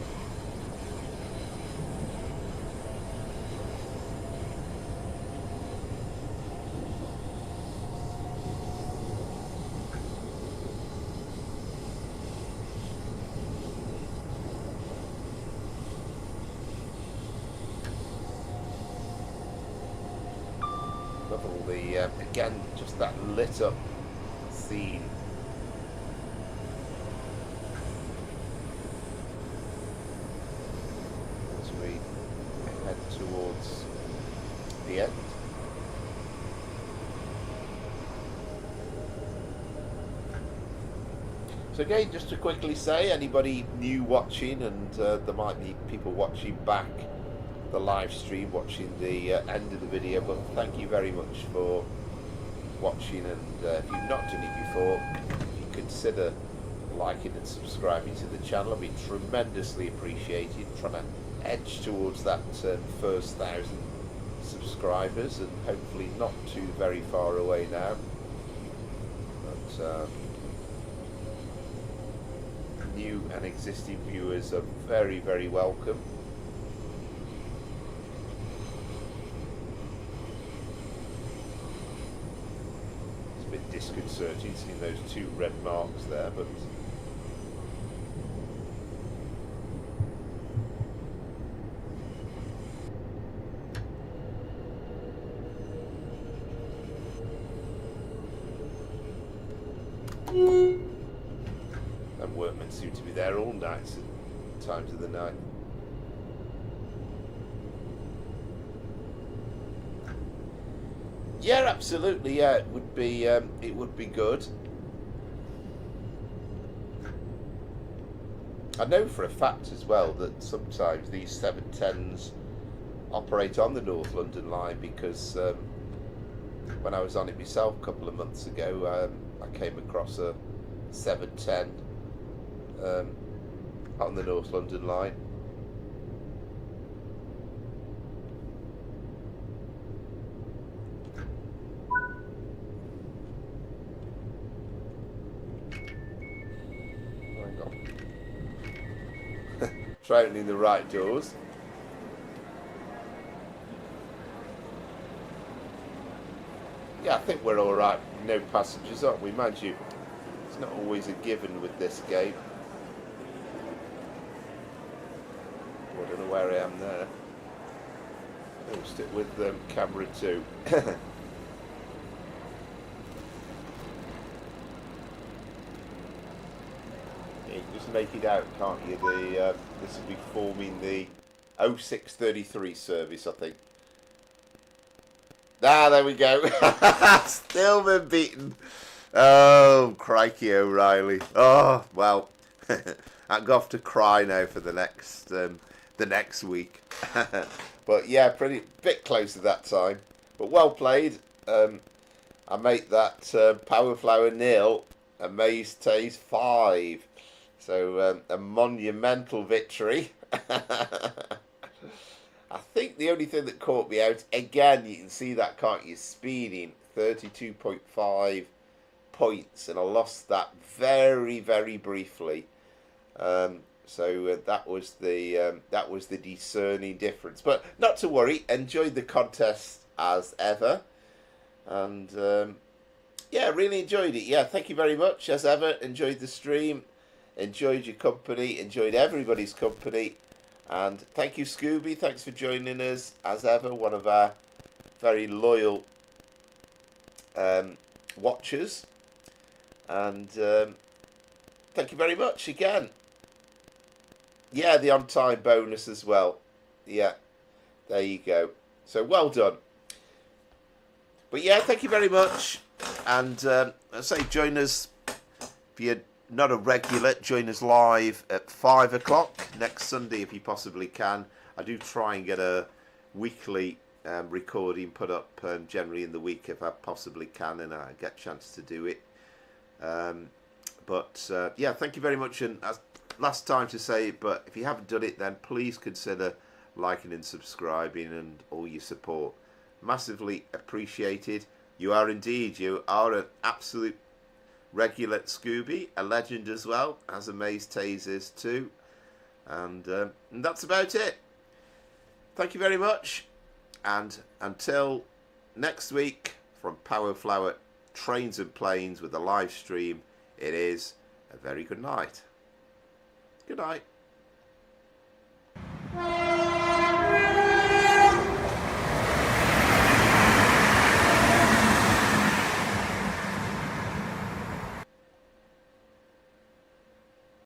Love all the, again, just that lit up scene. As we head towards the end. So again, just to quickly say, anybody new watching, and there might be people watching back the live stream, watching the end of the video, but thank you very much for watching, and if you've not done it before, if you consider liking and subscribing to the channel, it'd be tremendously appreciated. Trying to edge towards that first 1,000 subscribers, and hopefully not too very far away now. But new and existing viewers are very, very welcome. Disconcerting seeing those 2 red marks there, but and workmen seem to be there all nights at times of the night. Yeah, absolutely. Yeah, it would be good. I know for a fact as well that sometimes these 710s operate on the North London line, because when I was on it myself a couple of months ago, I came across a 710 on the North London line. Try opening the right doors. Yeah, I think we're all right. No passengers, aren't we? Mind you, it's not always a given with this game. I don't know where I am there. I'll stick with camera 2. You can just make it out, can't you? This will be forming the 0633 service, I think. Ah, there we go. Still been beaten. Oh, crikey, O'Reilly. Oh, well, I'm going to cry now for the next week. But yeah, pretty bit close at that time. But well played. I make that Power Flower 0, Amaze Taze 5. So a monumental victory. I think the only thing that caught me out, again, you can see that, can't you? Speeding 32.5 points, and I lost that very, very briefly. So that was the discerning difference. But not to worry. Enjoyed the contest as ever, and yeah, really enjoyed it. Yeah, thank you very much as ever. Enjoyed the stream. Enjoyed your company. Enjoyed everybody's company. And thank you, Scooby. Thanks for joining us as ever. One of our very loyal watchers. And thank you very much again. Yeah, the on-time bonus as well. Yeah, there you go. So well done. But yeah, thank you very much. And I say join us, if you're not a regular, join us live at 5 o'clock next Sunday if you possibly can. I do try and get a weekly recording put up generally in the week if I possibly can and I get a chance to do it. But yeah, thank you very much. And last time to say it, but if you haven't done it, then please consider liking and subscribing and all your support. Massively appreciated. You are indeed, you are an absolute regular Scooby, a legend as well, as Amaze Tasers too. And that's about it. Thank you very much. And until next week, from Power Flower Trains and Planes with a live stream, it is a very good night. Good night.